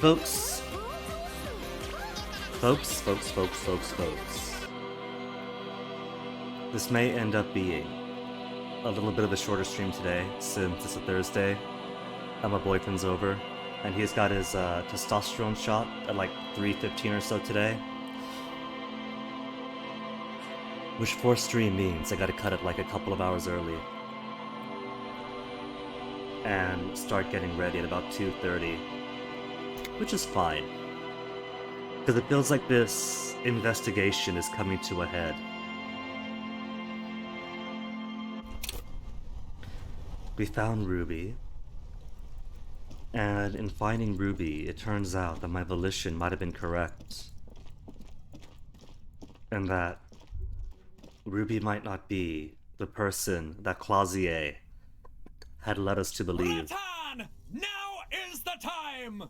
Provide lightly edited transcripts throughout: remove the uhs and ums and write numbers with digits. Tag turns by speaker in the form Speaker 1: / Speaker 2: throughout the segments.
Speaker 1: Folks. This may end up being a little bit of a shorter stream today, since it's a Thursday, and my boyfriend's over, and he's got his testosterone shot at like 3:15 or so today. Which for stream means I gotta cut it like a couple of hours early. And start getting ready at about 2:30. Which is fine. Because it feels like this investigation is coming to a head. We found Ruby. And in finding Ruby, it turns out that my volition might have been correct. And that Ruby might not be the person that Clausier had led us to believe.
Speaker 2: Ratan! Now is the time!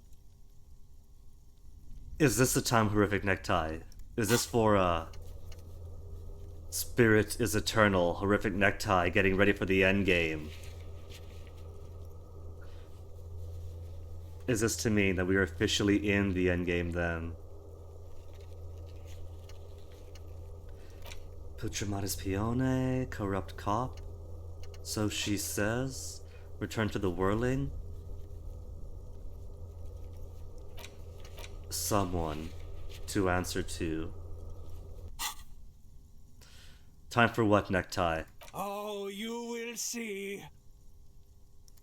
Speaker 1: Is this the time, Horrific Necktie? Is this for, Spirit is Eternal, Horrific Necktie getting ready for the endgame? Is this to mean that we are officially in the endgame then? Putramatis Pione, corrupt cop. So she says. Return to the whirling. Someone to answer to. Time for what, Necktie?
Speaker 2: Oh, you will see.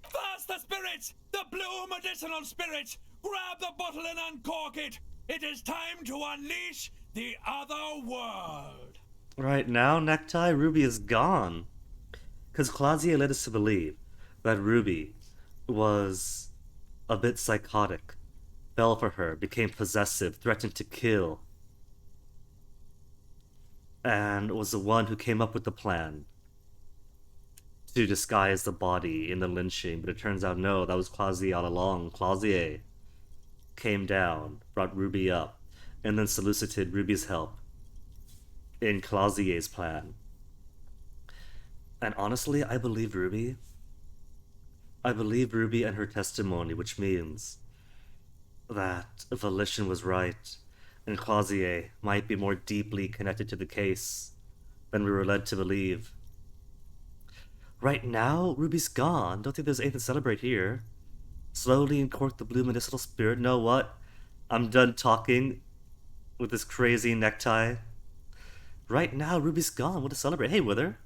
Speaker 2: First the spirits! The blue medicinal spirit! Grab the bottle and uncork it! It is time to unleash the other world!
Speaker 1: Right now, Necktie, Ruby is gone. Because Clausier led us to believe that Ruby was a bit psychotic, fell for her, became possessive, threatened to kill, and was the one who came up with the plan to disguise the body in the lynching. But it turns out no, that was Clausier all along. Clausier came down, brought Ruby up, and then solicited Ruby's help in Clausier's plan. And honestly, I believe Ruby. I believe Ruby and her testimony, which means that Volition was right, and Clausier might be more deeply connected to the case than we were led to believe. Right now, Ruby's gone. Don't think there's anything to celebrate here. Slowly uncork the blue medicinal spirit. Know what? I'm done talking with this crazy necktie. Right now, Ruby's gone. What to celebrate? Hey, Wither.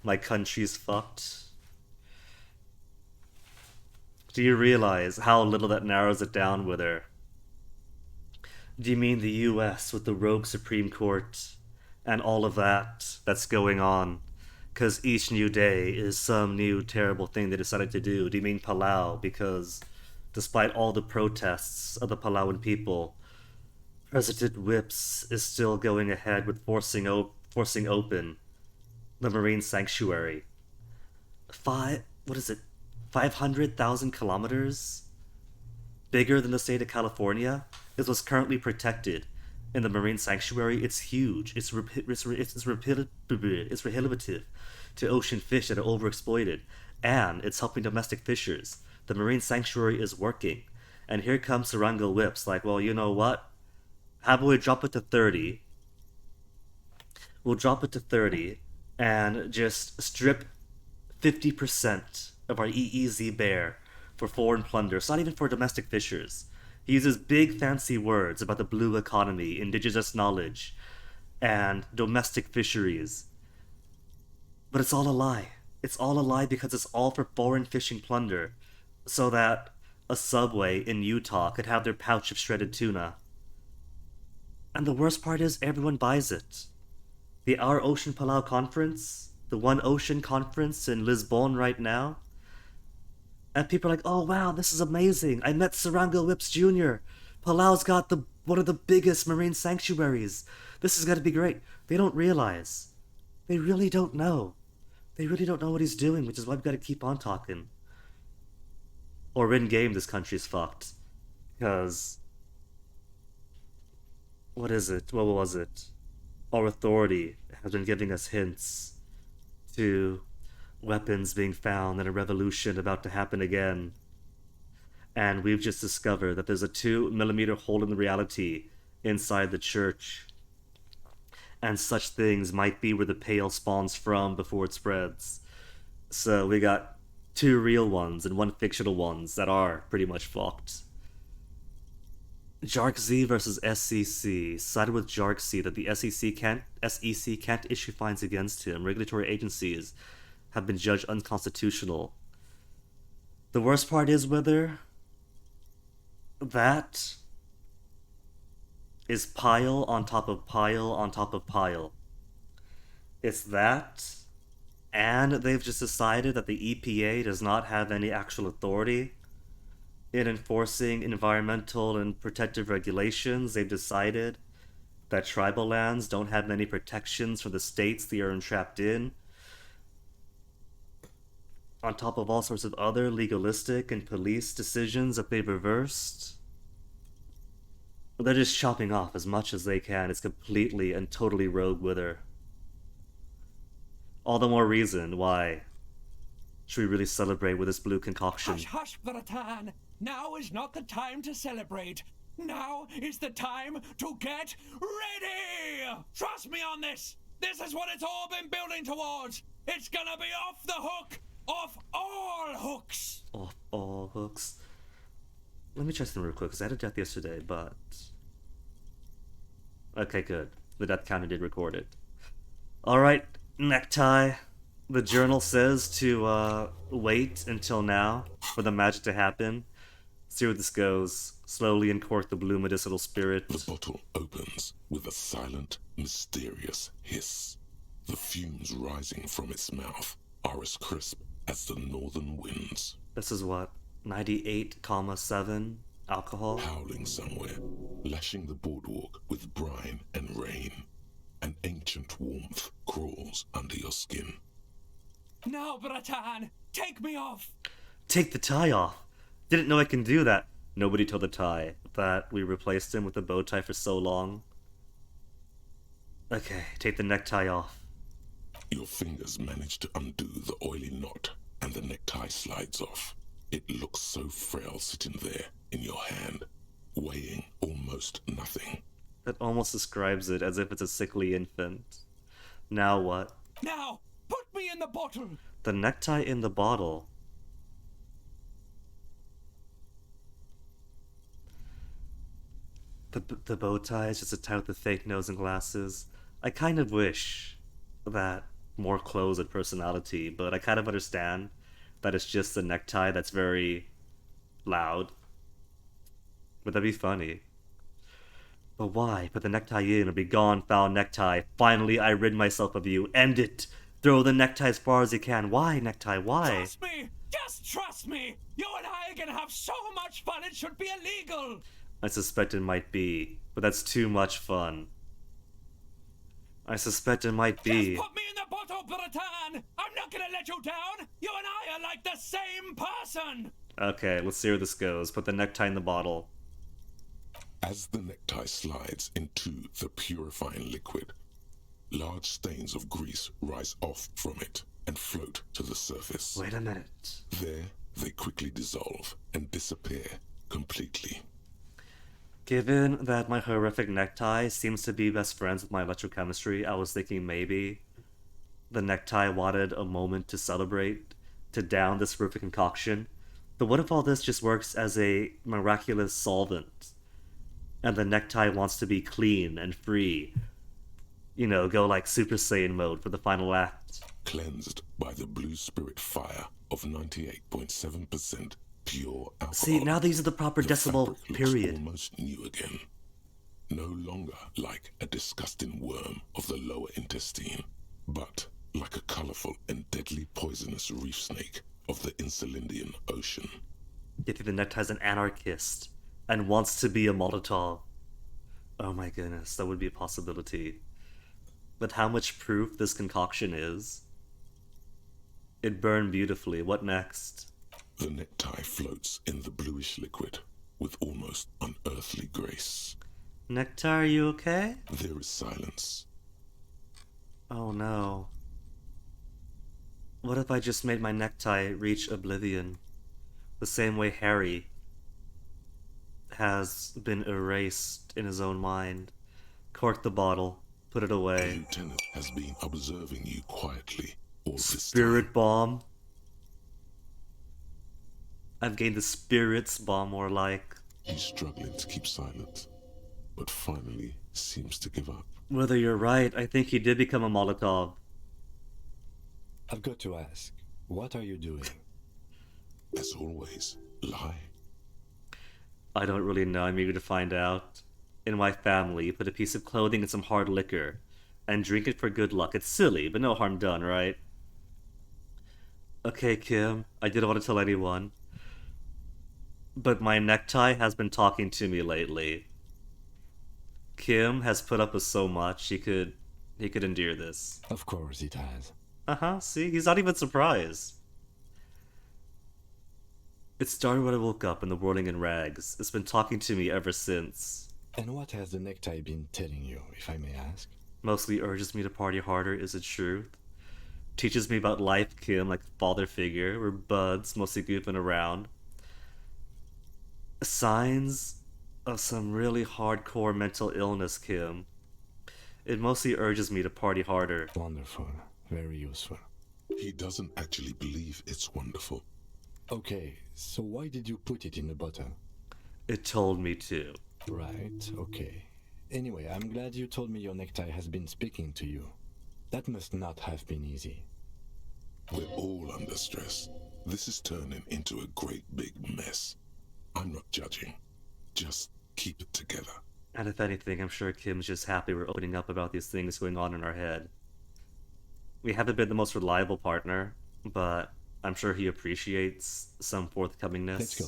Speaker 1: My country's fucked. Do you realize how little that narrows it down, Wither? Do you mean the US with the rogue Supreme Court and all of that that's going on? Because each new day is some new terrible thing they decided to do. Do you mean Palau? Because despite all the protests of the Palauan people, President Whips is still going ahead with forcing open the Marine Sanctuary. What is it? 500,000 kilometers? Bigger than the state of California? Is what's currently protected in the Marine Sanctuary. It's huge. It's prohibitive to ocean fish that are overexploited. And it's helping domestic fishers. The Marine Sanctuary is working. And here comes Sarango Whips, like, well, you know what? How about we drop it to 30? We'll drop it to 30 and just strip 50% of our EEZ bare for foreign plunder. It's not even for domestic fishers. He uses big fancy words about the blue economy, indigenous knowledge, and domestic fisheries. But it's all a lie. It's all a lie because it's all for foreign fishing plunder, so that a Subway in Utah could have their pouch of shredded tuna. And the worst part is everyone buys it. The Our Ocean Palau conference, the One Ocean conference in Lisbon right now, and people are like, oh wow, this is amazing. I met Sarango Whips Jr. Palau's got one of the biggest marine sanctuaries. This is gonna be great. They don't realize. They really don't know. They really don't know what he's doing, which is why we've got to keep on talking. Or in game, this country's fucked. Because what is it? What was it? Our authority has been giving us hints to weapons being found and a revolution about to happen again. And we've just discovered that there's a 2mm hole in the reality inside the church. And such things might be where the pale spawns from before it spreads. So we got 2 real ones and 1 fictional ones that are pretty much fucked. JARC-Z versus SEC sided with JARC-Z that the SEC can't issue fines against him. Regulatory agencies have been judged unconstitutional. The worst part is whether that is pile on top of pile on top of pile. It's that, and they've just decided that the EPA does not have any actual authority in enforcing environmental and protective regulations. They've decided that tribal lands don't have many protections for the states they are entrapped in, on top of all sorts of other legalistic and police decisions that they've reversed. They're just chopping off as much as they can. It's completely and totally rogue Wither. All the more reason why should we really celebrate with this blue concoction.
Speaker 2: Hush, hush, Bratan. Now is not the time to celebrate. Now is the time to get ready! Trust me on this! This is what it's all been building towards! It's gonna be off the hook! Off all hooks!
Speaker 1: Off all hooks. Let me check something real quick, because I had a death yesterday, but... Okay, good. The death counter did record it. Alright, necktie. The journal says to, wait until now for the magic to happen. See where this goes. Slowly uncork the blue medicinal spirit.
Speaker 3: The bottle opens with a silent, mysterious hiss. The fumes rising from its mouth are as crisp as the northern winds,
Speaker 1: This is what? 98,7 alcohol?
Speaker 3: howling somewhere, lashing the boardwalk with brine and rain. An ancient warmth crawls under your skin.
Speaker 2: Now, Bratan, take me off!
Speaker 1: Take the tie off! Didn't know I can do that. Nobody told the tie that we replaced him with a bow tie for so long. Okay, take the necktie off.
Speaker 3: Your fingers manage to undo the oily knot, and the necktie slides off. It looks so frail sitting there in your hand, weighing almost nothing.
Speaker 1: That almost describes it as if it's a sickly infant. Now what?
Speaker 2: Now, put me in the bottle!
Speaker 1: The necktie in the bottle. The bow tie is just a tie with the fake nose and glasses. I kind of wish that more clothes had personality, but I kind of understand that it's just a necktie that's very loud. Would that be funny? But why? Put the necktie in and be gone, foul necktie. Finally, I rid myself of you. End it! Throw the necktie as far as you can. Why, necktie? Why?
Speaker 2: Trust me! Just trust me! You and I are gonna have so much fun it should be illegal!
Speaker 1: I suspect it might be, but that's too much fun. I suspect it might be.
Speaker 2: Just put me in the bottle, Bratan! I'm not gonna let you down! You and I are like the same person!
Speaker 1: Okay, let's see where this goes. Put the necktie in the bottle.
Speaker 3: As the necktie slides into the purifying liquid, large stains of grease rise off from it and float to the surface.
Speaker 1: Wait a minute.
Speaker 3: There, they quickly dissolve and disappear completely.
Speaker 1: Given that my horrific necktie seems to be best friends with my electrochemistry, I was thinking maybe the necktie wanted a moment to celebrate, to down this horrific concoction. But what if all this just works as a miraculous solvent? And the necktie wants to be clean and free. You know, go like Super Saiyan mode for the final act.
Speaker 3: Cleansed by the blue spirit fire of 98.7% pure alcohol.
Speaker 1: See, now these are the proper
Speaker 3: The
Speaker 1: decimal
Speaker 3: fabric looks
Speaker 1: period.
Speaker 3: almost new again. No longer like a disgusting worm of the lower intestine, but like a colorful and deadly poisonous reef snake of the Insulindian Ocean.
Speaker 1: You think the necktie's an anarchist and wants to be a Molotov? Oh my goodness, that would be a possibility. But how much proof this concoction is? It burned beautifully. What next?
Speaker 3: The necktie floats in the bluish liquid with almost unearthly grace.
Speaker 1: Necktie, are you okay?
Speaker 3: There is silence.
Speaker 1: Oh no. What if I just made my necktie reach oblivion? The same way Harry has been erased in his own mind. Cork the bottle. Put it
Speaker 3: The
Speaker 1: away.
Speaker 3: lieutenant has been observing you quietly all this time.
Speaker 1: Spirit bomb. I've gained the spirits bomb, more like.
Speaker 3: He's struggling to keep silent, but finally seems to give up.
Speaker 1: Whether you're right, I think he did become a Molotov.
Speaker 4: I've got to ask, what are you doing?
Speaker 3: As always, lie.
Speaker 1: I don't really know, I'm eager to find out. In my family, put a piece of clothing in some hard liquor, and drink it for good luck. It's silly, but no harm done, right? Okay, Kim, I didn't want to tell anyone. But my necktie has been talking to me lately. Kim has put up with so much, he could endure this.
Speaker 4: Of course it has.
Speaker 1: Uh-huh, see? He's not even surprised. It started when I woke up in the whirling in rags. It's been talking to me ever since.
Speaker 4: And what has the necktie been telling you, if I may ask?
Speaker 1: Mostly urges me to party harder, is it truth? Teaches me about life, Kim, like a father figure. We're buds, mostly goofing around. Signs of some really hardcore mental illness, Kim. It mostly urges me to party harder.
Speaker 4: Wonderful. Very useful.
Speaker 3: He doesn't actually believe it's wonderful.
Speaker 4: Okay, so why did you put it in the bottle?
Speaker 1: It told me to.
Speaker 4: Right, okay. Anyway, I'm glad you told me your necktie has been speaking to you. That must not have been easy.
Speaker 3: We're all under stress. This is turning into a great big mess. I'm not judging. Just keep it together.
Speaker 1: And if anything, I'm sure Kim's just happy we're opening up about these things going on in our head. We haven't been the most reliable partner, but I'm sure he appreciates some forthcomingness.
Speaker 4: Let's go.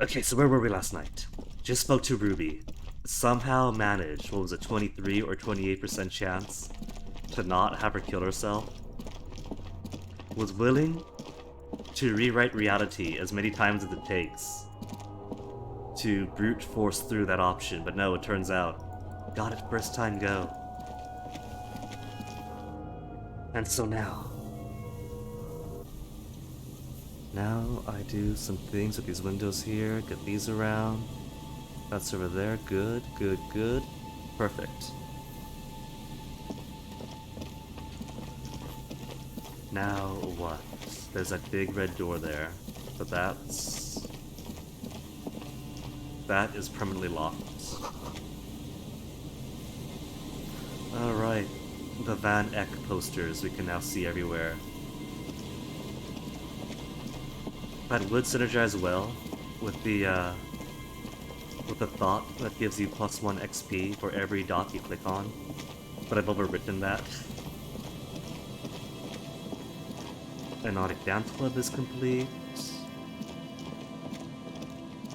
Speaker 1: Okay, so where were we last night? Just spoke to Ruby. Somehow managed, what was it, 23 or 28% chance to not have her kill herself. Was willing to rewrite reality as many times as it takes to brute force through that option, but no, it turns out, got it first time go. And so now I do some things with these windows here, get these around. That's over there, good, good, good. Perfect. Now what? There's that big red door there, but that is permanently locked. Alright, the Van Eck posters we can now see everywhere. That would synergize well with the thought that gives you +1 XP for every dot you click on, but I've overwritten that. Anodic Dance Club is complete.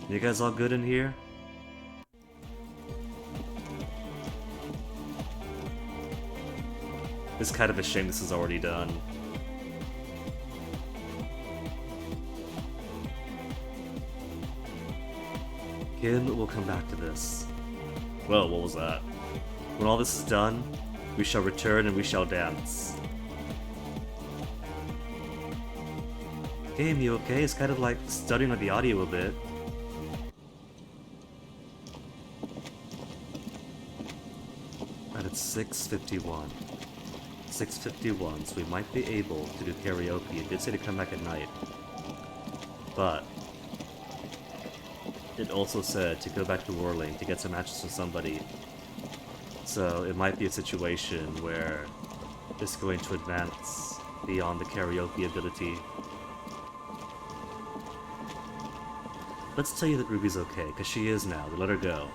Speaker 1: You guys all good in here? It's kind of a shame this is already done. Kim will come back to this. Well, what was that? When all this is done, we shall return and we shall dance. Game, you okay? It's kind of like studying on the audio a bit. And it's 6:51. 6:51, so we might be able to do karaoke. It did say to come back at night. But it also said to go back to Whirling to get some matches with somebody. So it might be a situation where it's going to advance beyond the karaoke ability. Let's tell you that Ruby's okay, because she is now. We let her go.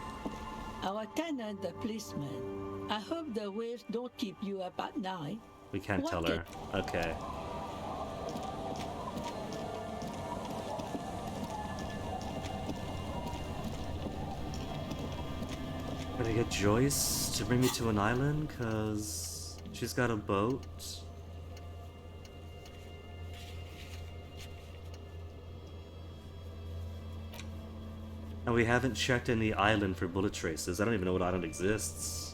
Speaker 5: Our Canada policeman. I hope the waves don't keep you up at night.
Speaker 1: We can't tell her. Okay. Gonna get Joyce to bring me to an island, cause she's got a boat. And we haven't checked any island for bullet traces. I don't even know what island exists.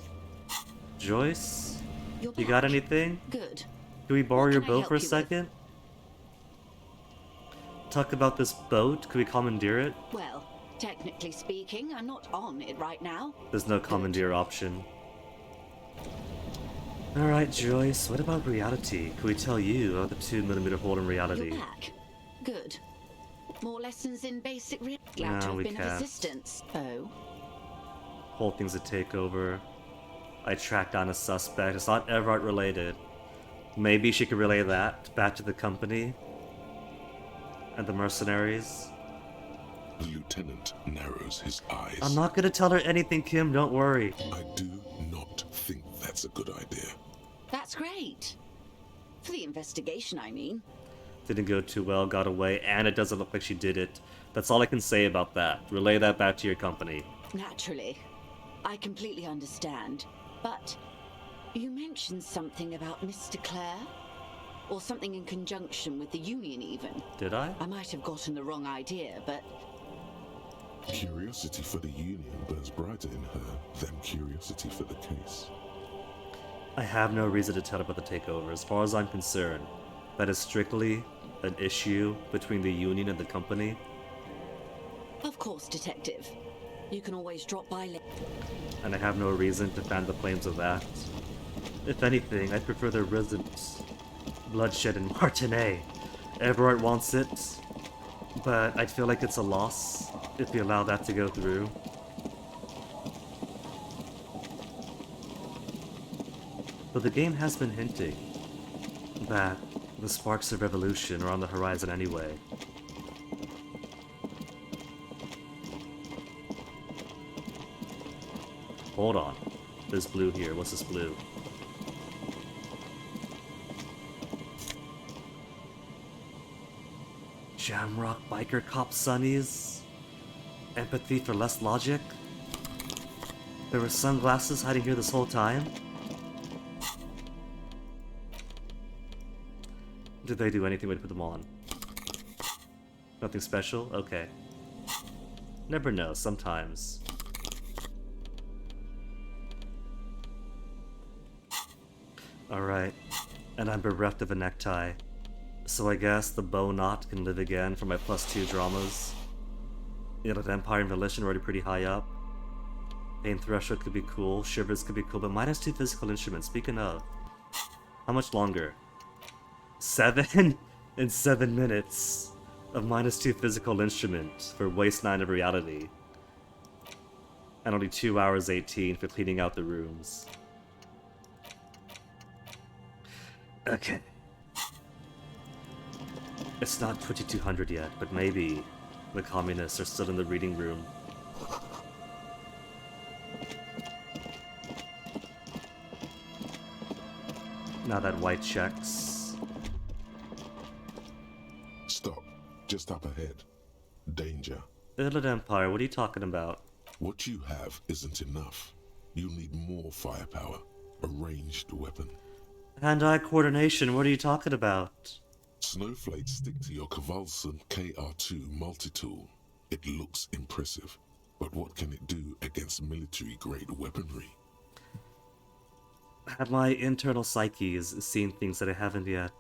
Speaker 1: Joyce?
Speaker 6: You're
Speaker 1: You got
Speaker 6: back.
Speaker 1: anything?
Speaker 6: Good.
Speaker 1: Can we borrow
Speaker 6: What
Speaker 1: your
Speaker 6: can I
Speaker 1: boat
Speaker 6: help
Speaker 1: for a
Speaker 6: you with?
Speaker 1: second? Talk about this boat. Can we commandeer it?
Speaker 6: Well, technically speaking, I'm not on it right now.
Speaker 1: There's no commandeer option. Alright, Joyce, what about reality? Can we tell you about the 2mm hole in reality?
Speaker 6: You're back. Good. More lessons in basic Glad
Speaker 1: No,
Speaker 6: to have
Speaker 1: we
Speaker 6: been
Speaker 1: can't.
Speaker 6: of assistance. Oh,
Speaker 1: Whole thing's a takeover. I tracked down a suspect. It's not Everard related. Maybe she could relay that back to the company and the mercenaries.
Speaker 3: The lieutenant narrows his eyes.
Speaker 1: I'm not gonna tell her anything, Kim, don't worry.
Speaker 3: I do not think that's a good idea.
Speaker 6: that's great. For the investigation, I mean.
Speaker 1: Didn't go too well, got away, and it doesn't look like she did it. That's all I can say about that. Relay that back to your company.
Speaker 6: Naturally. I completely understand. But you mentioned something about Mr. Clare? Or something in conjunction with the Union, even.
Speaker 1: Did I?
Speaker 6: I might have gotten the wrong idea, but
Speaker 3: Curiosity for the Union burns brighter in her than curiosity for the case.
Speaker 1: I have no reason to tell about the takeover. As far as I'm concerned, that is strictly an issue between the Union and the company.
Speaker 6: of course, Detective. You can always drop by later.
Speaker 1: And I have no reason to fan the flames of that. If anything, I prefer the resident bloodshed in Martinet. Everard wants it, but I'd feel like it's a loss if we allow that to go through. But the game has been hinting that the sparks of revolution are on the horizon anyway. Hold on. There's blue here. What's this blue? Jamrock biker cop sunnies? Empathy for less logic? There were sunglasses hiding here this whole time? Did they do anything when they put them on? Nothing special? Okay. Never know, sometimes. Alright. And I'm bereft of a necktie. So I guess the bow knot can live again for my +2 dramas. Inland Empire and Volition are already pretty high up. Pain Threshold could be cool, Shivers could be cool, but -2 physical instruments, speaking of. How much longer? 7 and 7 minutes of -2 physical instrument for Waste 9 of Reality. And only 2 hours 18 for cleaning out the rooms. Okay. It's not 2200 yet, but maybe the communists are still in the reading room. Now that white checks.
Speaker 3: Stop. Just up ahead. Danger.
Speaker 1: Inland Empire, what are you talking about?
Speaker 3: What you have isn't enough. You'll need more firepower. A ranged weapon.
Speaker 1: Hand-eye coordination, what are you talking about?
Speaker 3: Snowflakes stick to your Kvalson KR2 multi-tool. It looks impressive, but what can it do against military-grade weaponry?
Speaker 1: Have my internal psyches seen things that I haven't yet?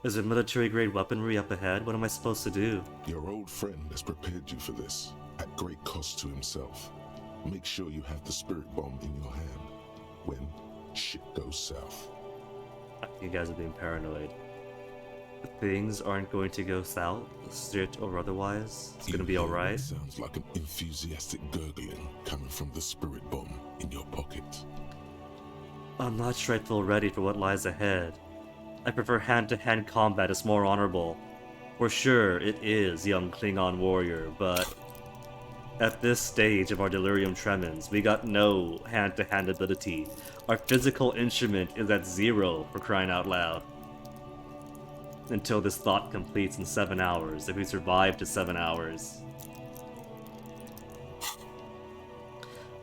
Speaker 1: Is there military-grade weaponry up ahead? What am I supposed to do?
Speaker 3: Your old friend has prepared you for this, at great cost to himself. Make sure you have the spirit bomb in your hand when shit goes south.
Speaker 1: I think you guys are being paranoid. Things aren't going to go south, shit or otherwise. It's gonna be alright.
Speaker 3: Sounds like an enthusiastic gurgling coming from the spirit bomb in your pocket.
Speaker 1: I'm not sure I feel ready for what lies ahead. I prefer hand-to-hand combat, it's more honorable. For sure, it is, young Klingon warrior, but at this stage of our delirium tremens, we got no hand-to-hand ability. Our physical instrument is at 0, for crying out loud. Until this thought completes in 7 hours, if we survive to 7 hours.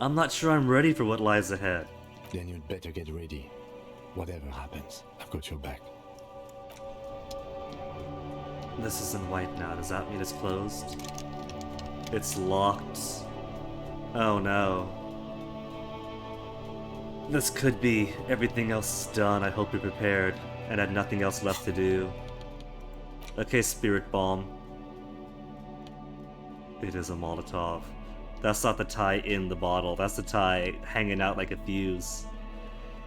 Speaker 1: I'm not sure I'm ready for what lies ahead.
Speaker 4: Then you'd better get ready. Whatever happens, I've got your back.
Speaker 1: This is in white now, does that mean it's closed? It's locked. Oh no. This could be everything else is done. I hope you're prepared and had nothing else left to do. Okay, Spirit Bomb. It is a Molotov. That's not the tie in the bottle, that's the tie hanging out like a fuse.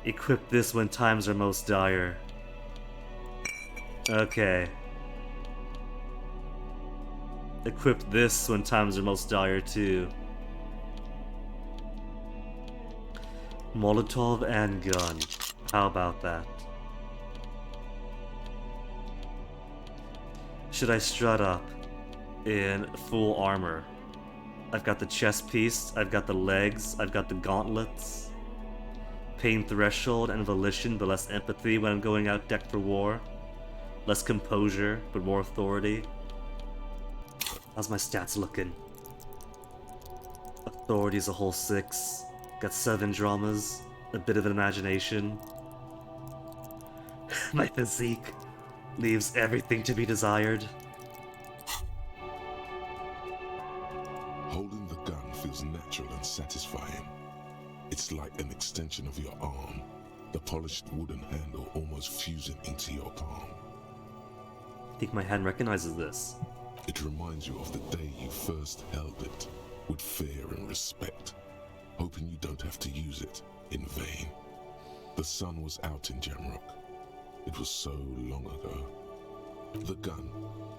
Speaker 1: Equip this when times are most dire. Okay. Equip this when times are most dire too. Molotov and gun. How about that? Should I strut up in full armor? I've got the chest piece, I've got the legs, I've got the gauntlets. Pain Threshold and Volition, but less empathy when I'm going out decked for war. Less composure, but more authority. How's my stats looking? Authority's a whole 6. Got 7 dramas, a bit of an imagination. My physique leaves everything to be desired.
Speaker 3: Holding the gun feels natural and satisfying. It's like an extension of your arm, the polished wooden handle almost fusing into your palm.
Speaker 1: I think my hand recognizes this.
Speaker 3: It reminds you of the day you first held it, with fear and respect, hoping you don't have to use it in vain. The sun was out in Jamrock. It was so long ago. The gun,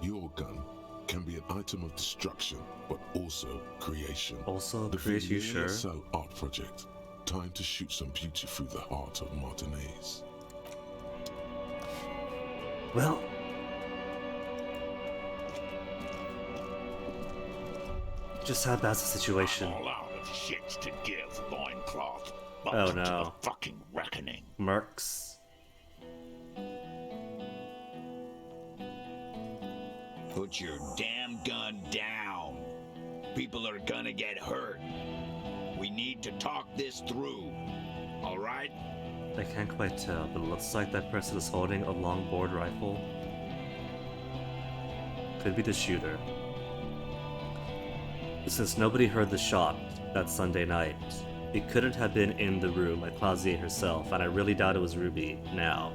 Speaker 3: your gun, can be an item of destruction, but also creation.
Speaker 1: Also
Speaker 3: The
Speaker 1: create you, sure.
Speaker 3: Cell art project. Time to shoot some beauty through the heart of Martinez.
Speaker 1: Well, just how bad's the situation?
Speaker 2: All out of shit to give, loincloth.
Speaker 1: Oh,
Speaker 2: Welcome to
Speaker 1: no.
Speaker 2: the fucking reckoning.
Speaker 1: Mercs.
Speaker 7: Put your damn gun down. People are gonna get hurt. We need to talk this through. All right?
Speaker 1: I can't quite tell, but it looks like that person is holding a longboard rifle. Could be the shooter. Since nobody heard the shot that Sunday night, it couldn't have been in the room at Clausier herself, and I really doubt it was Ruby now.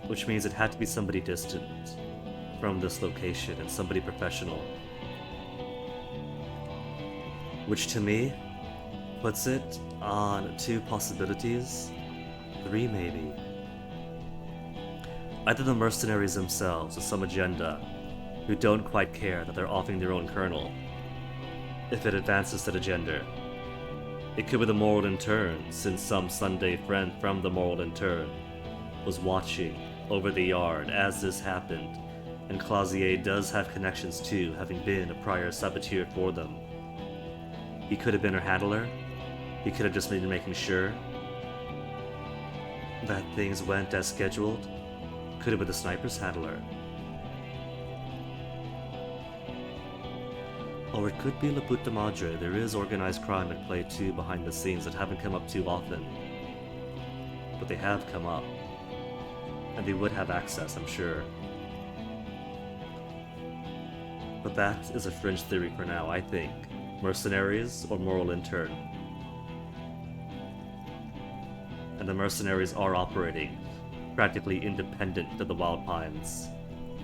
Speaker 1: Which means it had to be somebody distant from this location and somebody professional. Which to me puts it on 2 possibilities, 3 maybe. Either the mercenaries themselves with some agenda who don't quite care that they're offing their own colonel if it advances that agenda. It could be the moral intern, since some Sunday friend from the moral intern was watching over the yard as this happened, and Clausier does have connections too, having been a prior saboteur for them. He could have been her handler. He could have just been making sure that things went as scheduled. Could have been the sniper's handler. Or it could be La Puta Madre. There is organized crime at play too behind the scenes that haven't come up too often. But they have come up. And they would have access, I'm sure. But that is a fringe theory for now, I think. Mercenaries or moral intern. And the mercenaries are operating practically independent of the Wild Pines.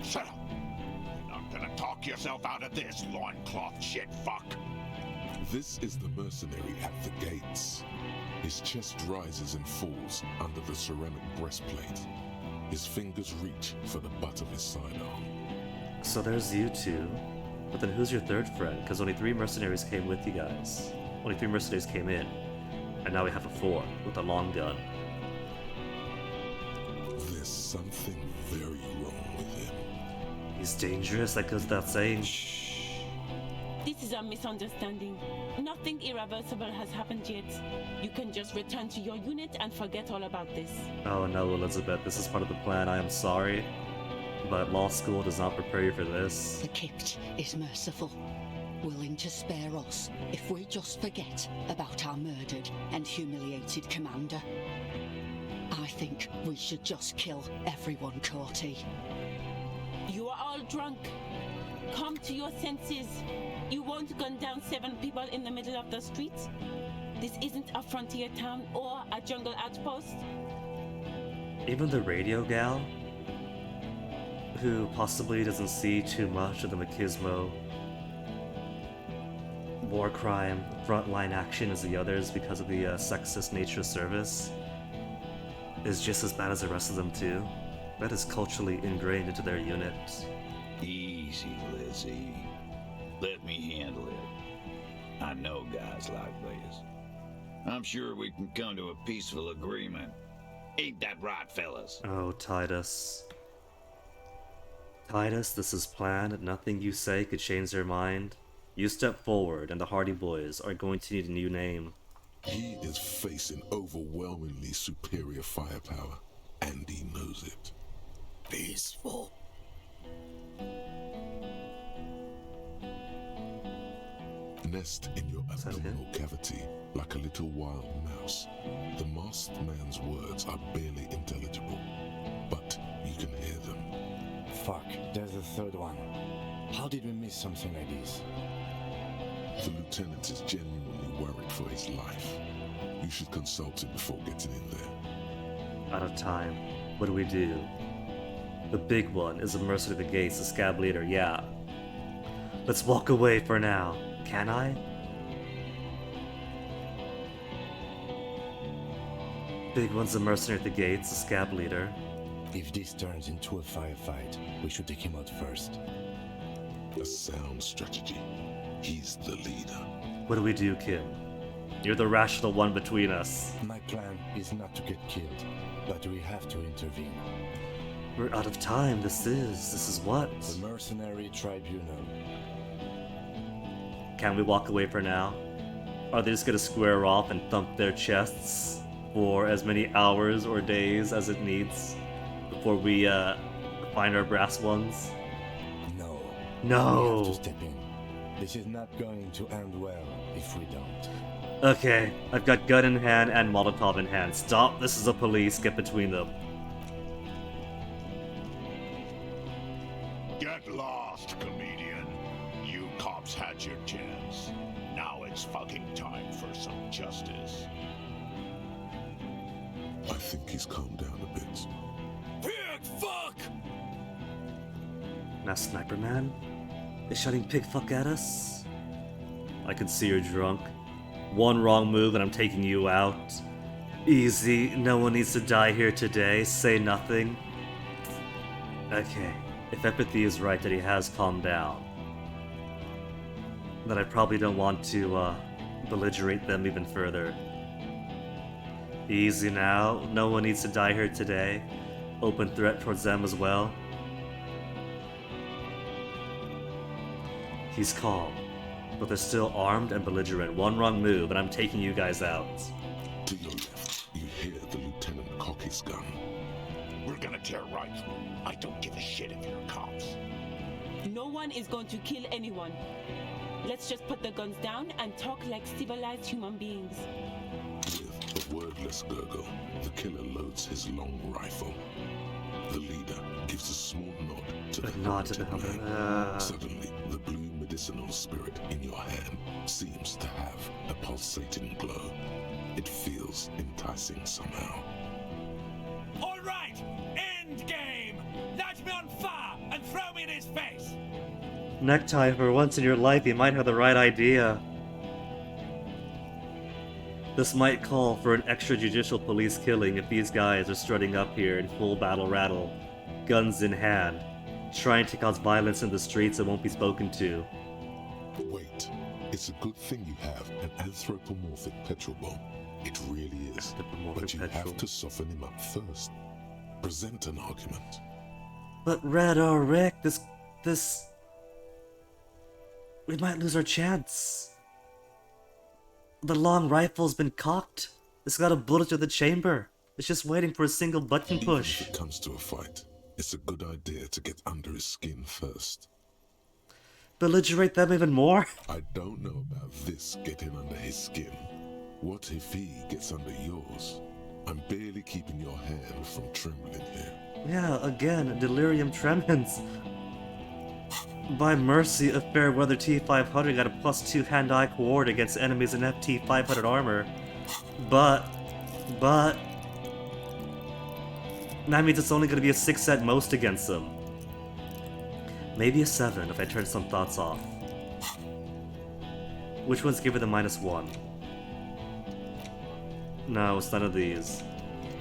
Speaker 7: Shut up. You're not gonna talk yourself out of this, loincloth shit fuck.
Speaker 3: This is the mercenary at the gates. His chest rises and falls under the ceramic breastplate. His fingers reach for the butt of his sidearm.
Speaker 1: So there's you two. But then who's your third friend? Because only 3 mercenaries came with you guys. Only 3 mercenaries came in. And now we have a 4 with a long gun.
Speaker 3: There's something very wrong with him.
Speaker 1: He's dangerous, that goes without saying.
Speaker 8: This is a misunderstanding. Nothing irreversible has happened yet. You can just return to your unit and forget all about this.
Speaker 1: Oh no, Elizabeth, this is part of the plan. I am sorry. But law school does not prepare you for this.
Speaker 6: The Kipt is merciful, willing to spare us if we just forget about our murdered and humiliated commander. I think we should just kill everyone, Corty.
Speaker 8: You are all drunk. Come to your senses. You won't gun down 7 people in the middle of the street. This isn't a frontier town or a jungle outpost.
Speaker 1: Even the radio gal, who possibly doesn't see too much of the machismo, war crime, frontline action as the others because of the sexist nature of service, is just as bad as the rest of them too. That is culturally ingrained into their unit.
Speaker 7: Easy, Lizzie. Let me handle it. I know guys like this. I'm sure we can come to a peaceful agreement. Ain't that right, fellas?
Speaker 1: Oh, Titus. Titus, this is planned. Nothing you say could change their mind. You step forward, and the Hardy Boys are going to need a new name.
Speaker 3: He is facing overwhelmingly superior firepower, and he knows it.
Speaker 7: Peaceful.
Speaker 3: Nest in your
Speaker 1: that
Speaker 3: abdominal cavity like a little wild mouse. The masked man's words are barely intelligible, but you can hear them.
Speaker 4: Fuck, there's a third one. How did we miss something like this?
Speaker 3: The lieutenant is genuinely worried for his life. You should consult him before getting in there.
Speaker 1: Out of time. What do we do? The big one is a mercenary of the gates, the scab leader, yeah. Let's walk away for now. Can I? Big one's a mercenary at the gates, the scab leader.
Speaker 4: If this turns into a firefight, we should take him out first.
Speaker 3: A sound strategy. He's the leader.
Speaker 1: What do we do, Kim? You're the rational one between us.
Speaker 4: My plan is not to get killed, but we have to intervene.
Speaker 1: We're out of time. This is what?
Speaker 4: The Mercenary Tribunal.
Speaker 1: Can we walk away for now? Are they just gonna square off and thump their chests for as many hours or days as it needs before we find our brass ones?
Speaker 4: No.
Speaker 1: No.
Speaker 4: We have to step in. This is not going to end well if we don't.
Speaker 1: Okay, I've got gun in hand and Molotov in hand. Stop, this is the police, get between them.
Speaker 9: Get lost, comedian. You cops had your chance. Now it's fucking time for some justice.
Speaker 3: I think he's calmed down a bit.
Speaker 2: Pig fuck!
Speaker 1: Now Sniper Man is shouting pig fuck at us? I can see you're drunk. One wrong move and I'm taking you out. Easy, no one needs to die here today, say nothing. Okay, if empathy is right that he has calmed down, then I probably don't want to belligerate them even further. Easy now, no one needs to die here today. Open threat towards them as well. He's calm, but they're still armed and belligerent. One wrong move and I'm taking you guys out.
Speaker 3: To your left, you hear the lieutenant cock his gun.
Speaker 9: We're gonna tear right through. I don't give a shit if you're cops.
Speaker 8: No one is going to kill anyone. Let's just put the guns down and talk like civilized human beings.
Speaker 3: With a wordless gurgle, the killer loads his long rifle. The leader gives a small nod to the
Speaker 1: nod to the
Speaker 3: helmeted man.
Speaker 1: helmet.
Speaker 3: Suddenly, the blue medicinal spirit in your hand seems to have a pulsating glow. It feels enticing somehow.
Speaker 2: All right, end game. Light me on fire and throw me in his face.
Speaker 1: Necktie, for once in your life, you might have the right idea. This might call for an extrajudicial police killing if these guys are strutting up here in full battle rattle, guns in hand, trying to cause violence in the streets and won't be spoken to.
Speaker 3: Wait, it's a good thing you have an anthropomorphic petrol bomb. It really is. But you have to soften him up first. Present an argument.
Speaker 1: But Red or Rick, this... We might lose our chance. The long rifle's been cocked. It's got a bullet to the chamber. It's just waiting for a single button push.
Speaker 3: Even if it comes to a fight, it's a good idea to get under his skin first.
Speaker 1: Belligerate them even more?
Speaker 3: I don't know about this getting under his skin. What if he gets under yours? I'm barely keeping your hand from trembling here.
Speaker 1: Yeah, again, delirium tremens. By mercy, a Fairweather T500 got a +2 hand-eye coord against enemies in FT500 armor. But... That means it's only going to be a 6 at most against them. Maybe a 7 if I turn some thoughts off. Which ones give it the -1? No, it's none of these.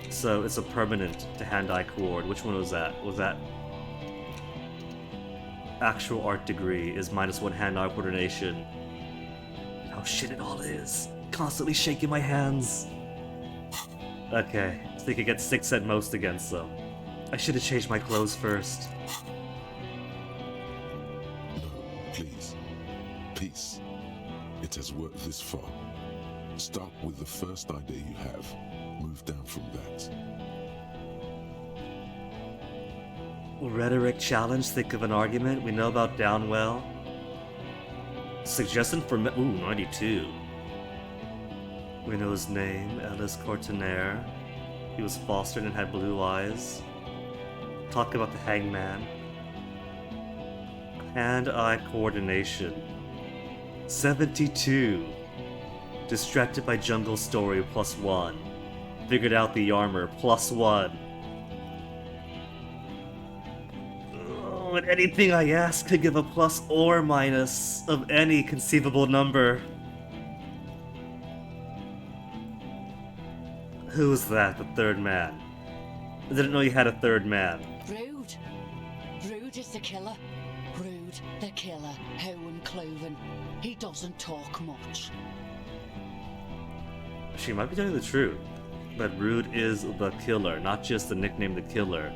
Speaker 1: So it's a permanent to hand-eye coord. Which one was that? Was that... Actual art degree is -1 hand-eye coordination. Oh shit, it all is. Constantly shaking my hands. Okay, so they could get 6 at most against them. I should have changed my clothes first.
Speaker 3: No, please. Peace. It has worked this far. Start with the first idea you have. Move down from that.
Speaker 1: Rhetoric challenge, think of an argument. We know about Downwell. Suggestion for ooh, 92. We know his name, Ellis Courtenaire. He was fostered and had blue eyes. Talk about the hangman. Hand-eye coordination. 72. Distracted by jungle story, +1. Figured out the armor, +1. Oh, and anything I ask could give a plus or minus of any conceivable number. Who's that, the third man? I didn't know you had a third man.
Speaker 6: Rude. Rude is the killer. Rude, the killer, Howan Cloven. He doesn't talk much.
Speaker 1: She might be telling the truth. But Rude is the killer, not just the nickname the killer,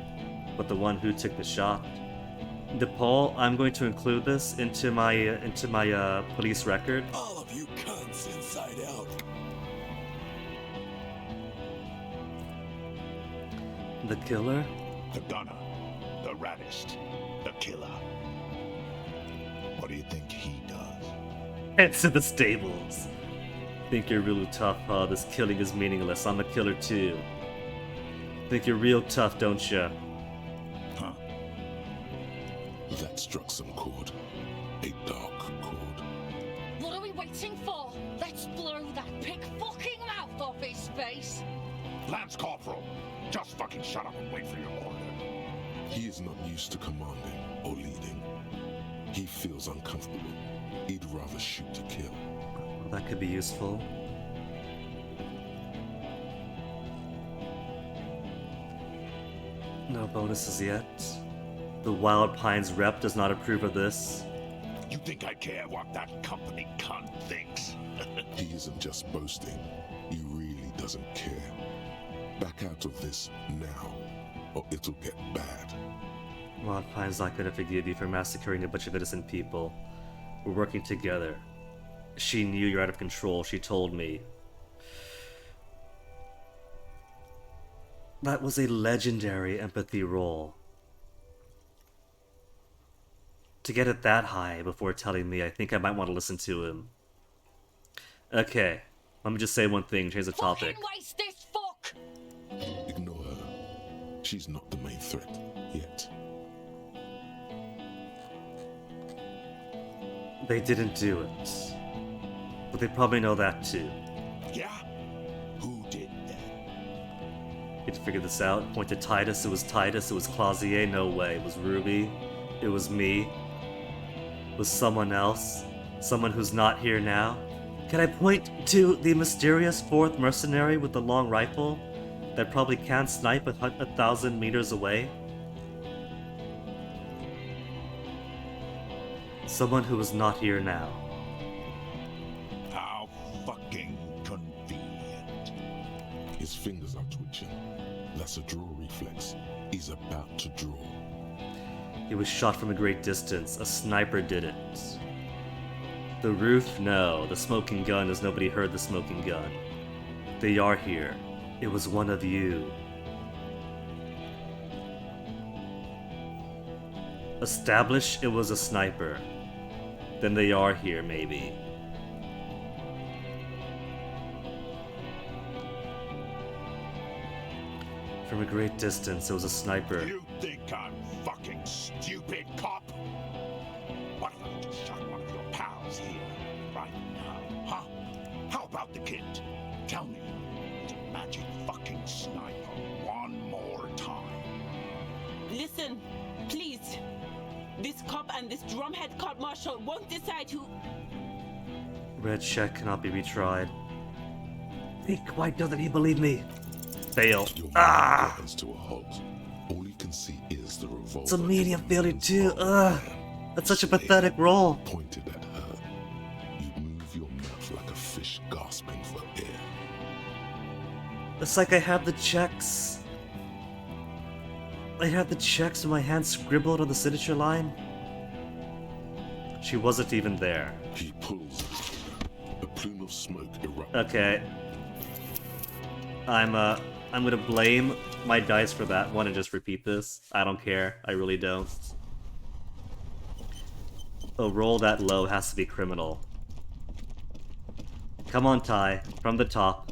Speaker 1: but the one who took the shot. DePaul, I'm going to include this into my police record.
Speaker 2: All of you cunts inside out.
Speaker 1: The killer?
Speaker 9: The gunner. the raddest, the killer. What do you think he does?
Speaker 1: Head to the stables. Think you're really tough, huh? This killing is meaningless. I'm a killer too. Think you're real tough, don't ya?
Speaker 9: Huh?
Speaker 3: That struck some chord. A dark chord.
Speaker 6: What are we waiting for? Let's blow that pig fucking mouth off his face.
Speaker 9: Lance Corporal, just fucking shut up and wait for your order.
Speaker 3: He is not used to commanding or leading. He feels uncomfortable. He'd rather shoot to kill.
Speaker 1: That could be useful. No bonuses yet. The Wild Pines rep does not approve of this.
Speaker 9: You think I care what that company cunt thinks?
Speaker 3: He isn't just boasting. He really doesn't care. Back out of this now, or it'll get bad.
Speaker 1: Wild Pine's not gonna forgive you for massacring a bunch of innocent people. We're working together. She knew you're out of control, she told me. That was a legendary empathy roll. To get it that high before telling me, I think I might want to listen to him. Okay, let me just say one thing, change the topic.
Speaker 6: Fucking waste this fuck!
Speaker 3: Ignore her. She's not the main threat yet.
Speaker 1: They didn't do it. But they probably know that too.
Speaker 9: Yeah? Who did that?
Speaker 1: Get to figure this out. Point to Titus, it was Titus, it was Clausier, no way. It was Ruby, it was me. It was someone else. Someone who's not here now. Can I point to the mysterious fourth mercenary with the long rifle that probably can't snipe 1,000 meters away? Someone who is not here now.
Speaker 9: How fucking convenient.
Speaker 3: His fingers are twitching. That's a draw reflex. He's about to draw.
Speaker 1: He was shot from a great distance. A sniper did it. The roof? No. The smoking gun, as nobody heard the smoking gun. They are here. It was one of you. Establish it was a sniper. Then they are here, maybe. From a great distance, it was a sniper.
Speaker 9: You think I'm fucking stupid, cop? What if I just shot one of your pals here, right now, huh? How about the kid? Tell me, it's a magic fucking sniper one more time.
Speaker 8: Listen, please. This cop and this drumhead court marshal won't decide who.
Speaker 1: Red check cannot be retried. Think, why doesn't he believe me? Fail.
Speaker 3: Your mind grinds to a halt. All you can see is the revolver.
Speaker 1: It's a medium
Speaker 3: in
Speaker 1: failure
Speaker 3: man's
Speaker 1: too.
Speaker 3: arm.
Speaker 1: That's such a pathetic roll.
Speaker 3: Pointed at her. You move your mouth like a fish gasping for air.
Speaker 1: It's like I have the checks. I have the checks with my hand scribbled on the signature line. She wasn't even there.
Speaker 3: He pulls. A plume of smoke erupts.
Speaker 1: Okay. I'm gonna blame my dice for that one and just repeat this. I don't care. I really don't. A roll that low has to be criminal. Come on, Ty. From the top.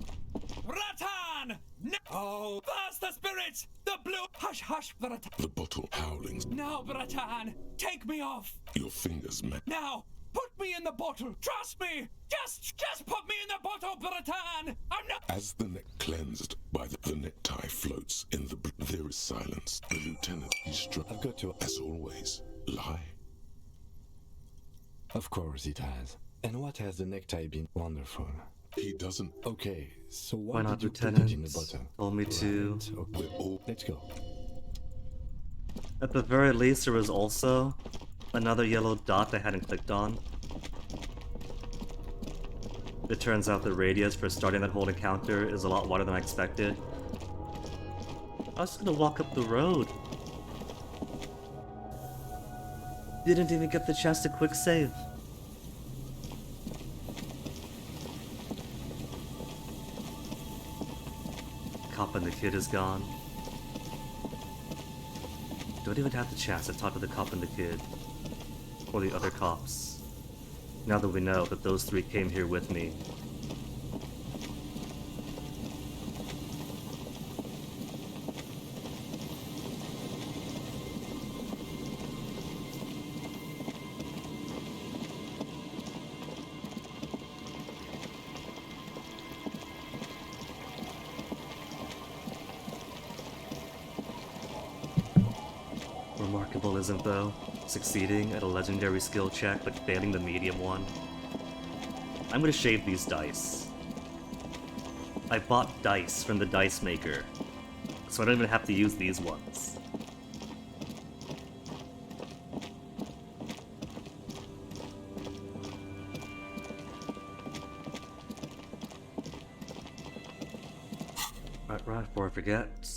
Speaker 2: Ratan! No! Oh, that's the spirit! The blue... Hush, hush, Bratan.
Speaker 3: The bottle howling.
Speaker 2: Now, Bratan, take me off.
Speaker 3: Your fingers met.
Speaker 2: Now, put me in the bottle. Trust me. Just put me in the bottle, Bratan. I'm not...
Speaker 3: As the neck cleansed by the necktie floats in the... There is silence. The lieutenant is struck.
Speaker 4: I've got to...
Speaker 3: As always, lie.
Speaker 4: Of course it has. And what has the necktie been? Wonderful.
Speaker 3: He doesn't.
Speaker 4: Okay, so
Speaker 1: Why
Speaker 4: why
Speaker 1: not,
Speaker 4: did you put
Speaker 1: Lieutenant?
Speaker 4: it in the bottle?
Speaker 1: Told me to.
Speaker 4: Right, okay.
Speaker 3: We're all.
Speaker 4: Let's go.
Speaker 1: At the very least, there was also another yellow dot I hadn't clicked on. It turns out the radius for starting that whole encounter is a lot wider than I expected. I was gonna walk up the road. Didn't even get the chance to quick save. Cop and the kid is gone. don't even have the chance to talk to the cop and the kid. Or the other cops. Now that we know that those three came here with me. Remarkable, isn't though? Succeeding at a legendary skill check but failing the medium one. I'm gonna shave these dice. I bought dice from the dice maker, so I don't even have to use these ones. Right, before I forget.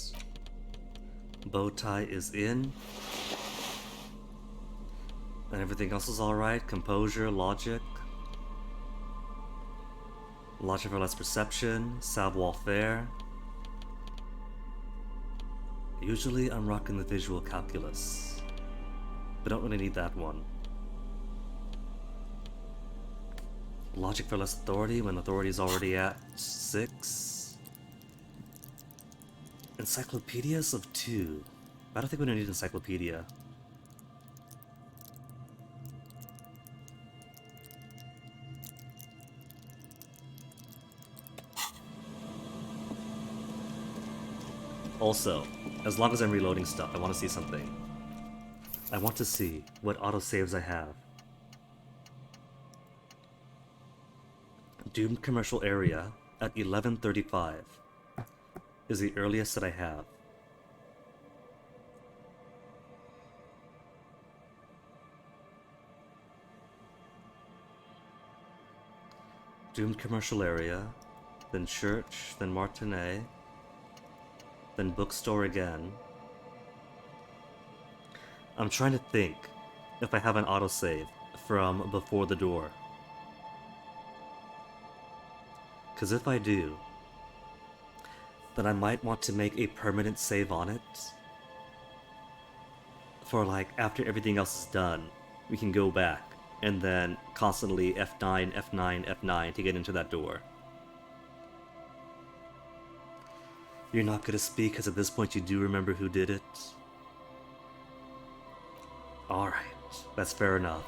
Speaker 1: Bow tie is in. And everything else is alright. Composure, logic. Logic for less perception. Savoir-faire. Usually I'm rocking the visual calculus. But don't really need that one. Logic for less authority when authority is already at 6. Encyclopedias of 2. I don't think we need encyclopedia. Also, as long as I'm reloading stuff, I want to see something. I want to see what autosaves I have. Doomed commercial area at 11:35 is the earliest that I have. Doomed commercial area, then church, then Martinet, then bookstore again. I'm trying to think if I have an autosave from before the door. Because if I do, then I might want to make a permanent save on it. For like, after everything else is done, we can go back and then constantly F9, F9, F9 to get into that door. You're not gonna speak because at this point you do remember who did it? Alright, that's fair enough.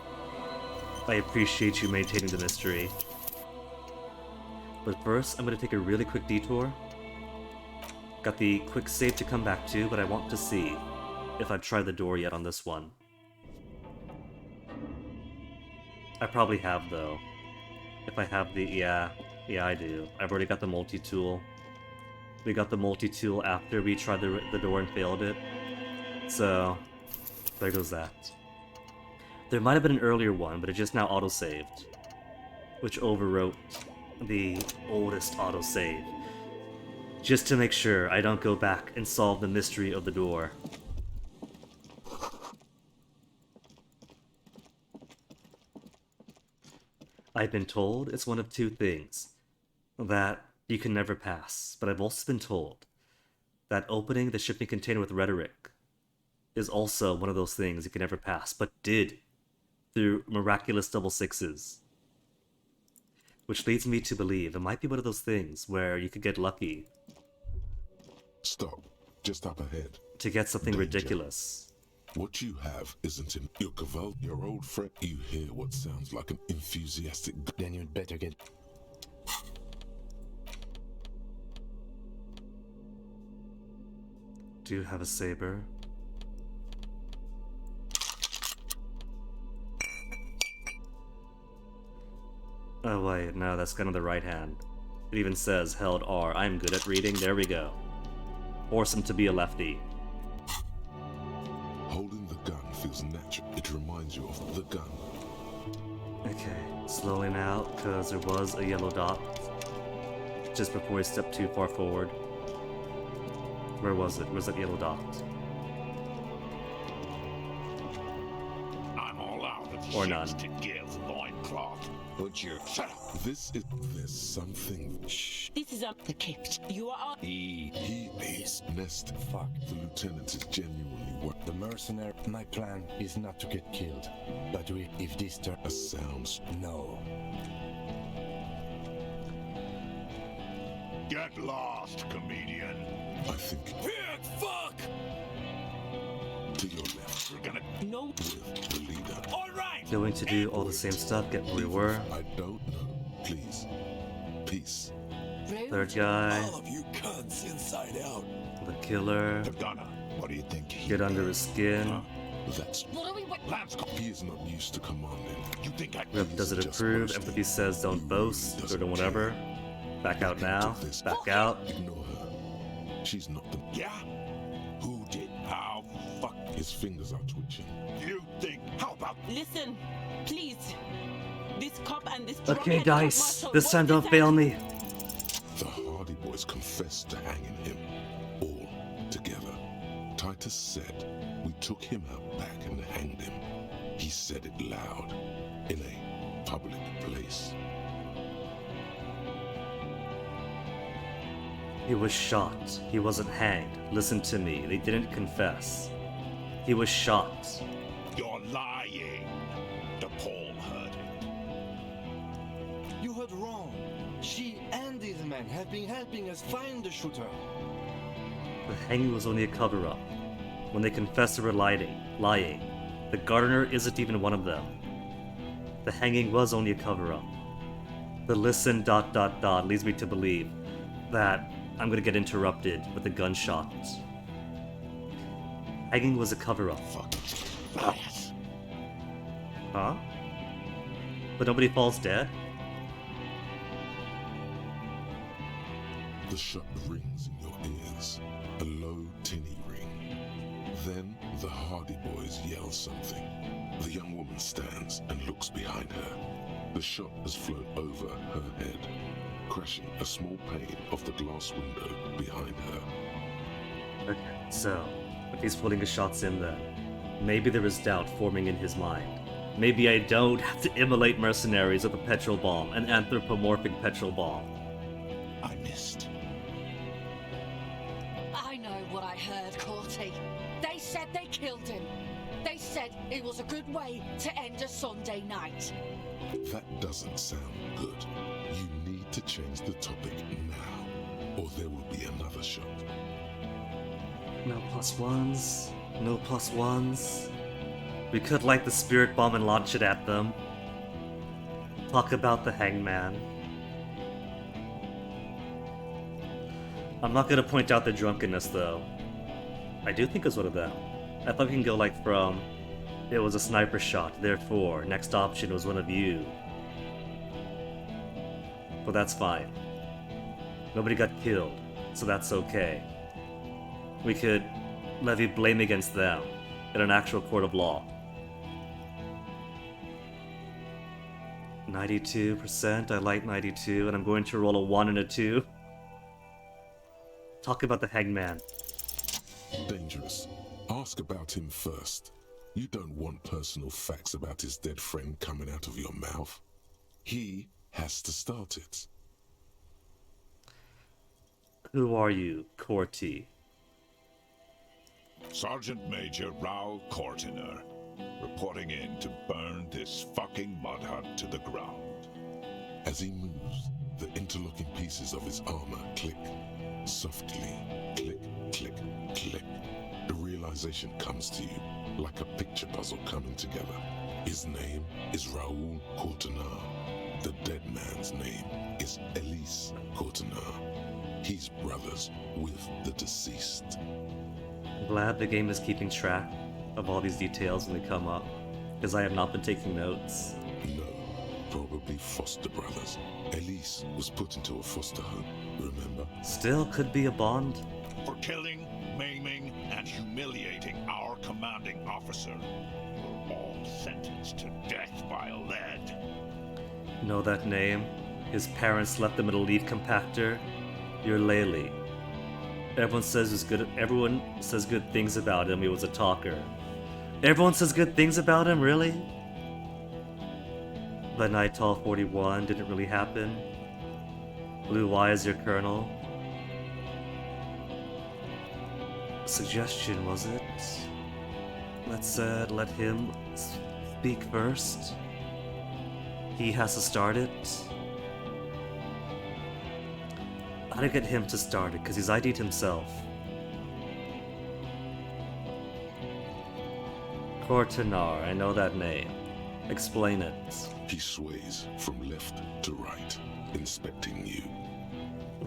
Speaker 1: I appreciate you maintaining the mystery. But first, I'm gonna take a really quick detour. Got the quick save to come back to, but I want to see if I've tried the door yet on this one. I probably have though. If I have the, yeah I do. I've already got the multi-tool. We got the multi-tool after we tried the door and failed it. So, there goes that. There might have been an earlier one, but it just now auto-saved. Which overwrote the oldest autosave. Just to make sure I don't go back and solve the mystery of the door. I've been told it's one of two things. That you can never pass, but I've also been told that opening the shipping container with rhetoric is also one of those things you can never pass, but did through miraculous double sixes. Which leads me to believe it might be one of those things where you could get lucky.
Speaker 3: Stop. Just up ahead.
Speaker 1: To get something
Speaker 3: Danger.
Speaker 1: ridiculous.
Speaker 3: What you have isn't in your Caval, your old friend. You hear what sounds like an enthusiastic.
Speaker 4: Then you'd better get...
Speaker 1: Do you have a saber? Oh wait, no, that's gun of the right hand. It even says held R. I'm good at reading, there we go. Force him to be a lefty.
Speaker 3: Holding the gun feels natural. It reminds you of the gun.
Speaker 1: Okay, slowly now, because there was a yellow dot just before he stepped too far forward. Where was it? Where's that yellow dot?
Speaker 9: I'm all out of
Speaker 1: Or
Speaker 9: shit
Speaker 1: none.
Speaker 9: to give, loincloth.
Speaker 7: Put your
Speaker 9: Shut up.
Speaker 3: There's something. Shh.
Speaker 8: This is the Kipt. You are all.
Speaker 3: He is nest. Fuck. The lieutenant is genuinely what the
Speaker 4: mercenary. My plan is not to get killed, but if this turns
Speaker 3: Sounds
Speaker 4: no.
Speaker 9: Get lost, comedian.
Speaker 3: I think
Speaker 2: Pig fuck!
Speaker 3: to your left
Speaker 9: We're gonna.
Speaker 8: No.
Speaker 3: with the leader.
Speaker 2: Alright!
Speaker 1: Going to do all the same stuff, get where we were.
Speaker 3: I don't know. Please. Peace.
Speaker 1: Third guy,
Speaker 2: All of you cunts inside out.
Speaker 1: the killer,
Speaker 9: Gunner, what do you think he
Speaker 1: get under his skin.
Speaker 9: Huh?
Speaker 3: That's
Speaker 6: What are we waiting?
Speaker 9: Lance,
Speaker 3: he is not used to commanding.
Speaker 9: you think I...
Speaker 1: Rep doesn't
Speaker 3: Just
Speaker 1: approve,
Speaker 3: boasting.
Speaker 1: empathy says don't boast, or don't whatever. Back out now,
Speaker 3: This.
Speaker 1: back out.
Speaker 3: Ignore her. She's not the.
Speaker 9: Yeah? Who did? How fuck
Speaker 3: His fingers are twitching.
Speaker 9: you think? How about...
Speaker 8: Listen, please. This cop and this
Speaker 1: Okay,
Speaker 8: drunkhead
Speaker 1: dice,
Speaker 8: court-martial
Speaker 1: this time don't
Speaker 8: won't
Speaker 1: fail
Speaker 8: decide-
Speaker 1: me.
Speaker 3: The Hardy Boys confessed to hanging him, all together. Titus said, we took him out back and hanged him. He said it loud, in a public place.
Speaker 1: He was shot. He wasn't hanged. Listen to me, they didn't confess. He was shot.
Speaker 9: You're lying. DePaul heard it.
Speaker 4: You heard wrong. She and these men have been helping us find the shooter.
Speaker 1: The hanging was only a cover-up. When they confessed they were lying. The gardener isn't even one of them. The hanging was only a cover-up. The listen ... leads me to believe that I'm gonna get interrupted with a gunshot. Hanging was a cover-up.
Speaker 9: Liars.
Speaker 1: Huh? But nobody falls dead?
Speaker 3: The shot rings in your ears, a low, tinny ring. Then the Hardy Boys yell something. The young woman stands and looks behind her. The shot has flown over her head, crashing a small pane of the glass window behind her.
Speaker 1: Okay, so, if he's putting his shots in then, maybe there is doubt forming in his mind. Maybe I don't have to immolate mercenaries with a petrol bomb, an anthropomorphic petrol bomb.
Speaker 9: I missed.
Speaker 6: I know what I heard, Corty. They said they killed him. They said it was a good way to end a Sunday night.
Speaker 3: That doesn't sound good. You need to change the topic now, or there will be another shot.
Speaker 1: No plus ones. No plus ones. We could light the spirit bomb and launch it at them. Talk about the hangman. I'm not gonna point out the drunkenness though. I do think it's one of them. I thought we can go like from, it was a sniper shot, therefore, next option was one of you. But that's fine. Nobody got killed, so that's okay. We could levy blame against them in an actual court of law. 92%, I like 92, and I'm going to roll a 1 and a 2. Talk about the hangman.
Speaker 3: Dangerous. Ask about him first. You don't want personal facts about his dead friend coming out of your mouth. He has to start it.
Speaker 1: Who are you, Corty?
Speaker 9: Sergeant Major Raoul Cortiner, reporting in to burn this fucking mud hut to the ground.
Speaker 3: As he moves, the interlocking pieces of his armor click. Softly. Click, click, click. A realization comes to you, like a picture puzzle coming together. His name is Raoul Cortiner. The dead man's name is Elise Cortiner. He's brothers with the deceased.
Speaker 1: I'm glad the game is keeping track of all these details when they come up, because I have not been taking notes.
Speaker 3: No, probably foster brothers. Elise was put into a foster home, remember?
Speaker 1: Still could be a bond.
Speaker 9: For killing, maiming, and humiliating our commanding officer. We're all sentenced to death by lead.
Speaker 1: Know that name? His parents left him in a leaf compactor. You're Laylee. Everyone says good things about him. He was a talker. Everyone says good things about him, really? But Night Tall 41 didn't really happen. Blue Eyes your colonel. Suggestion, was it? Let's let him speak first. He has to start it. I gotta get him to start it, because he's ID'd himself. Cortanar, I know that name. Explain it.
Speaker 3: He sways from left to right, inspecting you.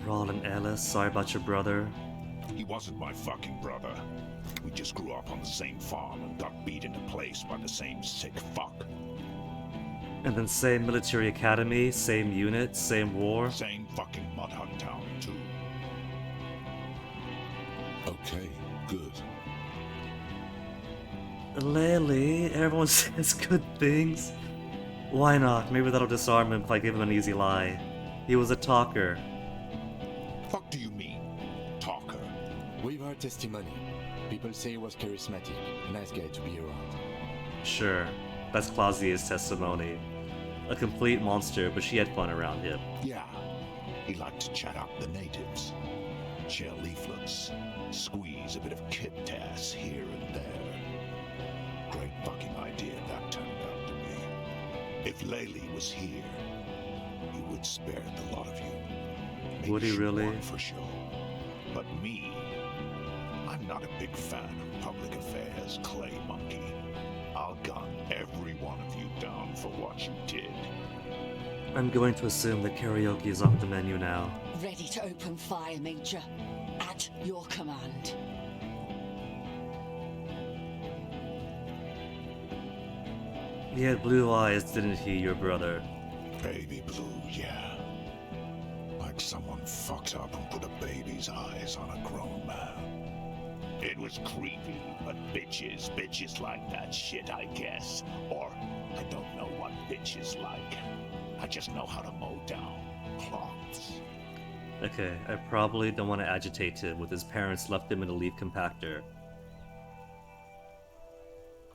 Speaker 1: Roland Ellis, sorry about your brother.
Speaker 9: He wasn't my fucking brother. We just grew up on the same farm and got beat into place by the same sick fuck.
Speaker 1: And then same military academy, same unit, same war.
Speaker 9: Same fucking mud hut town, too.
Speaker 3: Okay, good.
Speaker 1: Lily, everyone says good things. Why not? Maybe that'll disarm him if I give him an easy lie. He was a talker.
Speaker 9: Fuck do you mean, talker?
Speaker 4: We've heard testimony. People say he was charismatic, a nice guy to be around.
Speaker 1: Sure, that's Clausia's testimony. A complete monster, but she had fun around him.
Speaker 9: Yeah, he liked to chat up the natives. Share leaflets, squeeze a bit of kit tass here and there. Great fucking idea that turned out to be. If Laylee was here, he would spare the lot of you. Maybe
Speaker 1: Would he
Speaker 9: shoot
Speaker 1: really?
Speaker 9: one for sure. But me, I'm not a big fan of public affairs, Clay Monkey. I'll gun every one of you down for what you did.
Speaker 1: I'm going to assume that karaoke is off the menu now.
Speaker 6: Ready to open fire, Major. At your command.
Speaker 1: He had blue eyes, didn't he, your brother?
Speaker 9: Baby blue, yeah. Like someone fucked up and put a baby's eyes on a grown man. It was creepy, but bitches like that shit, I guess. Or, I don't know what bitches like. I just know how to mow down cloths.
Speaker 1: Okay, I probably don't want to agitate him with his parents left him in a leaf compactor.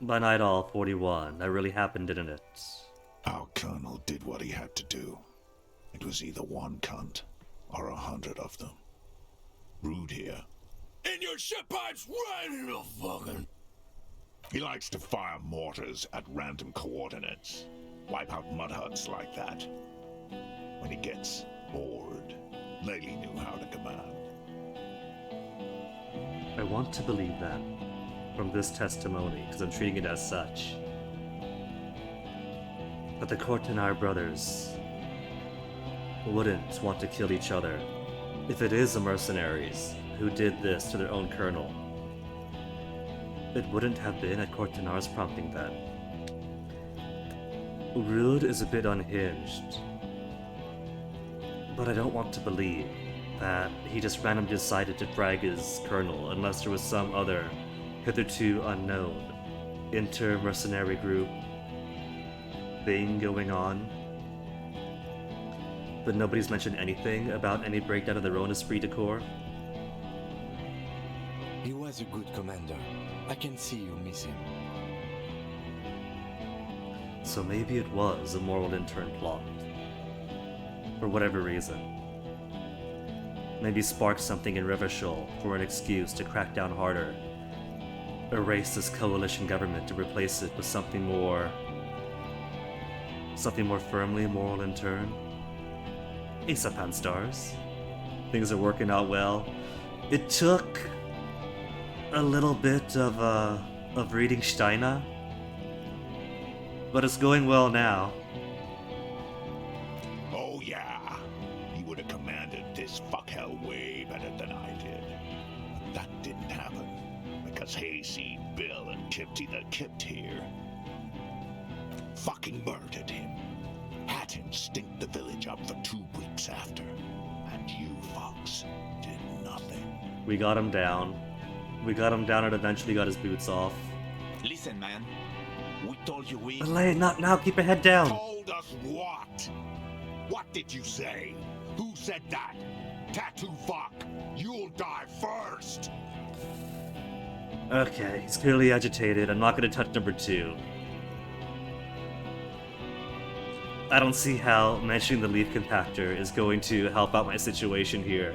Speaker 1: By night all 41, that really happened, didn't it?
Speaker 9: Our colonel did what he had to do. It was either one cunt or 100 of them. Rude here. In your ship pipes, right in the fucking... He likes to fire mortars at random coordinates. Wipe out mud huts like that. When he gets bored, Laylee knew how to command.
Speaker 1: I want to believe that from this testimony, because I'm treating it as such. But the Cortanar brothers wouldn't want to kill each other if it is the mercenaries who did this to their own colonel. It wouldn't have been at Cortanar's prompting then. Rude is a bit unhinged, but I don't want to believe that he just randomly decided to frag his colonel unless there was some other, hitherto unknown, inter-mercenary group thing going on. But nobody's mentioned anything about any breakdown of their own esprit de corps.
Speaker 4: He was a good commander. I can see you miss him.
Speaker 1: So maybe it was a moral intern plot. For whatever reason. Maybe spark something in Revachol for an excuse to crack down harder. Erase this coalition government to replace it with something more firmly moral in turn. Ace upon stars. Things are working out well. It took a little bit of reading Steiner, but it's going well now.
Speaker 9: Oh yeah, he would have commanded this fuckhell way better than I did. But that didn't happen, because Hayseed, Bill, and Kipty the Kipt here fucking murdered him. Had him stink the village up for 2 weeks after. And you fucks did nothing.
Speaker 1: We got him down. We got him down and eventually got his boots off.
Speaker 10: Listen, man. We told you we...
Speaker 1: Elaine, not now, keep your head down!
Speaker 9: Told us what? What did you say? Who said that? Tattoo fuck! You'll die first!
Speaker 1: Okay, he's clearly agitated. I'm not gonna touch number 2. I don't see how mentioning the leaf compactor is going to help out my situation here.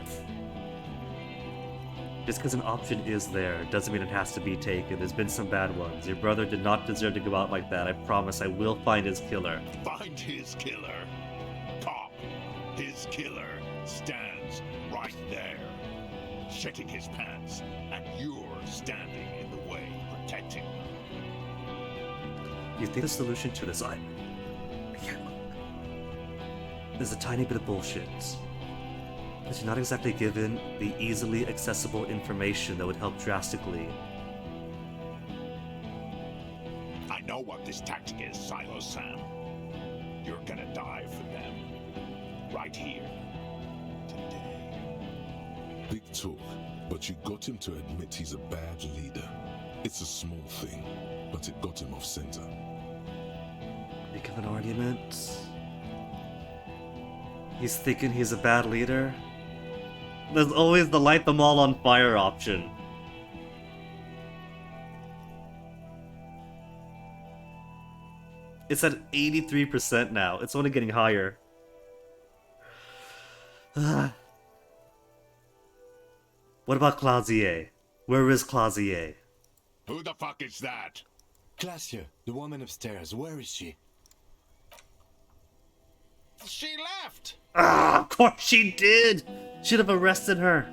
Speaker 1: Just because an option is there doesn't mean it has to be taken. There's been some bad ones. Your brother did not deserve to go out like that. I promise I will find his killer.
Speaker 9: Find his killer. Cop, his killer stands right there, shitting his pants, and you're standing in the way, protecting him.
Speaker 1: You think the solution to this? There's a tiny bit of bullshit. But you're not exactly given the easily accessible information that would help drastically.
Speaker 9: I know what this tactic is, Silo Sam. You're gonna die for them. Right here. Today.
Speaker 3: Big talk, but you got him to admit he's a bad leader. It's a small thing, but it got him off center.
Speaker 1: Think of an argument. He's thinking he's a bad leader. There's always the light them all on fire option. It's at 83% now. It's only getting higher. What about Clausier? Where is Clausier?
Speaker 9: Who the fuck is that?
Speaker 4: Glacier, the woman upstairs, where is she?
Speaker 9: She left!
Speaker 1: Ah, of course she did! Should have arrested her.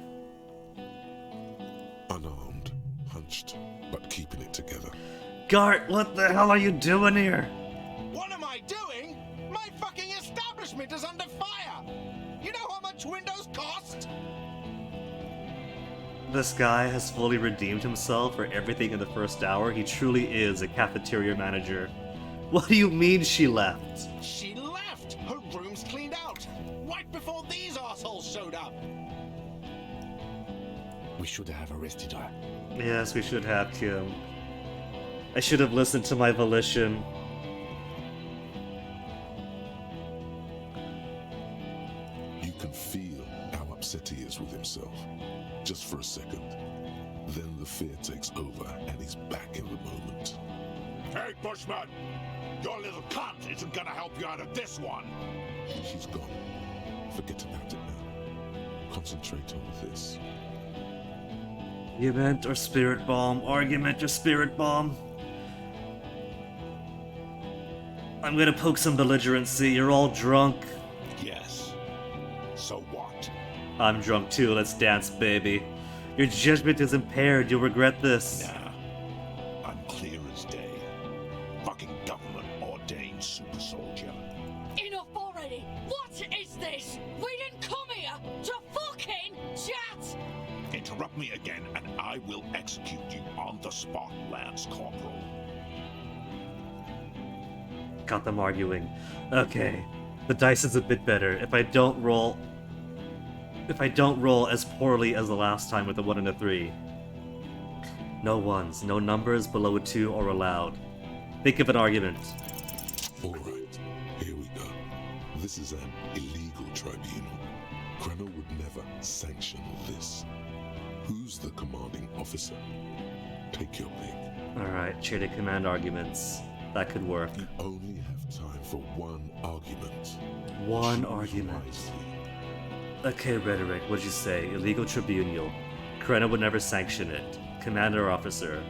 Speaker 3: Unarmed, hunched, but keeping it together.
Speaker 1: Gart, what the hell are you doing here?
Speaker 11: What am I doing? My fucking establishment is under fire! You know how much windows cost?
Speaker 1: This guy has fully redeemed himself for everything in the first hour. He truly is a cafeteria manager. What do you mean she left?
Speaker 11: She left! Her room's cleaned out! Right before these assholes showed up!
Speaker 4: We should have arrested her.
Speaker 1: Yes, we should have, Kim. I should have listened to my volition.
Speaker 3: You can feel how upset he is with himself. Just for a second. Then the fear takes over and he's back in the moment.
Speaker 9: Hey, Bushman! Your little cunt isn't gonna help you out of this one!
Speaker 3: She's gone. Forget about it now. Concentrate on this.
Speaker 1: Argument or spirit bomb? Argument or spirit bomb? I'm gonna poke some belligerency. You're all drunk.
Speaker 9: Yes. So what?
Speaker 1: I'm drunk too. Let's dance, baby. Your judgment is impaired. You'll regret this.
Speaker 9: Nah. I'm clear as day. Fucking government-ordained super soldier.
Speaker 6: Enough already! What is this? We didn't come here to fucking chat!
Speaker 9: Interrupt me again and I will execute you on the spot, Lance Corporal.
Speaker 1: Got them arguing. Okay. The dice is a bit better. If I don't roll as poorly as the last time with a 1 and a 3. No ones, no numbers below a 2 are allowed. Think of an argument.
Speaker 3: Alright, here we go. This is an illegal tribunal. Krenner would never sanction this. Who's the commanding officer? Take your pick.
Speaker 1: Alright, chain of command arguments. That could work.
Speaker 3: You only have time for one argument.
Speaker 1: One
Speaker 3: Choose
Speaker 1: argument.
Speaker 3: wisely.
Speaker 1: Okay, Rhetoric, what'd you say? Illegal tribunal. Krenna would never sanction it. Commander or officer.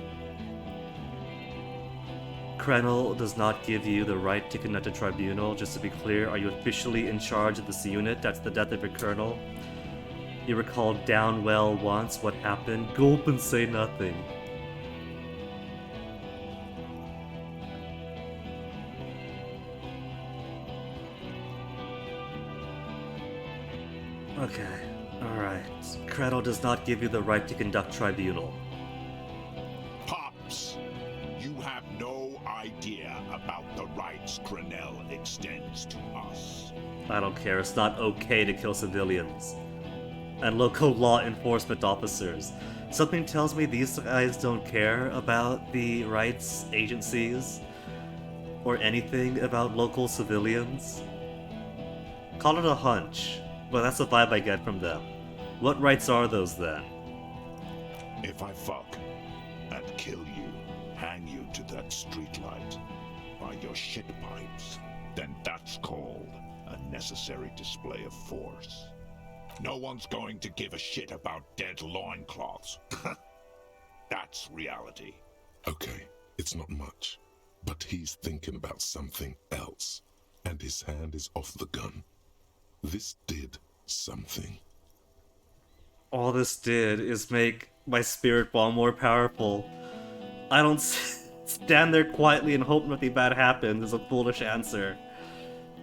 Speaker 1: Krenel does not give you the right to conduct a tribunal. Just to be clear, are you officially in charge of this unit? That's the death of your colonel. You were called down well once. What happened? Gulp and say nothing. Okay, alright. Krenel does not give you the right to conduct tribunal.
Speaker 9: Pops, you have no idea about the rights Crenel extends to us.
Speaker 1: I don't care, it's not okay to kill civilians. And local law enforcement officers. Something tells me these guys don't care about the rights agencies or anything about local civilians. Call it a hunch, but that's the vibe I get from them. What rights are those then?
Speaker 9: If I fuck and kill you, hang you to that streetlight by your shit pipes, then that's called a necessary display of force. No one's going to give a shit about dead loincloths. That's reality.
Speaker 3: Okay, it's not much, but he's thinking about something else, and his hand is off the gun. This did something.
Speaker 1: All this did is make my spirit bomb more powerful. I don't stand there quietly and hope nothing bad happens is a foolish answer.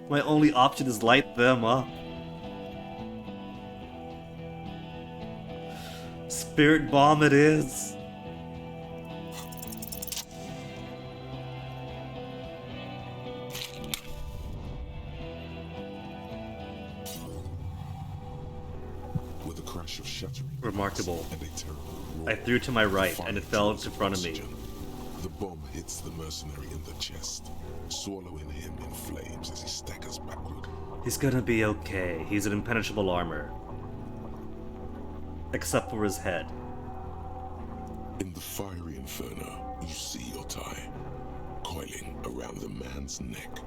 Speaker 1: My only option is light them up. Spirit bomb it is.
Speaker 3: With a crash of shattering
Speaker 1: Remarkable.
Speaker 3: and a terrible roar,
Speaker 1: I threw to my right,
Speaker 3: the
Speaker 1: and it
Speaker 3: fire
Speaker 1: fell
Speaker 3: draws
Speaker 1: in front of me.
Speaker 3: oxygen. The bomb hits the mercenary in the chest, swallowing him in flames as he staggers backward.
Speaker 1: He's gonna be okay. He's in impenetrable armor. Except for his head.
Speaker 3: In the fiery inferno, you see your tie, coiling around the man's neck.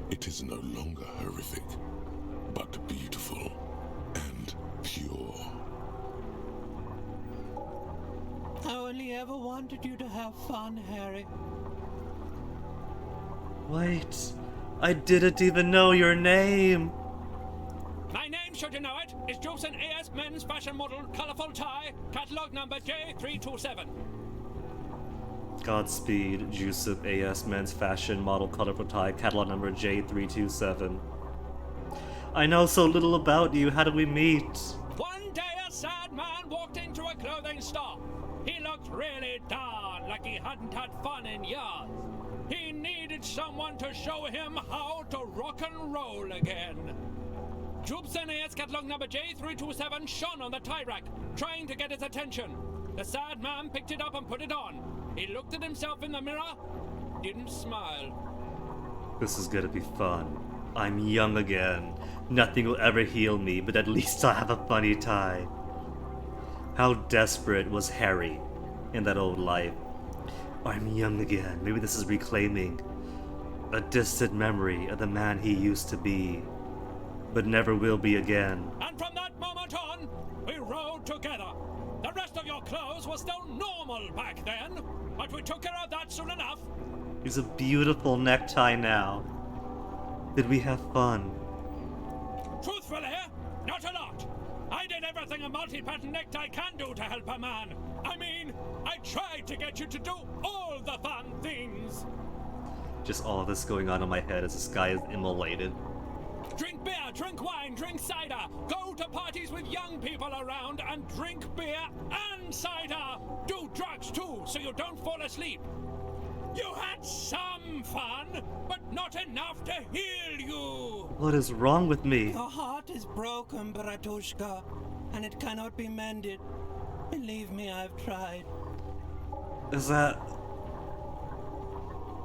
Speaker 3: It is no longer horrific, but beautiful and pure.
Speaker 11: I only ever wanted you to have fun, Harry.
Speaker 1: Wait, I didn't even know your name!
Speaker 2: My name, should you know it, is Jobson AS Men's Fashion Model Colorful Tie, catalog number J327.
Speaker 1: Godspeed, Jusuf AS Men's Fashion Model Colorful Tie, catalog number J327. I know so little about you, how did we meet?
Speaker 2: One day a sad man walked into a clothing store. He looked really darn like he hadn't had fun in years. He needed someone to show him how to rock and roll again. Jobson AS catalog number J327 shone on the tie rack, trying to get his attention. The sad man picked it up and put it on. He looked at himself in the mirror, didn't smile.
Speaker 1: This is gonna be fun. I'm young again. Nothing will ever heal me, but at least I'll have a funny tie. How desperate was Harry in that old life? I'm young again. Maybe this is reclaiming a distant memory of the man he used to be, but never will be again.
Speaker 2: And from that moment on, we rode together. The rest of your clothes were still normal back then, but we took care of that soon enough.
Speaker 1: He's a beautiful necktie now. Did we have fun?
Speaker 2: Truthfully, not a lot. I did everything a multi-pattern necktie can do to help a man. I mean, I tried to get you to do all the fun things.
Speaker 1: Just all this going on in my head as this guy is immolated.
Speaker 2: Drink beer, drink wine, drink cider. Go to parties with young people around and drink beer and cider. Do drugs too, so you don't fall asleep. You had some fun, but not enough to heal you.
Speaker 1: What is wrong with me?
Speaker 11: Your heart is broken, Bratushka, and it cannot be mended. Believe me, I've tried.
Speaker 1: Is that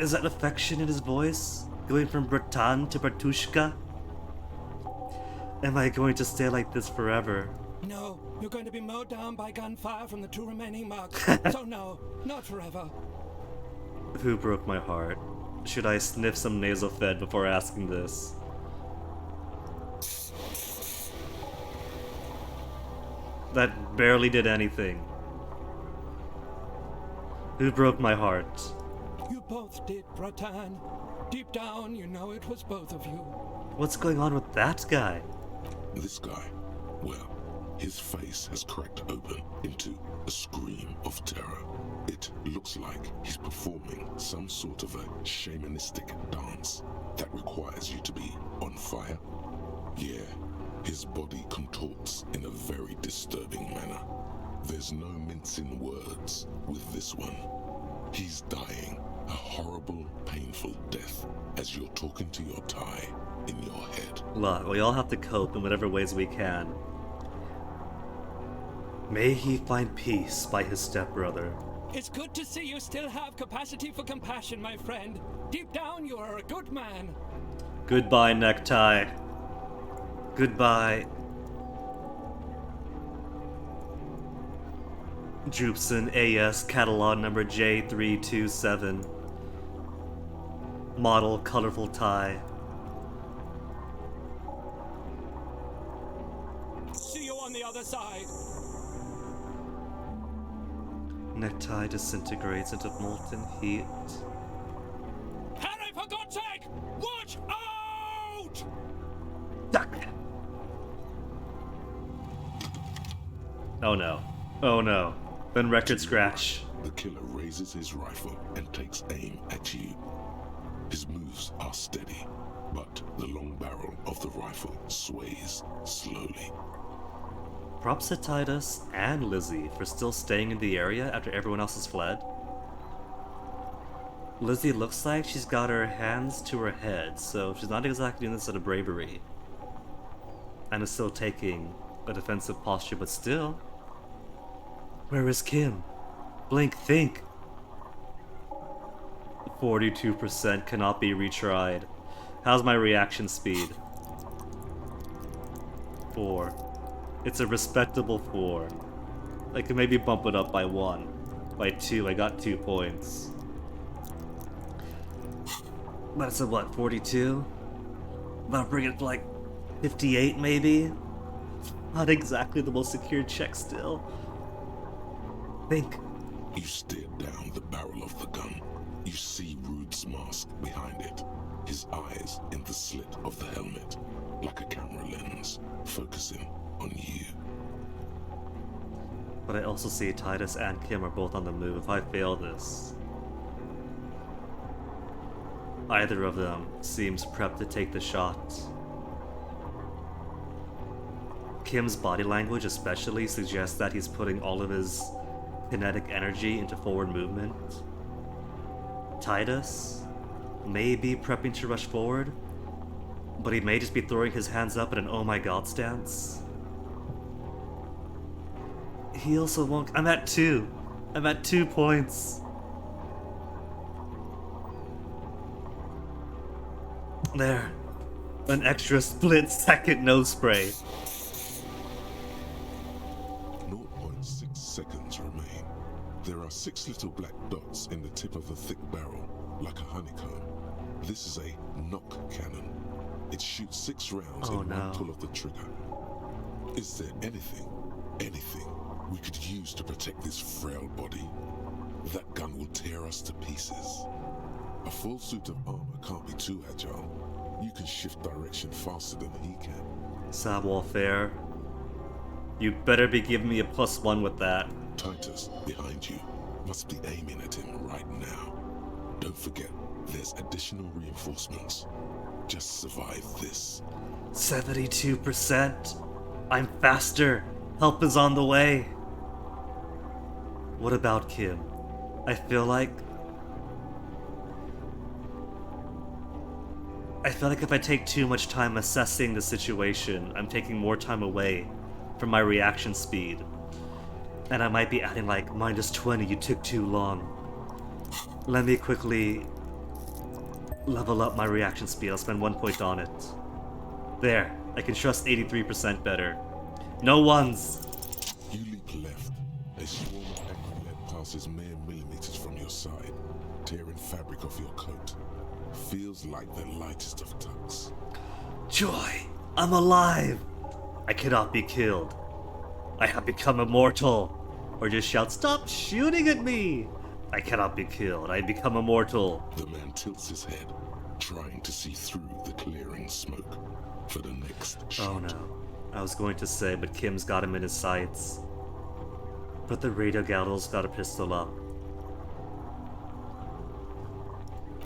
Speaker 1: affection in his voice? Going from Bratan to Bratushka? Am I going to stay like this forever?
Speaker 11: No, you're going to be mowed down by gunfire from the 2 remaining mugs. So no, not forever.
Speaker 1: Who broke my heart? Should I sniff some nasal fed before asking this? That barely did anything. Who broke my heart?
Speaker 11: You both did, Bratan. Deep down, you know it was both of you.
Speaker 1: What's going on with that guy?
Speaker 3: This guy, well, his face has cracked open into a scream of terror. It looks like he's performing some sort of a shamanistic dance that requires you to be on fire. Yeah, his body contorts in a very disturbing manner. There's no mincing words with this one. He's dying a horrible, painful death as you're talking to your tie in your head.
Speaker 1: Look, we all have to cope in whatever ways we can. May he find peace by his stepbrother.
Speaker 11: It's good to see you still have capacity for compassion, my friend. Deep down, you are a good man.
Speaker 1: Goodbye, necktie. Goodbye. Jupson AS catalog number J327. Model colorful tie. Necktie disintegrates into molten heat.
Speaker 2: Harry, for God's sake! Watch out!
Speaker 1: Duck! Oh no. Oh no. Then record scratch.
Speaker 3: The killer raises his rifle and takes aim at you. His moves are steady, but the long barrel of the rifle sways slowly.
Speaker 1: Props to Titus and Lizzie for still staying in the area after everyone else has fled. Lizzie looks like she's got her hands to her head, so she's not exactly doing this out of bravery. And is still taking a defensive posture, but still. Where is Kim? Blink, think! 42% cannot be retried. How's my reaction speed? 4. It's a respectable 4. I can maybe bump it up by 1. By 2, I got 2 points. But it's a what, 42? About to bring it to like 58 maybe? Not exactly the most secure check still. Think.
Speaker 3: You stare down the barrel of the gun. You see Rude's mask behind it, his eyes in the slit of the helmet, like a camera lens, focusing on you.
Speaker 1: But I also see Titus and Kim are both on the move. If I fail this, either of them seems prepped to take the shot. Kim's body language especially suggests that he's putting all of his kinetic energy into forward movement. Titus may be prepping to rush forward, but he may just be throwing his hands up in an oh my god stance. He also won't. I'm at 2. I'm at 2 points. There. An extra split second nose spray.
Speaker 3: 0.6 seconds remain. There are 6 little black dots in the tip of the thick barrel, like a honeycomb. This is a knock cannon. It shoots 6 rounds in one pull of the trigger. Is there anything we could use to protect this frail body? That gun will tear us to pieces. A full suit of armor can't be too agile. You can shift direction faster than he can.
Speaker 1: Savoir-faire. You better be giving me a +1 with that.
Speaker 3: Titus, behind you, must be aiming at him right now. Don't forget, there's additional reinforcements. Just survive this.
Speaker 1: 72%? I'm faster. Help is on the way. What about Kim? I feel like if I take too much time assessing the situation, I'm taking more time away from my reaction speed. And I might be adding like -20, you took too long. Let me quickly level up my reaction speed. I'll spend 1 point on it. There, I can trust 83% better. No ones!
Speaker 3: You leap left. A swarm of angry lead passes mere millimeters from your side, tearing fabric off your coat. Feels like the lightest of tucks.
Speaker 1: Joy! I'm alive! I cannot be killed. I have become immortal! Or just shout, stop shooting at me! I cannot be killed. I become immortal.
Speaker 3: The man tilts his head, trying to see through the clearing smoke for the next shot.
Speaker 1: Oh no. I was going to say, but Kim's got him in his sights. But the radio gallo's got a pistol up.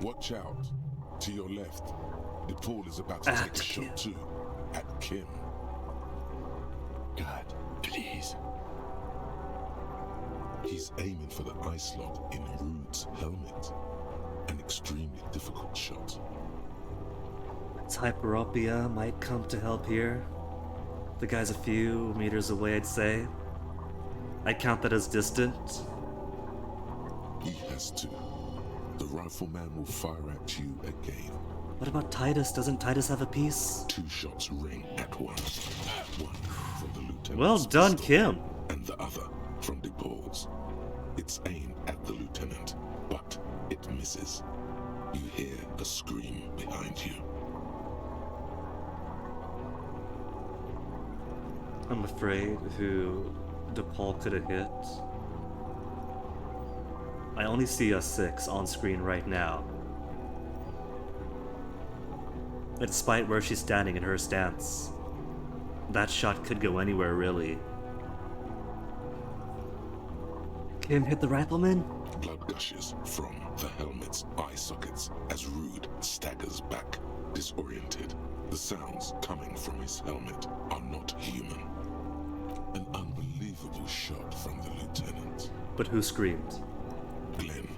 Speaker 3: Watch out. To your left. The pool is about to take a shot too. At Kim.
Speaker 4: God, please.
Speaker 3: He's aiming for the ice lock in Rude's helmet. An extremely difficult shot.
Speaker 1: Hyperopia might come to help here. The guy's a few meters away, I'd say. I'd count that as distant.
Speaker 3: He has to. The rifleman will fire at you again.
Speaker 1: What about Titus? Doesn't Titus have a piece?
Speaker 3: 2 shots ring at once. One from the lieutenant.
Speaker 1: Well done, Kim.
Speaker 3: And the other from DePaul's. It's aimed at the lieutenant, but it misses. You hear a scream behind you.
Speaker 1: I'm afraid who DePaul could have hit. I only see a 6 on screen right now. And despite where she's standing in her stance, that shot could go anywhere, really. Kim hit the rifleman?
Speaker 3: Blood gushes from the helmet's eye sockets as Rude staggers back, disoriented. The sounds coming from his helmet are not human. An unbelievable shot from the lieutenant.
Speaker 1: But who screamed?
Speaker 3: Glenn,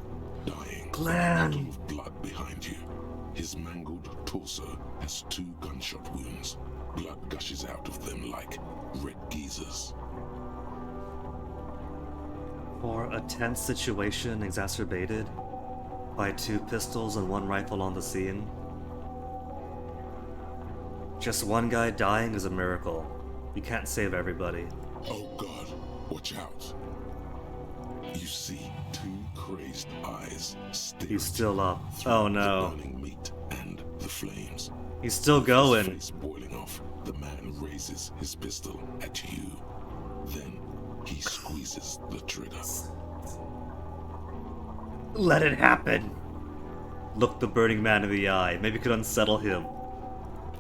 Speaker 3: dying.
Speaker 1: Glenn!
Speaker 3: A puddle of blood behind you. His mangled torso has 2 gunshot wounds. Blood gushes out of them like red geysers.
Speaker 1: For a tense situation exacerbated by 2 pistols and 1 rifle on the scene, just one guy dying is a miracle. You can't save everybody.
Speaker 3: Oh God, watch out. You see 2 crazed eyes staring
Speaker 1: He's still up.
Speaker 3: through
Speaker 1: Oh no.
Speaker 3: the burning meat and the flames.
Speaker 1: He's still
Speaker 3: His
Speaker 1: going.
Speaker 3: face boiling off, the man raises his pistol at you. Then he squeezes the trigger.
Speaker 1: Let it happen! Look the burning man in the eye. Maybe it could unsettle him.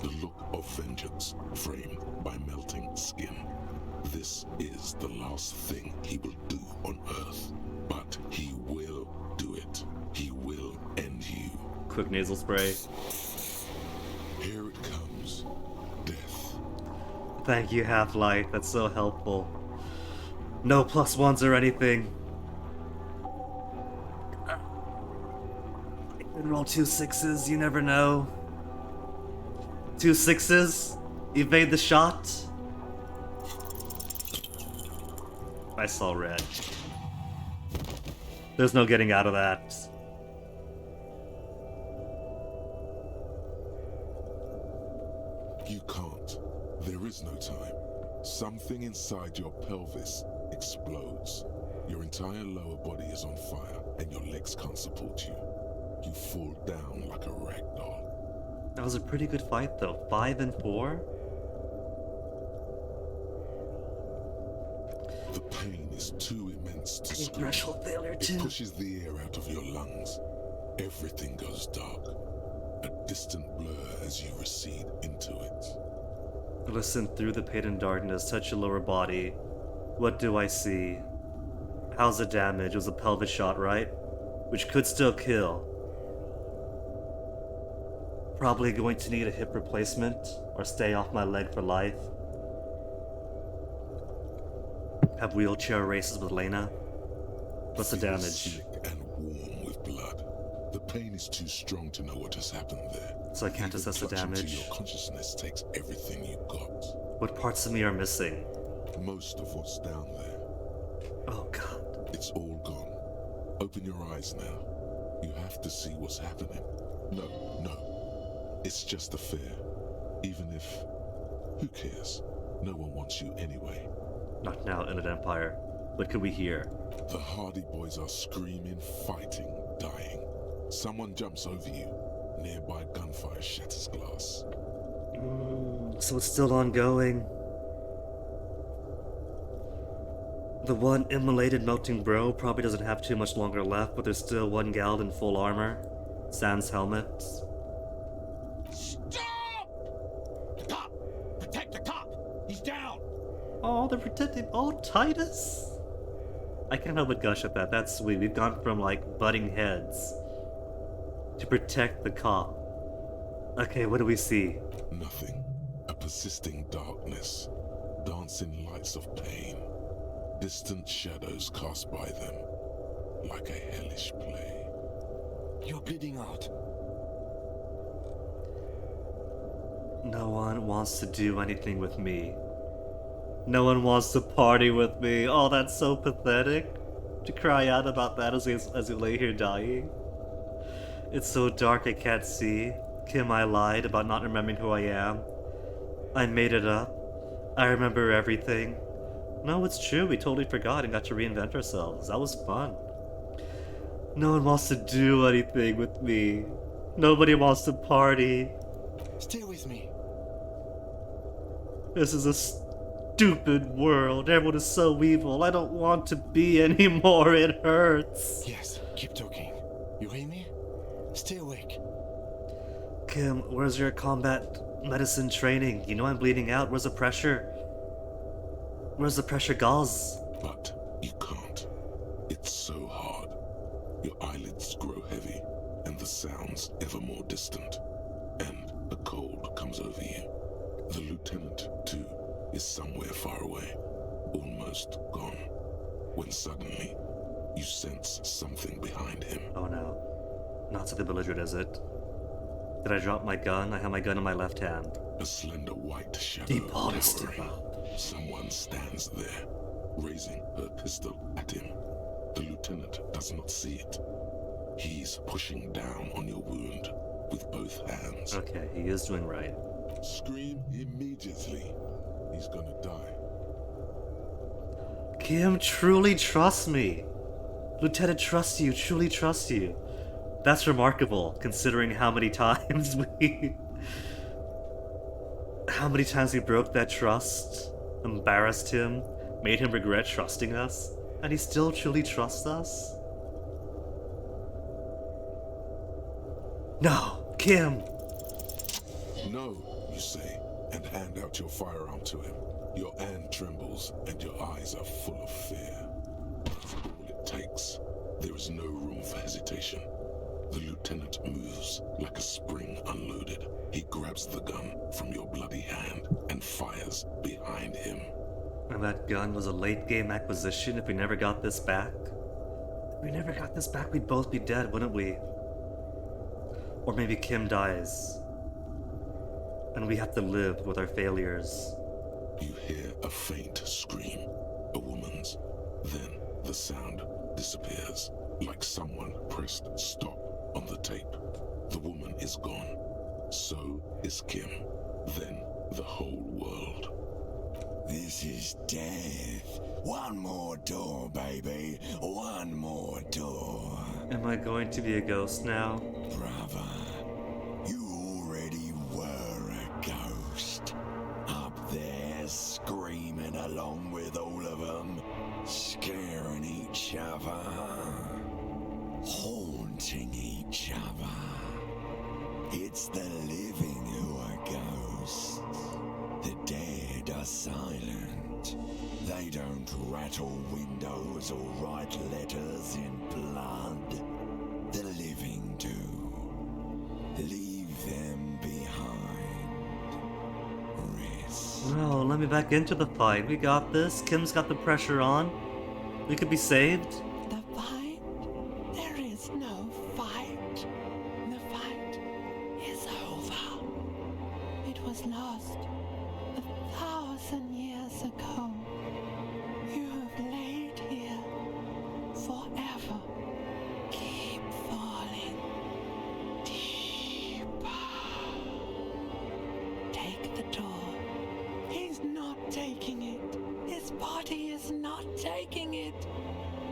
Speaker 3: The look of vengeance framed by melting skin. This is the last thing he will do on Earth. But he will do it. He will end you.
Speaker 1: Quick nasal spray.
Speaker 3: Here it comes. Death.
Speaker 1: Thank you, Half-Life. That's so helpful. No +1s or anything. I could roll 2 6s, you never know. 2 6s? Evade the shot? I saw red. There's no getting out of that.
Speaker 3: You can't. There is no time. Something inside your pelvis explodes. Your entire lower body is on fire, and your legs can't support you. You fall down like a rag doll.
Speaker 1: That was a pretty good fight, though. 5 and 4?
Speaker 3: The pain is too immense to scream.
Speaker 1: Threshold failure,
Speaker 3: It
Speaker 1: too.
Speaker 3: pushes the air out of your lungs. Everything goes dark. A distant blur as you recede into it.
Speaker 1: Listen through the pain and darkness, touch your lower body. What do I see? How's the damage? It was a pelvis shot, right? Which could still kill. Probably going to need a hip replacement, or stay off my leg for life. Have wheelchair races with Lena. What's the
Speaker 3: Feels
Speaker 1: damage?
Speaker 3: slick and warm with blood. The pain is too strong to know what has happened there.
Speaker 1: So I can't
Speaker 3: Even
Speaker 1: assess the
Speaker 3: clutching to
Speaker 1: damage.
Speaker 3: your consciousness takes everything you got.
Speaker 1: What parts of me are missing?
Speaker 3: Most of what's down there.
Speaker 1: Oh god.
Speaker 3: It's all gone. Open your eyes now. You have to see what's happening. No. It's just a fear. Even if... Who cares? No one wants you anyway.
Speaker 1: Not now, Inland Empire. What could we hear?
Speaker 3: The Hardy Boys are screaming, fighting, dying. Someone jumps over you. Nearby gunfire shatters glass.
Speaker 1: So it's still ongoing. The one immolated melting bro probably doesn't have too much longer left, but there's still one gal in full armor. Sans helmet.
Speaker 9: Stop! The cop! Protect the cop! He's down!
Speaker 1: Oh, they're protecting. Oh, Titus! I can't help but gush at that. That's sweet. We've gone from, like, butting heads to protect the cop. Okay, what do we see?
Speaker 3: Nothing. A persisting darkness. Dancing lights of pain. Distant shadows cast by them. Like a hellish play.
Speaker 4: You're bleeding out.
Speaker 1: No one wants to do anything with me. No one wants to party with me. Oh, that's so pathetic. To cry out about that as we lay here dying. It's so dark I can't see. Kim, I lied about not remembering who I am. I made it up. I remember everything. No, it's true. We totally forgot and got to reinvent ourselves. That was fun. No one wants to do anything with me. Nobody wants to party.
Speaker 4: Stay with me.
Speaker 1: This is a stupid world. Everyone is so evil. I don't want to be anymore. It hurts.
Speaker 4: Yes, keep talking. You hear me? Stay awake.
Speaker 1: Kim, where's your combat medicine training? You know I'm bleeding out. Where's the pressure? Where's the pressure gauze?
Speaker 3: But you can't. It's so hard. Your eyelids grow heavy, and the sounds ever more distant. And a cold comes over you. The lieutenant, too, is somewhere far away, almost gone, when suddenly you sense something behind him.
Speaker 1: Oh no. Not so the belligerent, is it? Did I drop my gun? I have my gun in my left hand.
Speaker 3: A slender white shadow
Speaker 1: He polished him
Speaker 3: hovering.
Speaker 1: up.
Speaker 3: Someone stands there, raising her pistol at him. The lieutenant does not see it. He's pushing down on your wound with both hands.
Speaker 1: Okay, he is doing right.
Speaker 3: Scream immediately. He's gonna die.
Speaker 1: Kim, truly trust me. Lieutenant trusts you, truly trusts you. That's remarkable, considering how many times we broke that trust, embarrassed him, made him regret trusting us, and he still truly trusts us? No, Kim!
Speaker 3: No, you say, and hand out your firearm to him. Your hand trembles, and your eyes are full of fear. That's all it takes. There is no room for hesitation. The lieutenant moves like a spring unloaded. He grabs the gun from your bloody hand and fires behind him.
Speaker 1: And that gun was a late-game acquisition. If we never got this back... If we never got this back, we'd both be dead, wouldn't we? Or maybe Kim dies. And we have to live with our failures.
Speaker 3: You hear a faint scream, a woman's. Then the sound disappears, like someone pressed stop on the tape. The woman is gone. So is Kim. Then the whole world.
Speaker 9: This is death. One more door, baby. One more door.
Speaker 1: Am I going to be a ghost now?
Speaker 9: Brother, you already were a ghost. Up there screaming along with all of them, scaring each other, haunting each other. It's the living who are ghosts. The dead are silent. They don't rattle windows or write letters in blood. The living do. Leave them behind. Rest.
Speaker 1: No, let me back into the fight. We got this. Kim's got the pressure on. We could be saved.
Speaker 5: The fight? There is no fight. The fight is over. It was lost 1,000 years ago. You have laid here forever. Keep falling deeper. Take the door. He's not taking it. His body is not taking it.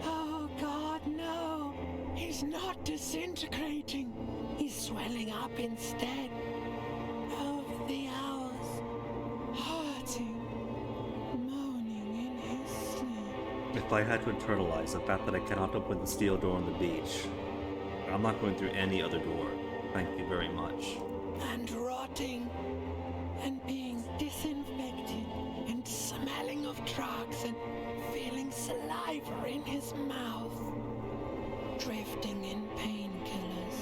Speaker 5: Oh God, no. He's not disintegrating. He's swelling up instead. Over the hours, hurting, moaning in his sleep.
Speaker 1: If I had to internalize the fact that I cannot open the steel door on the beach, I'm not going through any other door. Thank you very much.
Speaker 5: And rotting, and being disinfected, and smelling of drugs, and feeling saliva in his mouth. Drifting in painkillers,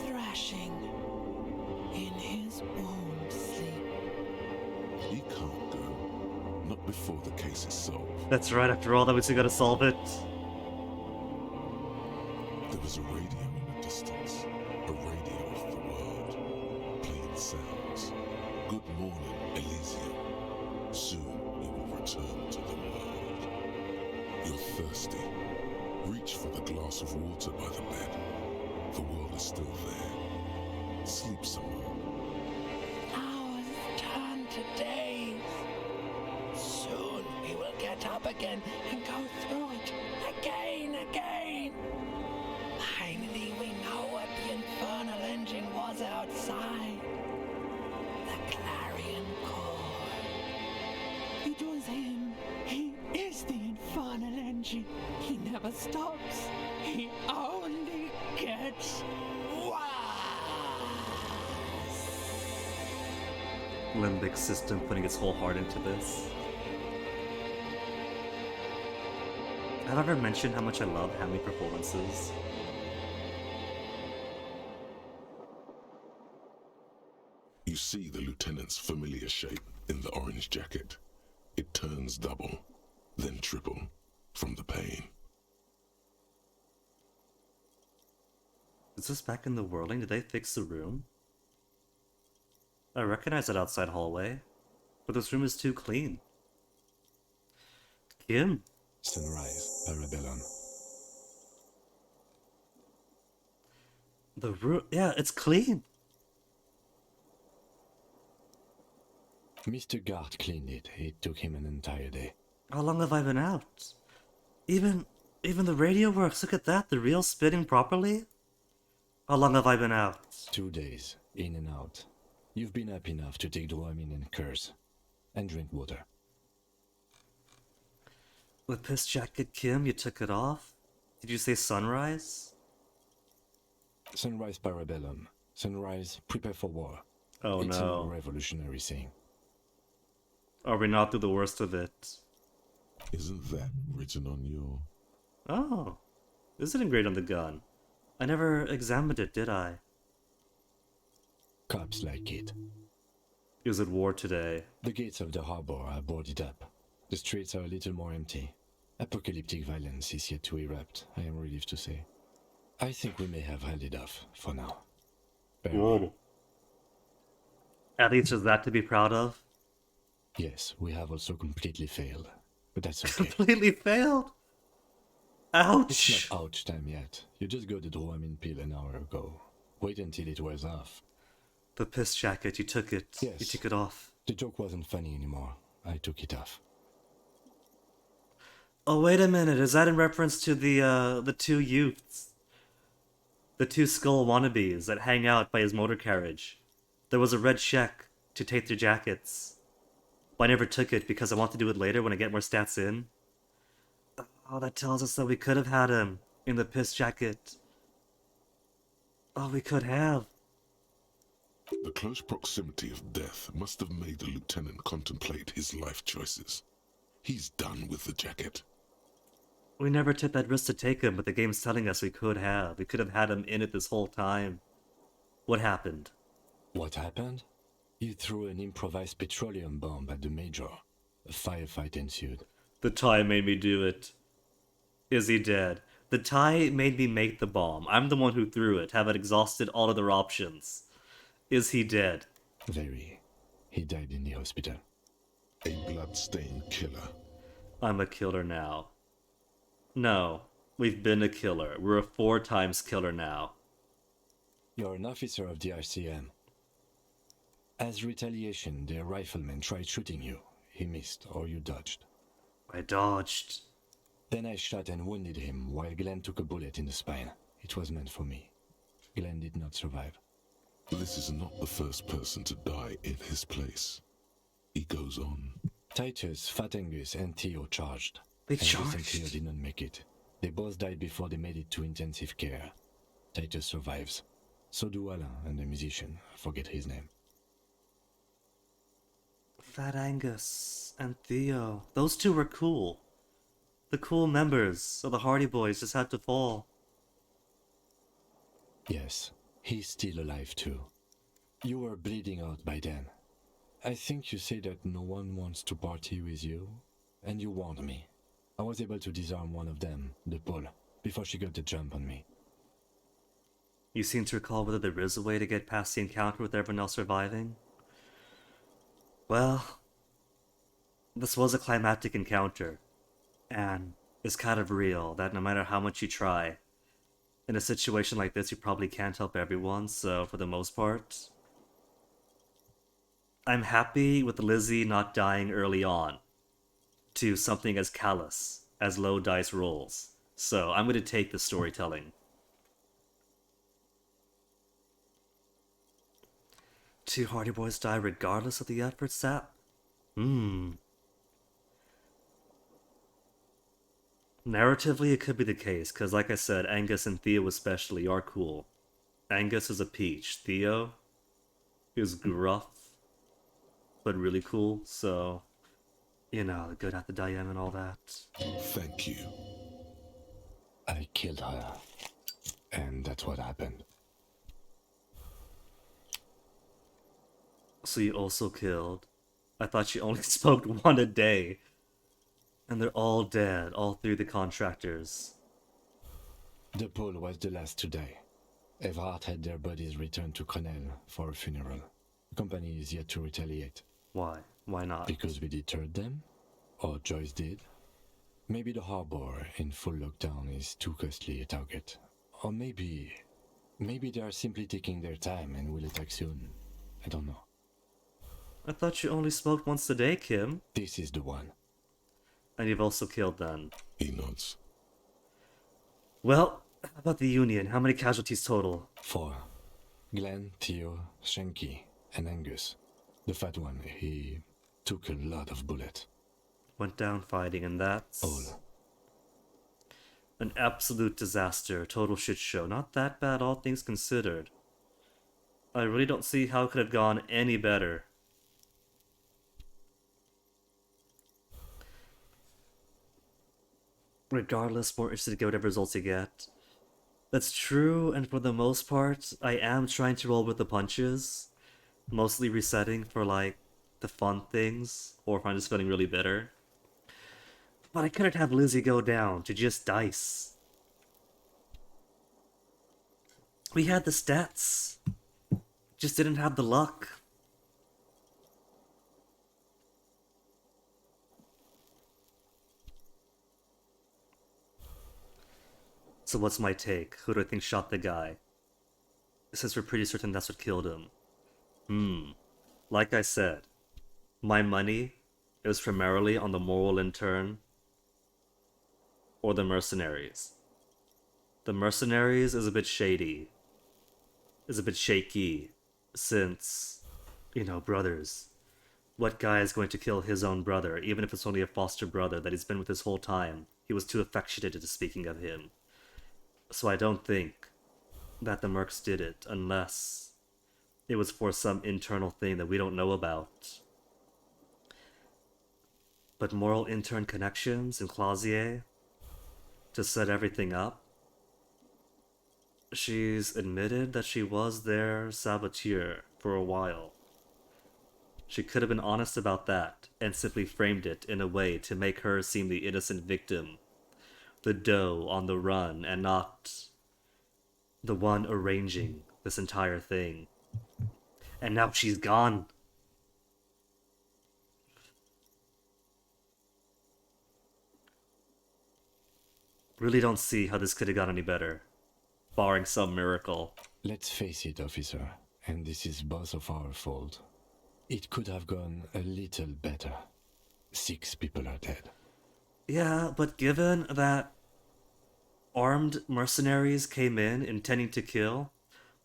Speaker 5: thrashing in his wound sleep.
Speaker 3: He can't go. Not before the case is solved.
Speaker 1: That's right, after all that we still gotta solve it.
Speaker 3: There was a radio in the distance. A radio of the world. Playing sounds. Good morning, Elysium. Soon you will return to the world. You're thirsty. Reach for the glass of water by the bed. The world is still there. Sleep some more.
Speaker 5: Hours turn to days. Soon we will get up again and go through it again. Finally we know what the infernal engine was outside. The clarion call. You do stops, he only gets worse.
Speaker 1: Limbic system putting its whole heart into this. Have I ever mentioned how much I love Hammy performances?
Speaker 3: You see the lieutenant's familiar shape in the orange jacket. It turns double, then triple, from the pain.
Speaker 1: Is this back in the whirling? Did they fix the room? I recognize that outside hallway, but this room is too clean. Kim?
Speaker 4: Sunrise, Parabellum.
Speaker 1: The room, yeah, it's clean.
Speaker 4: Mr. Gart cleaned it. It took him an entire day.
Speaker 1: How long have I been out? Even the radio works. Look at that, the reel's spinning properly. How long have I been out?
Speaker 4: 2 days, in and out. You've been up enough to take Dramamine and curse. And drink water.
Speaker 1: The piss jacket, Kim, you took it off? Did you say sunrise?
Speaker 4: Sunrise Parabellum. Sunrise, prepare for war.
Speaker 1: Oh
Speaker 4: it's
Speaker 1: no.
Speaker 4: a revolutionary saying.
Speaker 1: Are we not through the worst of it?
Speaker 3: Isn't that written on your...
Speaker 1: Oh. Is it engraved on the gun? I never examined it, did I?
Speaker 4: Cops like it.
Speaker 1: Is it war today?
Speaker 4: The gates of the harbor are boarded up. The streets are a little more empty. Apocalyptic violence is yet to erupt, I am relieved to say. I think we may have held it off, for now.
Speaker 1: Good. At least there's that to be proud of.
Speaker 4: Yes, we have also completely failed. But that's okay.
Speaker 1: Completely failed? Ouch!
Speaker 4: It's not ouch time yet. You just got the Dramamine pill an hour ago. Wait until it wears off.
Speaker 1: The piss jacket, you took it.
Speaker 4: Yes.
Speaker 1: You took it off.
Speaker 4: The joke wasn't funny anymore. I took it off.
Speaker 1: Oh, wait a minute. Is that in reference to the two youths? The two skull wannabes that hang out by his motor carriage. There was a red check to take their jackets. But I never took it because I want to do it later when I get more stats in. Oh, that tells us that we could have had him in the piss jacket. Oh, we could have.
Speaker 3: The close proximity of death must have made the lieutenant contemplate his life choices. He's done with the jacket.
Speaker 1: We never took that risk to take him, but the game's telling us we could have. We could have had him in it this whole time. What happened?
Speaker 4: What happened? You threw an improvised petroleum bomb at the Major. A firefight ensued.
Speaker 1: The tie made me do it. Is he dead? The tie made me make the bomb. I'm the one who threw it, have it exhausted all other options. Is he dead?
Speaker 4: Very. He died in the hospital.
Speaker 3: A blood-stained killer.
Speaker 1: I'm a killer now. No, we've been a killer. We're a 4 times killer now.
Speaker 4: You're an officer of the RCM. As retaliation, the rifleman tried shooting you. He missed, or you dodged.
Speaker 1: I dodged.
Speaker 4: Then I shot and wounded him while Glenn took a bullet in the spine. It was meant for me. Glenn did not survive.
Speaker 3: This is not the first person to die in his place. He goes on.
Speaker 4: Titus, Fat Angus, and Theo charged.
Speaker 1: They
Speaker 4: Angus and
Speaker 1: charged?
Speaker 4: Theo did not make it. They both died before they made it to intensive care. Titus survives. So do Alain and the musician. I forget his name.
Speaker 1: Fat Angus and Theo. Those two were cool. The cool members of the Hardy Boys just had to fall.
Speaker 4: Yes, he's still alive too. You were bleeding out by then. I think you say that no one wants to party with you, and you warned me. I was able to disarm one of them, the Pole, before she got the jump on me.
Speaker 1: You seem to recall whether there is a way to get past the encounter with everyone else surviving? Well, this was a climactic encounter, and it's kind of real that no matter how much you try, in a situation like this you probably can't help everyone, so for the most part, I'm happy with Lizzie not dying early on to something as callous as low dice rolls, so I'm going to take the storytelling. Two Hardy Boys die regardless of the effort, Sap? Narratively, it could be the case, because like I said, Angus and Theo especially are cool. Angus is a peach. Theo is gruff, but really cool, so, you know, good at the DM and all that.
Speaker 3: Thank you.
Speaker 4: I killed her. And that's what happened.
Speaker 1: So you also killed. I thought you only smoked one a day. And they're all dead, all three of the contractors.
Speaker 4: The pole was the last to die. Everhart had their bodies returned to Crenel for a funeral. The company is yet to retaliate.
Speaker 1: Why? Why not?
Speaker 4: Because we deterred them? Or Joyce did? Maybe the harbor in full lockdown is too costly a target. Or maybe they are simply taking their time and will attack soon. I don't know.
Speaker 1: I thought you only smoked once a day, Kim.
Speaker 4: This is the one.
Speaker 1: And you've also killed then.
Speaker 3: He nods.
Speaker 1: Well, how about the Union? How many casualties total?
Speaker 4: 4. Glenn, Theo, Shanky, and Angus. The fat one, he took a lot of bullets.
Speaker 1: Went down fighting, and that's...
Speaker 4: All.
Speaker 1: An absolute disaster. Total shit show. Not that bad, all things considered. I really don't see how it could have gone any better. Regardless, more interested to get whatever results you get. That's true, and for the most part, I am trying to roll with the punches. Mostly resetting for, like, the fun things, or if I'm just feeling really bitter. But I couldn't have Lizzie go down to just dice. We had the stats. Just didn't have the luck. So what's my take? Who do I think shot the guy? Since we're pretty certain that's what killed him. Like I said, my money is primarily on the moral intern or the mercenaries. The mercenaries is a bit shady. Is a bit shaky, since, you know, brothers. What guy is going to kill his own brother, even if it's only a foster brother that he's been with his whole time? He was too affectionate into speaking of him. So I don't think that the mercs did it, unless it was for some internal thing that we don't know about. But moral intern connections and Clausier to set everything up. She's admitted that she was their saboteur for a while. She could have been honest about that and simply framed it in a way to make her seem the innocent victim, the doe on the run, and not the one arranging this entire thing. And now she's gone. Really don't see how this could have got any better, barring some miracle.
Speaker 4: Let's face it, officer, and this is both of our fault. It could have gone a little better. 6 people are dead.
Speaker 1: Yeah, but given that armed mercenaries came in intending to kill,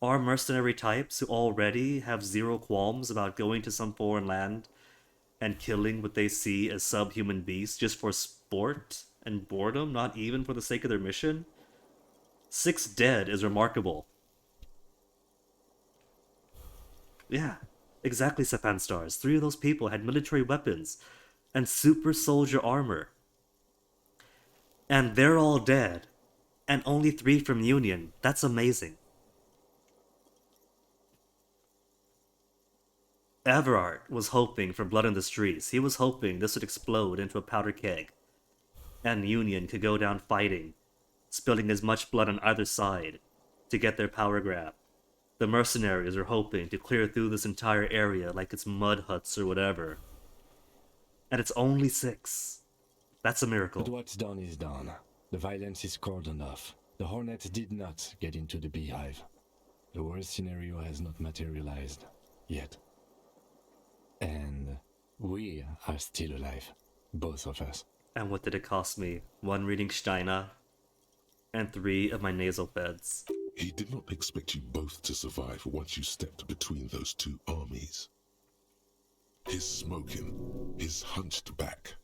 Speaker 1: are mercenary types who already have zero qualms about going to some foreign land and killing what they see as subhuman beasts just for sport and boredom, not even for the sake of their mission. 6 dead is remarkable. Yeah, exactly, Sepan Stars. 3 of those people had military weapons and super soldier armor. And they're all dead. And only 3 from Union. That's amazing. Everard was hoping for blood in the streets. He was hoping this would explode into a powder keg. And Union could go down fighting, spilling as much blood on either side to get their power grab. The mercenaries are hoping to clear through this entire area like it's mud huts or whatever. And it's only 6. That's a miracle.
Speaker 4: But what's done is done. The violence is cordoned off. The Hornets did not get into the beehive. The worst scenario has not materialized. Yet. And we are still alive. Both of us.
Speaker 1: And what did it cost me? 1 reading Steiner and 3 of my nasal beds.
Speaker 3: He did not expect you both to survive once you stepped between those 2 armies. His smoking, his hunched back.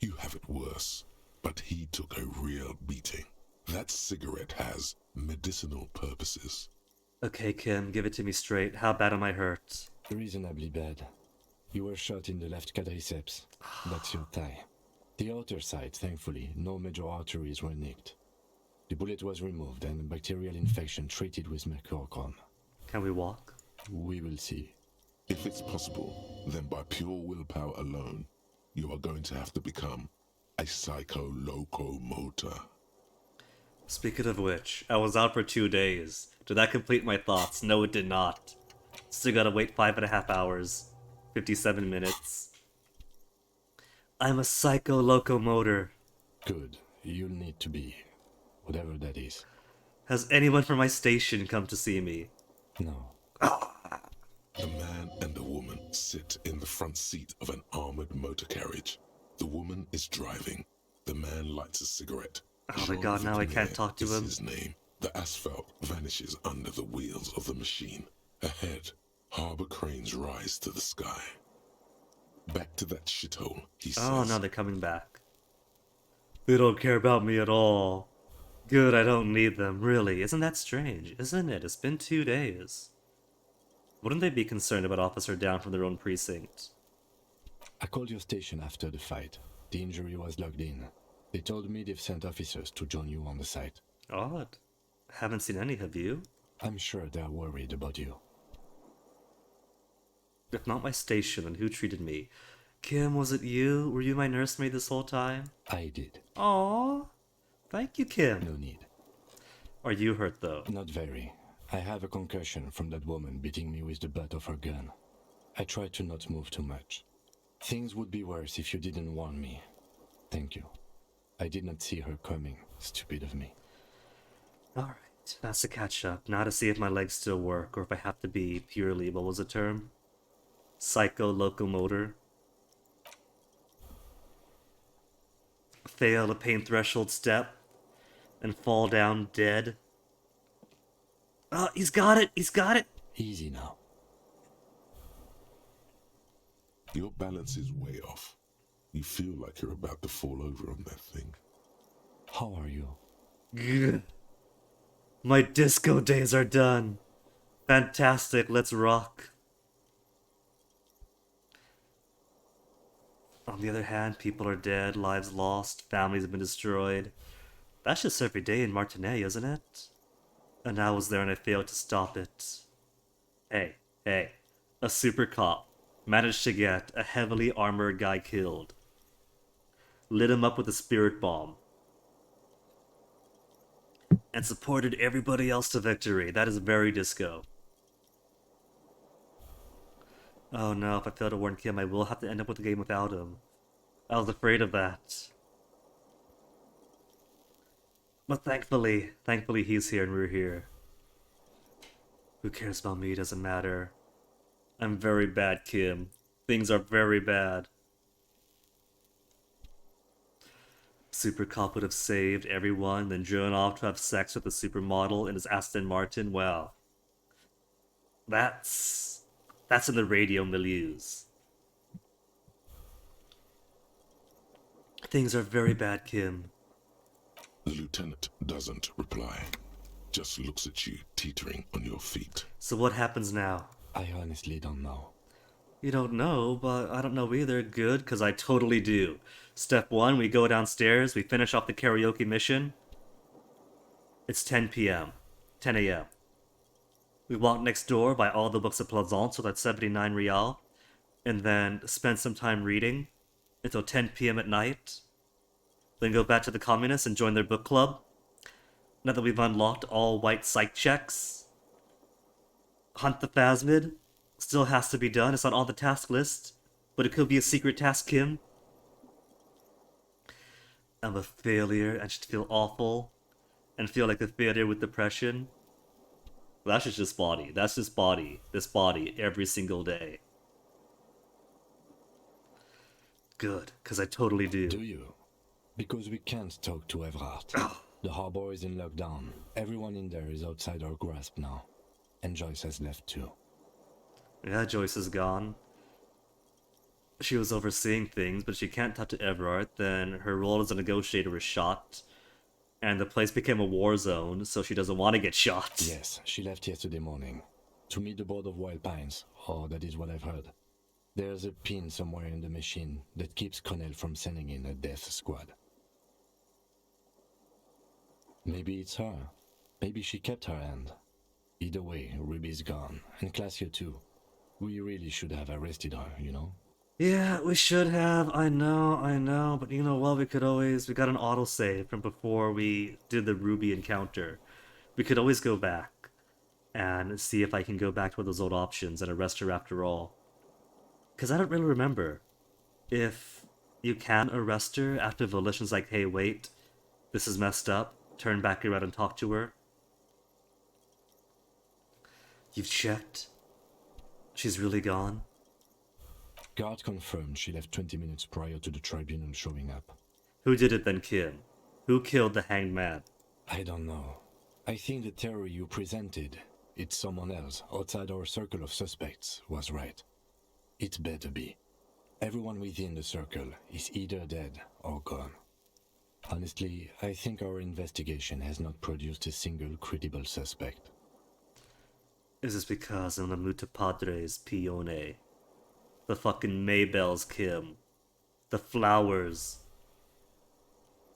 Speaker 3: You have it worse. but he took a real beating. That cigarette has medicinal purposes.
Speaker 1: Okay, Kim, give it to me straight. How bad am I hurt?
Speaker 4: Reasonably bad. You were shot in the left quadriceps. That's your thigh. The outer side, thankfully, no major arteries were nicked. The bullet was removed and bacterial infection treated with mercurochrome.
Speaker 1: Can we walk?
Speaker 4: We will see.
Speaker 3: If it's possible, then by pure willpower alone, you are going to have to become a psycho-locomotor.
Speaker 1: Speaking of which, I was out for 2 days. Did that complete my thoughts? No, it did not. Still gotta wait 5.5 hours. 57 minutes. I'm a psycho-locomotor.
Speaker 4: Good. You'll need to be. Whatever that is.
Speaker 1: Has anyone from my station come to see me?
Speaker 4: No.
Speaker 3: A man and a woman sit in the front seat of an armored motor carriage. The woman is driving. The man lights a cigarette.
Speaker 1: Oh my god, now I can't talk to him.
Speaker 3: His name. The asphalt vanishes under the wheels of the machine. Ahead, harbor cranes rise to the sky. Back to that shithole, he says.
Speaker 1: Oh, now they're coming back. They don't care about me at all. Good, I don't need them. Really, isn't that strange? Isn't it? It's been 2 days. Wouldn't they be concerned about Officer down from their own precinct?
Speaker 4: I called your station after the fight. The injury was logged in. They told me they've sent officers to join you on the site.
Speaker 1: Odd. Haven't seen any, have you?
Speaker 4: I'm sure they're worried about you.
Speaker 1: If not my station, then who treated me? Kim, was it you? Were you my nursemaid this whole time?
Speaker 4: I did.
Speaker 1: Aww. Thank you, Kim.
Speaker 4: No need.
Speaker 1: Are you hurt, though?
Speaker 4: Not very. I have a concussion from that woman beating me with the butt of her gun. I tried to not move too much. Things would be worse if you didn't warn me. Thank you. I did not see her coming. Stupid of me.
Speaker 1: Alright, that's to catch up. Now to see if my legs still work, or if I have to be purely, what was the term? Psycho-locomotor. Fail a pain threshold step, and fall down dead. Oh, he's got it! He's got it!
Speaker 4: Easy now.
Speaker 3: Your balance is way off. You feel like you're about to fall over on that thing.
Speaker 4: How are you?
Speaker 1: Gah. My disco days are done. Fantastic, let's rock. On the other hand, people are dead, lives lost, families have been destroyed. That's just every day in Martinez, isn't it? And I was there and I failed to stop it. Hey, a super cop managed to get a heavily armored guy killed. Lit him up with a spirit bomb. And supported everybody else to victory. That is very disco. Oh no, if I fail to warn Kim, I will have to end up with the game without him. I was afraid of that. But thankfully he's here and we're here. Who cares about me? Doesn't matter. I'm very bad, Kim. Things are very bad. Super cop would have saved everyone, then driven off to have sex with a supermodel in his Aston Martin. Well, that's in the radio milieus. Things are very bad, Kim.
Speaker 3: The lieutenant doesn't reply. Just looks at you, teetering on your feet.
Speaker 1: So what happens now?
Speaker 4: I honestly don't know.
Speaker 1: You don't know, but I don't know either. Good, because I totally do. Step 1, we go downstairs, we finish off the karaoke mission. It's 10 p.m. 10 a.m. We walk next door, buy all the books at Plaisance, so that's 79 real. And then spend some time reading until 10 p.m. at night. Then go back to the communists and join their book club. Now that we've unlocked all white psych checks. Hunt the Phasmid. Still has to be done. It's not on the task list. But it could be a secret task, Kim. I'm a failure. I just feel awful. And feel like a failure with depression. That's just body. That's just body. This body every single day. Good, because I totally do.
Speaker 4: Do you? Because we can't talk to Everard. The harbor is in lockdown. Everyone in there is outside our grasp now. And Joyce has left too.
Speaker 1: Yeah, Joyce is gone. she was overseeing things, but she can't talk to Everard, then her role as a negotiator was shot, and the place became a war zone, so she doesn't want to get shot.
Speaker 4: Yes, she left yesterday morning to meet the board of Wild Pines, or that is what I've heard. There's a pin somewhere in the machine that keeps Connell from sending in a death squad. Maybe it's her. Maybe she kept her hand. Either way, Ruby's gone, and Clasia too. We really should have arrested her, you know?
Speaker 1: Yeah, we should have. I know. But you know what? We got an autosave from before we did the Ruby encounter. We could always go back and see if I can go back to one of those old options and arrest her after all. Because I don't really remember if you can arrest her after Volition's like, hey, wait, this is messed up. Turn back around and talk to her. You've checked? She's really gone?
Speaker 4: Guard confirmed she left 20 minutes prior to the tribunal showing up.
Speaker 1: Who did it then, Kim? Who killed the hanged man?
Speaker 4: I don't know. I think the theory you presented, it's someone else outside our circle of suspects, was right. It better be. Everyone within the circle is either dead or gone. Honestly, I think our investigation has not produced a single credible suspect.
Speaker 1: Is this because I'm the Muta Padres Pione? The fucking Maybells, Kim. The flowers.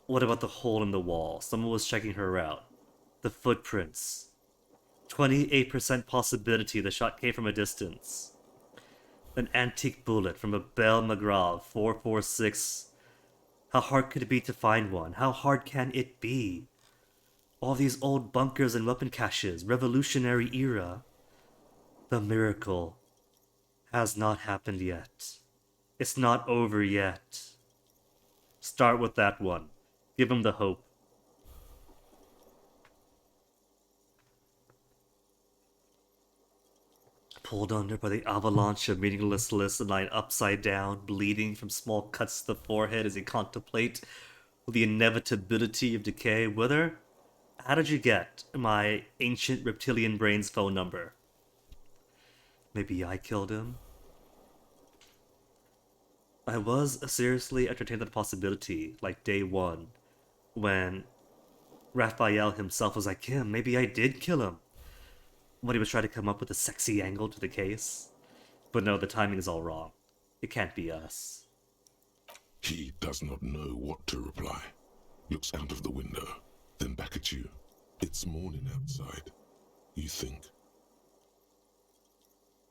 Speaker 1: What about the hole in the wall? Someone was checking her out. The footprints. 28% possibility the shot came from a distance. An antique bullet from a Belle McGraw 446. How hard could it be to find one? How hard can it be? All these old bunkers and weapon caches, Revolutionary era. The miracle has not happened yet. It's not over yet. Start with that one. Give him the hope. Pulled under by the avalanche of meaningless lists lying upside down, bleeding from small cuts to the forehead as he contemplate the inevitability of decay. Wither, how did you get my ancient reptilian brain's phone number? Maybe I killed him? I was seriously entertained the possibility, like day one, when Raphael himself was like, Kim, maybe I did kill him. When he was trying to come up with a sexy angle to the case. But no, the timing is all wrong. It can't be us.
Speaker 3: He does not know what to reply. Looks out of the window, then back at you. It's morning outside. You think.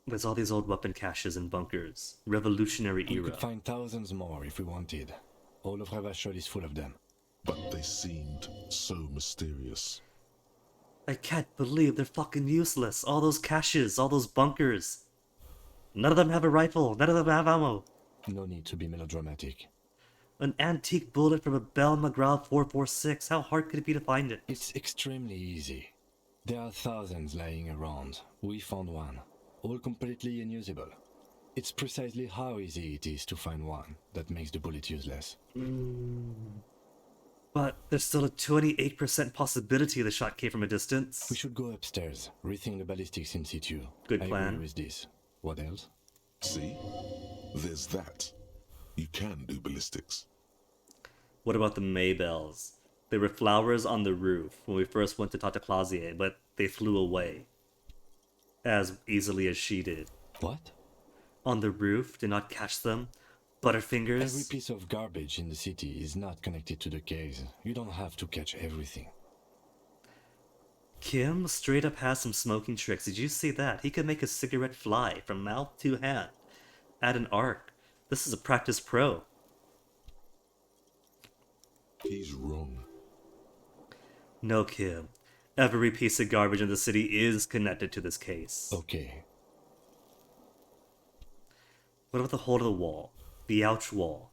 Speaker 1: There's all these old weapon caches and bunkers. Revolutionary
Speaker 4: We
Speaker 1: era.
Speaker 4: could find thousands more if we wanted. All of Ravachol is full of them.
Speaker 3: But they seemed so mysterious.
Speaker 1: I can't believe they're fucking useless. All those caches, all those bunkers. None of them have a rifle. None of them have ammo.
Speaker 4: No need to be melodramatic.
Speaker 1: An antique bullet from a Belle McGraw 446. How hard could it be to find it?
Speaker 4: It's extremely easy. There are thousands lying around. We found one. All completely unusable. It's precisely how easy it is to find one that makes the bullet useless.
Speaker 1: But there's still a 28% possibility the shot came from a distance.
Speaker 4: We should go upstairs, rethink the ballistics in situ.
Speaker 1: Good
Speaker 4: I
Speaker 1: plan.
Speaker 4: agree with this. What else?
Speaker 3: See? There's that. You can do ballistics.
Speaker 1: What about the Maybells? There were flowers on the roof when we first went to talk to Clausier, but they flew away. As easily as she did.
Speaker 4: What?
Speaker 1: On the roof, did not catch them. Butterfingers.
Speaker 4: Every piece of garbage in the city is not connected to the case. You don't have to catch everything.
Speaker 1: Kim straight up has some smoking tricks. Did you see that? He could make a cigarette fly from mouth to hand. Add an arc. This is a practice pro.
Speaker 3: He's wrong.
Speaker 1: No, Kim. Every piece of garbage in the city is connected to this case.
Speaker 4: Okay.
Speaker 1: What about the hole in the wall? The ouch wall?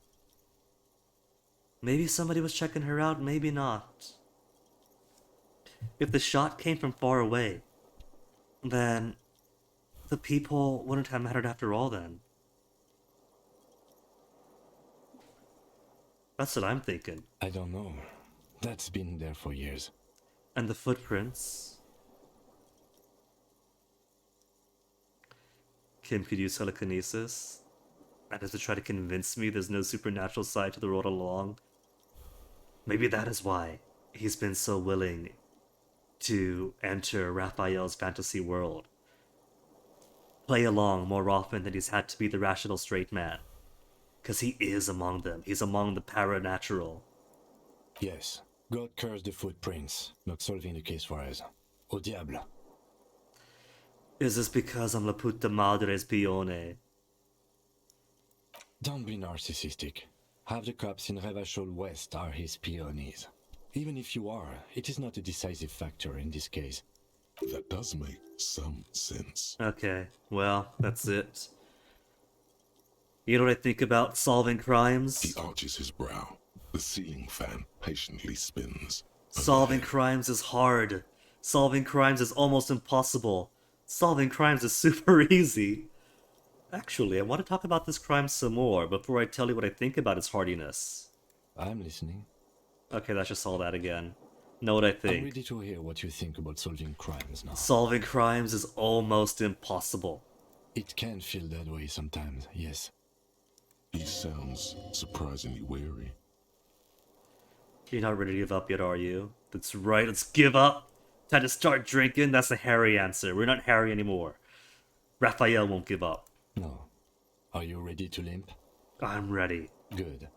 Speaker 1: Maybe somebody was checking her out, maybe not. If the shot came from far away, then the people wouldn't have mattered after all then. That's what I'm thinking.
Speaker 4: I don't know. That's been there for years.
Speaker 1: And the footprints. Kim could use telekinesis. And as to try to convince me there's no supernatural side to the world along. Maybe that is why he's been so willing to enter Raphael's fantasy world. Play along more often than he's had to be the rational straight man. Because he is among them. He's among the paranatural.
Speaker 4: Yes, God cursed the footprints, not solving the case for us. Au diable.
Speaker 1: Is this because I'm la puta madre spione?
Speaker 4: Don't be narcissistic. Half the cops in Revachol West are his peonies. Even if you are, it is not a decisive factor in this case.
Speaker 3: That does make some sense.
Speaker 1: Okay, well, that's it. You know what I think about solving crimes?
Speaker 3: He arches his brow. The ceiling fan patiently spins.
Speaker 1: Solving
Speaker 3: overhead.
Speaker 1: crimes is hard. Solving crimes is almost impossible. Solving crimes is super easy. Actually, I want to talk about this crime some more before I tell you what I think about its hardiness.
Speaker 4: I'm listening.
Speaker 1: Okay, let's just solve that again. Know what I
Speaker 4: I'm
Speaker 1: think.
Speaker 4: ready to hear what you think about solving crimes now.
Speaker 1: Solving crimes is almost impossible.
Speaker 4: It can feel that way sometimes, yes.
Speaker 3: He sounds surprisingly weary.
Speaker 1: You're not ready to give up yet, are you? That's right, let's give up! Time to start drinking? That's a Harry answer. We're not Harry anymore. Raphael won't give up.
Speaker 4: No. Are you ready to limp?
Speaker 1: I'm ready.
Speaker 4: Good.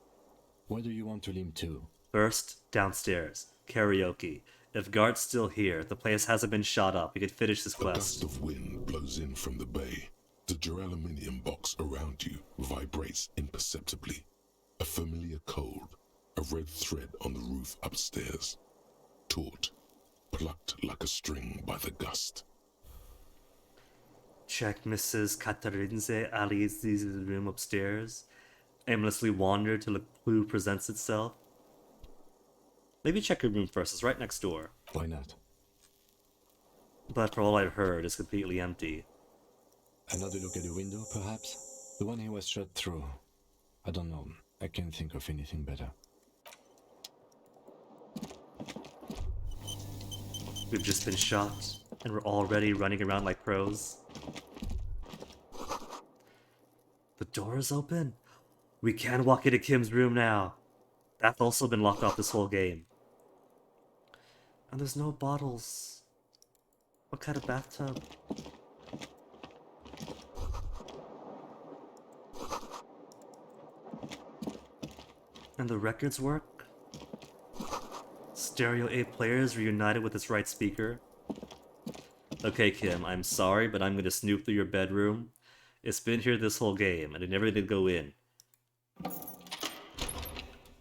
Speaker 4: Where do you want to limp to?
Speaker 1: First, downstairs. Karaoke. If Gart's still here, the place hasn't been shot up. We could finish this
Speaker 3: A
Speaker 1: quest.
Speaker 3: gust of wind blows in from the bay. The duraluminum box around you vibrates imperceptibly. A familiar cold, a red thread on the roof upstairs. Taut, plucked like a string by the gust.
Speaker 1: Check Mrs. Katarinze Ali's room upstairs. Aimlessly wander till a clue presents itself. Maybe check her room first, it's right next door.
Speaker 4: Why not?
Speaker 1: But for all I've heard, it's completely empty.
Speaker 4: Another look at the window, perhaps? The one he was shot through. I don't know. I can't think of anything better.
Speaker 1: We've just been shot, and we're already running around like pros. The door is open. We can walk into Kim's room now. That's also been locked off this whole game. And there's no bottles. What kind of bathtub? And the records work? Stereo 8 players reunited with its right speaker. Okay, Kim, I'm sorry, but I'm gonna snoop through your bedroom. It's been here this whole game, and it never did go in.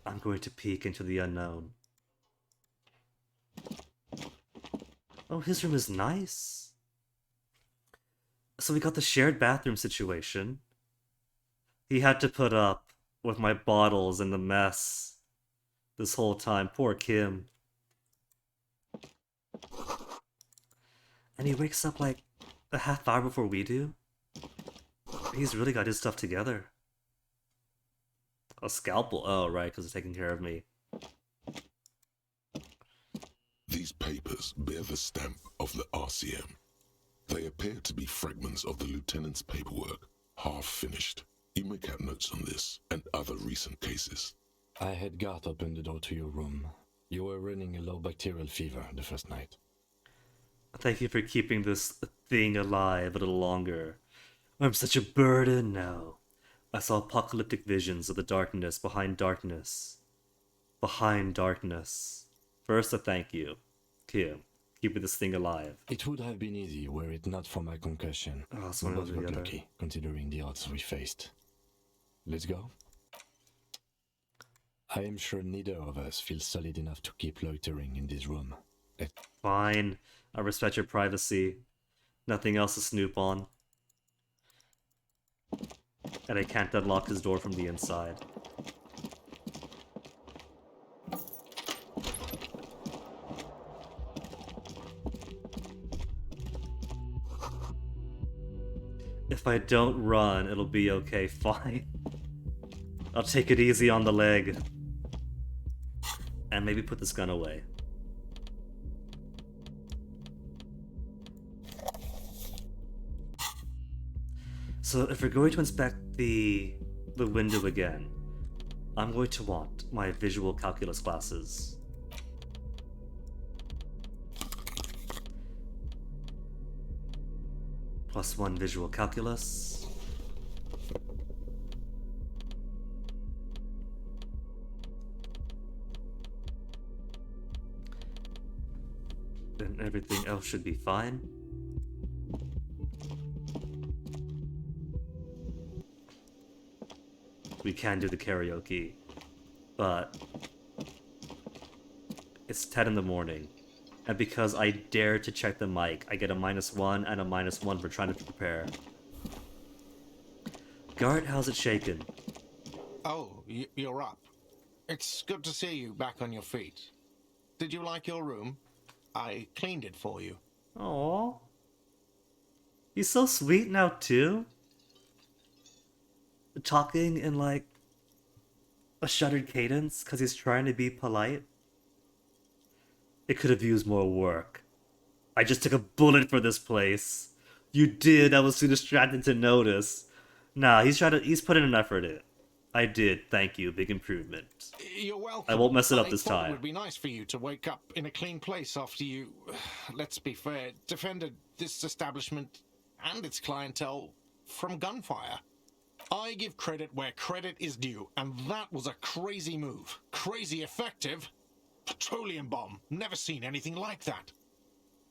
Speaker 1: I'm going to peek into the unknown. Oh, his room is nice. So we got the shared bathroom situation. He had to put up with my bottles and the mess this whole time. Poor Kim. And he wakes up like a half hour before we do. He's really got his stuff together. A scalpel. Oh, right, because it's taking care of me.
Speaker 3: These papers bear the stamp of the RCM. They appear to be fragments of the lieutenant's paperwork, half finished. You may have notes on this and other recent cases.
Speaker 4: I had Gart open the door to your room. You were running a low bacterial fever the first night.
Speaker 1: Thank you for keeping this thing alive a little longer. I'm such a burden now. I saw apocalyptic visions of the darkness behind darkness. Behind darkness. First, a thank you. Kim, keeping this thing alive.
Speaker 4: It would have been easy were it not for my concussion.
Speaker 1: Oh, it's
Speaker 4: We
Speaker 1: one or
Speaker 4: both
Speaker 1: the
Speaker 4: got
Speaker 1: other.
Speaker 4: lucky, considering the odds we faced. Let's go? I am sure neither of us feels solid enough to keep loitering in this room.
Speaker 1: Fine. I respect your privacy. Nothing else to snoop on. And I can't unlock his door from the inside. If I don't run, it'll be okay, fine. I'll take it easy on the leg. And maybe put this gun away. So if we're going to inspect the the window again, I'm going to want my visual calculus classes. +1 visual calculus. Then everything else should be fine. We can do the karaoke, but it's 10 in the morning, and because I dare to check the mic, I get a -1 and a -1 for trying to prepare. Gart, how's it shaking?
Speaker 11: Oh, you're up. It's good to see you back on your feet. Did you like your room? I cleaned it for you.
Speaker 1: Aww. He's so sweet now, too. Talking in, like, a shuttered cadence because he's trying to be polite. It could have used more work. I just took a bullet for this place. You did, I was too distracted to notice. Nah, he's putting an effort in. I did, thank you, big improvement.
Speaker 11: You're welcome.
Speaker 1: I won't mess it up this
Speaker 11: I thought
Speaker 1: time.
Speaker 11: it would be nice for you to wake up in a clean place after you, let's be fair, defended this establishment and its clientele from gunfire. I give credit where credit is due, and that was a crazy move. Crazy effective. Petroleum bomb. Never seen anything like that.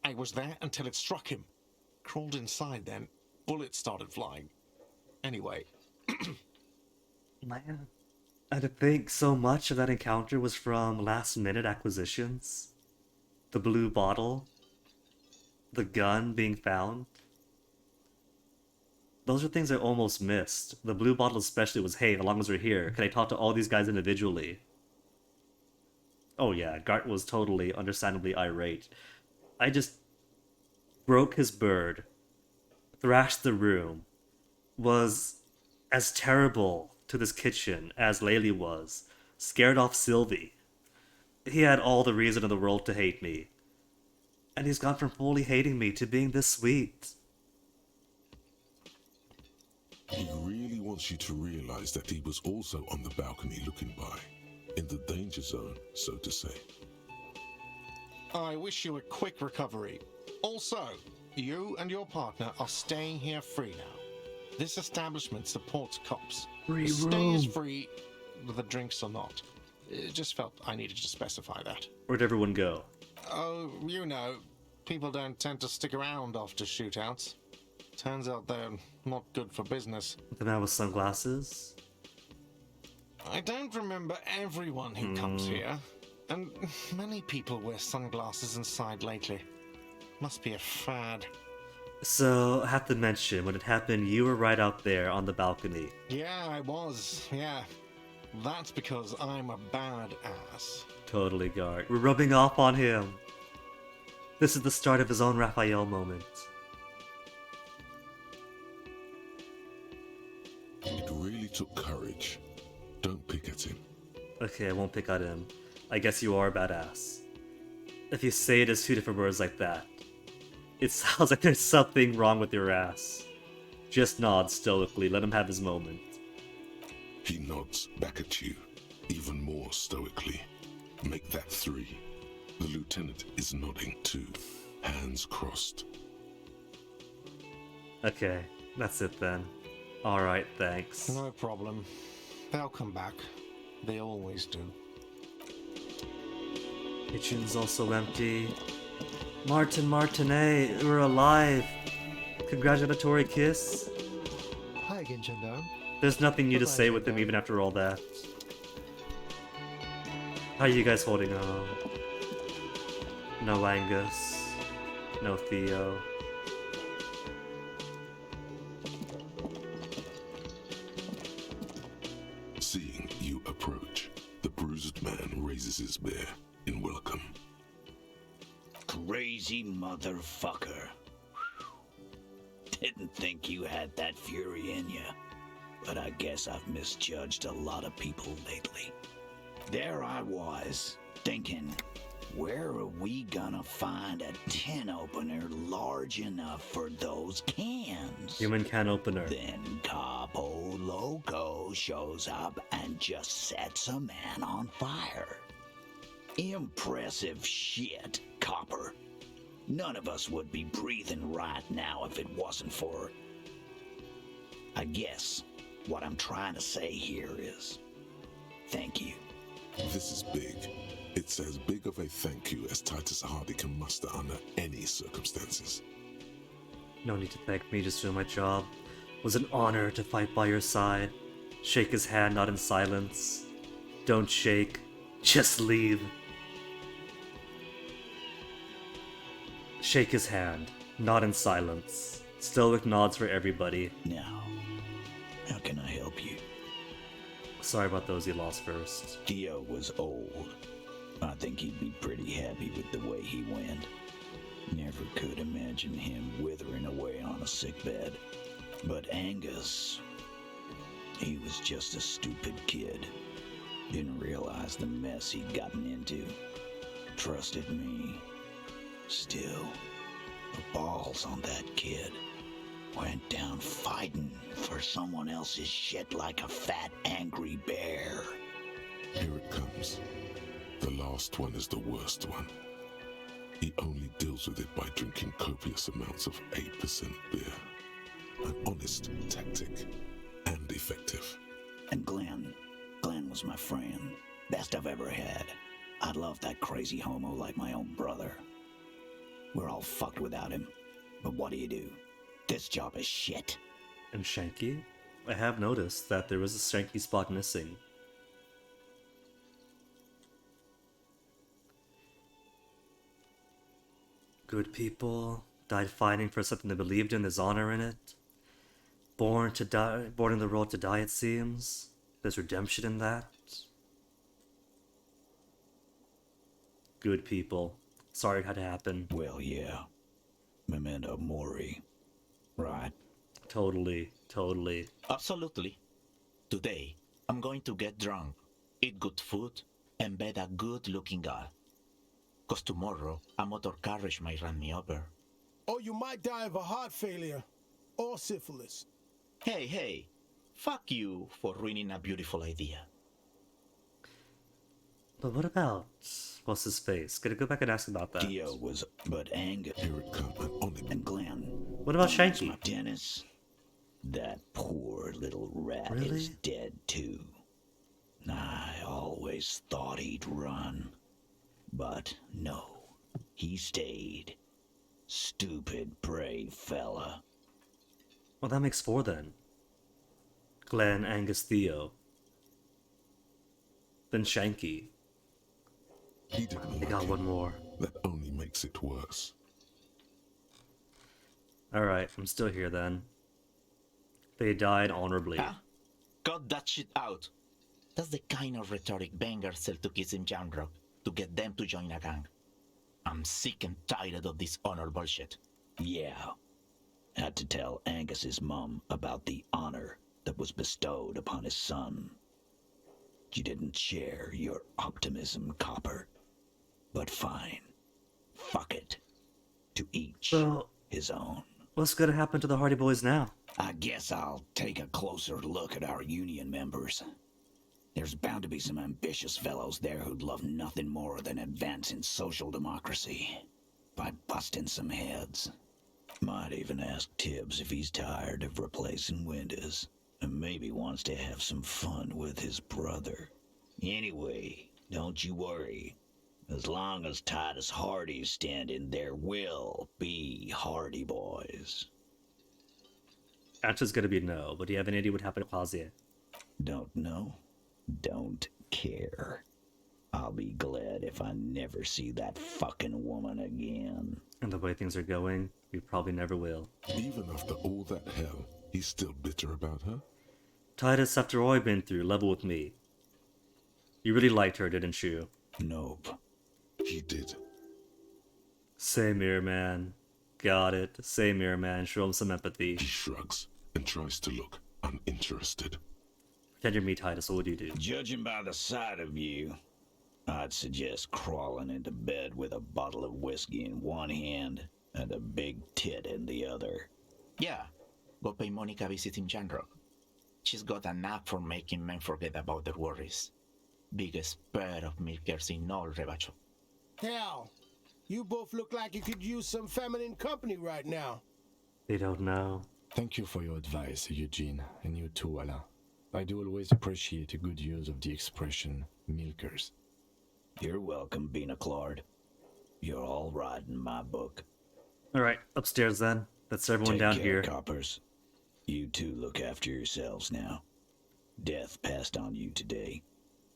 Speaker 11: I was there until it struck him. Crawled inside then. Bullets started flying. Anyway.
Speaker 1: Man, and to think so much of that encounter was from last-minute acquisitions. The blue bottle. The gun being found. Those are things I almost missed. The blue bottle especially was, hey, as long as we're here, can I talk to all these guys individually? Oh yeah, Gart was totally, understandably irate. I just broke his bird, thrashed the room, was as terrible to this kitchen as Laylee was, scared off Sylvie. He had all the reason in the world to hate me. And he's gone from fully hating me to being this sweet.
Speaker 3: He really wants you to realize that he was also on the balcony looking by, in the danger zone, so to say.
Speaker 11: I wish you a quick recovery. Also, you and your partner are staying here free now. This establishment supports cops.
Speaker 1: Free
Speaker 11: the stay
Speaker 1: room.
Speaker 11: is free, the drinks are not. It just felt I needed to specify that.
Speaker 1: Where'd everyone go?
Speaker 11: Oh, you know, people don't tend to stick around after shootouts. Turns out they're not good for business.
Speaker 1: The man with sunglasses?
Speaker 11: I don't remember everyone who comes here, and many people wear sunglasses inside lately. Must be a fad.
Speaker 1: So, I have to mention, when it happened, you were right out there on the balcony.
Speaker 11: Yeah, I was, yeah. That's because I'm a badass.
Speaker 1: Totally, Gart. We're rubbing off on him. This is the start of his own Raphael moment.
Speaker 3: It really took courage. Don't pick at him.
Speaker 1: Okay, I won't pick at him. I guess you are a badass. If you say it as two different words like that, it sounds like there's something wrong with your ass. Just nod stoically, let him have his moment.
Speaker 3: He nods back at you, even more stoically. Make that 3. The lieutenant is nodding too, hands crossed.
Speaker 1: Okay, that's it then. Alright, thanks.
Speaker 11: No problem. They'll come back. They always do.
Speaker 1: Kitchen's also empty. Martinet, we're alive. Congratulatory kiss.
Speaker 12: Hi again, Gendarme.
Speaker 1: There's nothing new to
Speaker 12: Bye-bye,
Speaker 1: say with him
Speaker 12: Gendarme.
Speaker 1: even after all that. How are you guys holding on? No Angus. No Theo.
Speaker 3: Seeing you approach, the bruised man raises his bear in welcome.
Speaker 7: Crazy motherfucker. Didn't think you had that fury in you. But I guess I've misjudged a lot of people lately. There I was, thinking, where are we gonna find a tin opener large enough for those cans?
Speaker 1: Human can opener.
Speaker 7: Then Cop old loco shows up and just sets a man on fire. Impressive shit, Copper. None of us would be breathing right now if it wasn't for... I guess what I'm trying to say here is... thank you.
Speaker 3: This is big. It's as big of a thank you as Titus Hardy can muster under any circumstances.
Speaker 1: No need to thank me, just doing my job. It was an honor to fight by your side. Shake his hand, not in silence. Don't shake, just leave. Shake his hand, not in silence. Stoic nods for everybody.
Speaker 7: Now, how can I help you?
Speaker 1: Sorry about those you lost first.
Speaker 7: Theo was old. I think he'd be pretty happy with the way he went. Never could imagine him withering away on a sickbed. But Angus, he was just a stupid kid. Didn't realize the mess he'd gotten into. Trusted me. Still, the balls on that kid. Went down fighting for someone else's shit like a fat, angry bear.
Speaker 3: Here it comes. The last one is the worst one. He only deals with it by drinking copious amounts of 8% beer. An honest tactic, and effective.
Speaker 7: And Glenn was my friend. Best I've ever had. I'd love that crazy homo like my own brother. We're all fucked without him. But what do? This job is shit.
Speaker 1: And Shanky? I have noticed that there was a Shanky spot missing. Good people died fighting for something they believed in. There's honor in it. Born to die, born in the world to die, it seems. There's redemption in that. Good people. Sorry it had to happen.
Speaker 7: Well, yeah. Memento mori. Right.
Speaker 1: Totally.
Speaker 10: Absolutely. Today, I'm going to get drunk, eat good food, and bed a good-looking girl. 'Cause tomorrow, a motor carriage might run me over.
Speaker 13: Or you might die of a heart failure. Or syphilis.
Speaker 10: Hey. Fuck you for ruining a beautiful idea.
Speaker 1: But what about... what's his face? Gotta go back and ask about that.
Speaker 7: Theo was... but Angus...
Speaker 3: Here it comes,
Speaker 7: and Glenn...
Speaker 1: What about Shanky?
Speaker 7: Dennis? That poor little rat
Speaker 1: Really?
Speaker 7: is dead too. I always thought he'd run. But no. He stayed. Stupid, brave fella.
Speaker 1: Well, that makes 4 then. Glenn, Angus, Theo. Then Shanky.
Speaker 3: He didn't
Speaker 1: They got
Speaker 3: like
Speaker 1: one
Speaker 3: it.
Speaker 1: more.
Speaker 3: That only makes it worse.
Speaker 1: Alright, I'm still here then. They died honorably.
Speaker 10: Huh? Cut that shit out. That's the kind of rhetoric bangers sell to kids in Jamrock to get them to join a gang. I'm sick and tired of this honor bullshit.
Speaker 7: Yeah. Had to tell Angus's mum about the honor that was bestowed upon his son. You didn't share your optimism, Copper. But fine. Fuck it. To each
Speaker 1: So,
Speaker 7: his own.
Speaker 1: what's gonna happen to the Hardy Boys now?
Speaker 7: I guess I'll take a closer look at our union members. There's bound to be some ambitious fellows there who'd love nothing more than advancing social democracy by busting some heads. Might even ask Tibbs if he's tired of replacing windows and maybe wants to have some fun with his brother. Anyway, don't you worry. As long as Titus Hardy's standing, there will be Hardy Boys.
Speaker 1: Answer's gonna be no, but do you have any idea what happened to Quasier?
Speaker 7: Don't know. Don't care. I'll be glad if I never see that fucking woman again.
Speaker 1: And the way things are going, we probably never will.
Speaker 3: Even after all that hell, he's still bitter about her?
Speaker 1: Titus, after all I've been through, level with me. You really liked her, didn't you?
Speaker 7: Nope.
Speaker 3: He did.
Speaker 1: Same here, man. Got it. Same here, man. Show him some empathy.
Speaker 3: He shrugs and tries to look uninterested.
Speaker 1: Pretend you're me, Titus. What would you do?
Speaker 7: Judging by the sight of you, I'd suggest crawling into bed with a bottle of whiskey in one hand and a big tit in the other.
Speaker 10: Yeah, go pay Monica a visit in Jamrock. She's got a knack for making men forget about their worries. Biggest pair of milkers in all Rebacho.
Speaker 13: Hell, you both look like you could use some feminine company right now.
Speaker 1: They don't know.
Speaker 4: Thank you for your advice, Eugene, and you too, Alain. I do always appreciate a good use of the expression milkers.
Speaker 7: You're welcome, Bina Claude. You're all right in my book.
Speaker 1: Alright, upstairs then. That's everyone
Speaker 7: Take
Speaker 1: down
Speaker 7: care,
Speaker 1: here.
Speaker 7: coppers. You two look after yourselves now. Death passed on you today,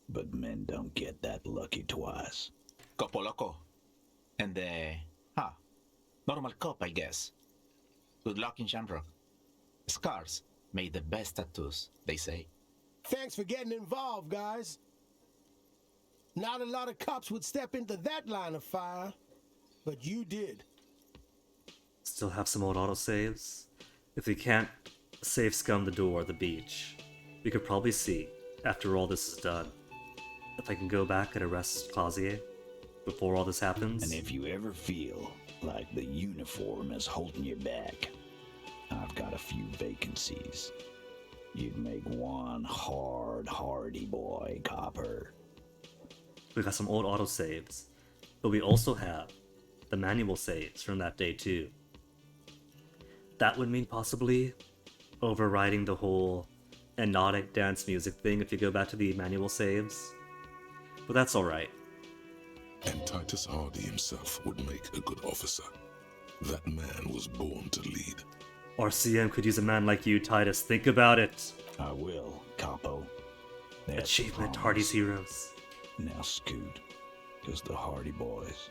Speaker 7: but men don't get that lucky twice.
Speaker 10: Copo loco. And normal cop, I guess. Good luck in Shamrock. Scars make the best tattoos, they say.
Speaker 13: Thanks for getting involved, guys. Not a lot of cops would step into that line of fire, but you did.
Speaker 1: Still have some old autosaves. If we can't save Scum the door at the beach, we could probably see, after all this is done, if I can go back and arrest Clausier before all this happens.
Speaker 7: And if you ever feel like the uniform is holding you back, I've got a few vacancies. You'd make one hardy boy, copper.
Speaker 1: We got some old autosaves, but we also have the manual saves from that day too. That would mean possibly overriding the whole anodic dance music thing if you go back to the manual saves. But that's alright.
Speaker 3: And Titus Hardy himself would make a good officer. That man was born to lead.
Speaker 1: RCM could use a man like you, Titus. Think about it.
Speaker 7: I will, Capo. That's
Speaker 1: Achievement,
Speaker 7: the
Speaker 1: Hardy's
Speaker 7: promise.
Speaker 1: heroes.
Speaker 7: Now scoot, because the Hardy boys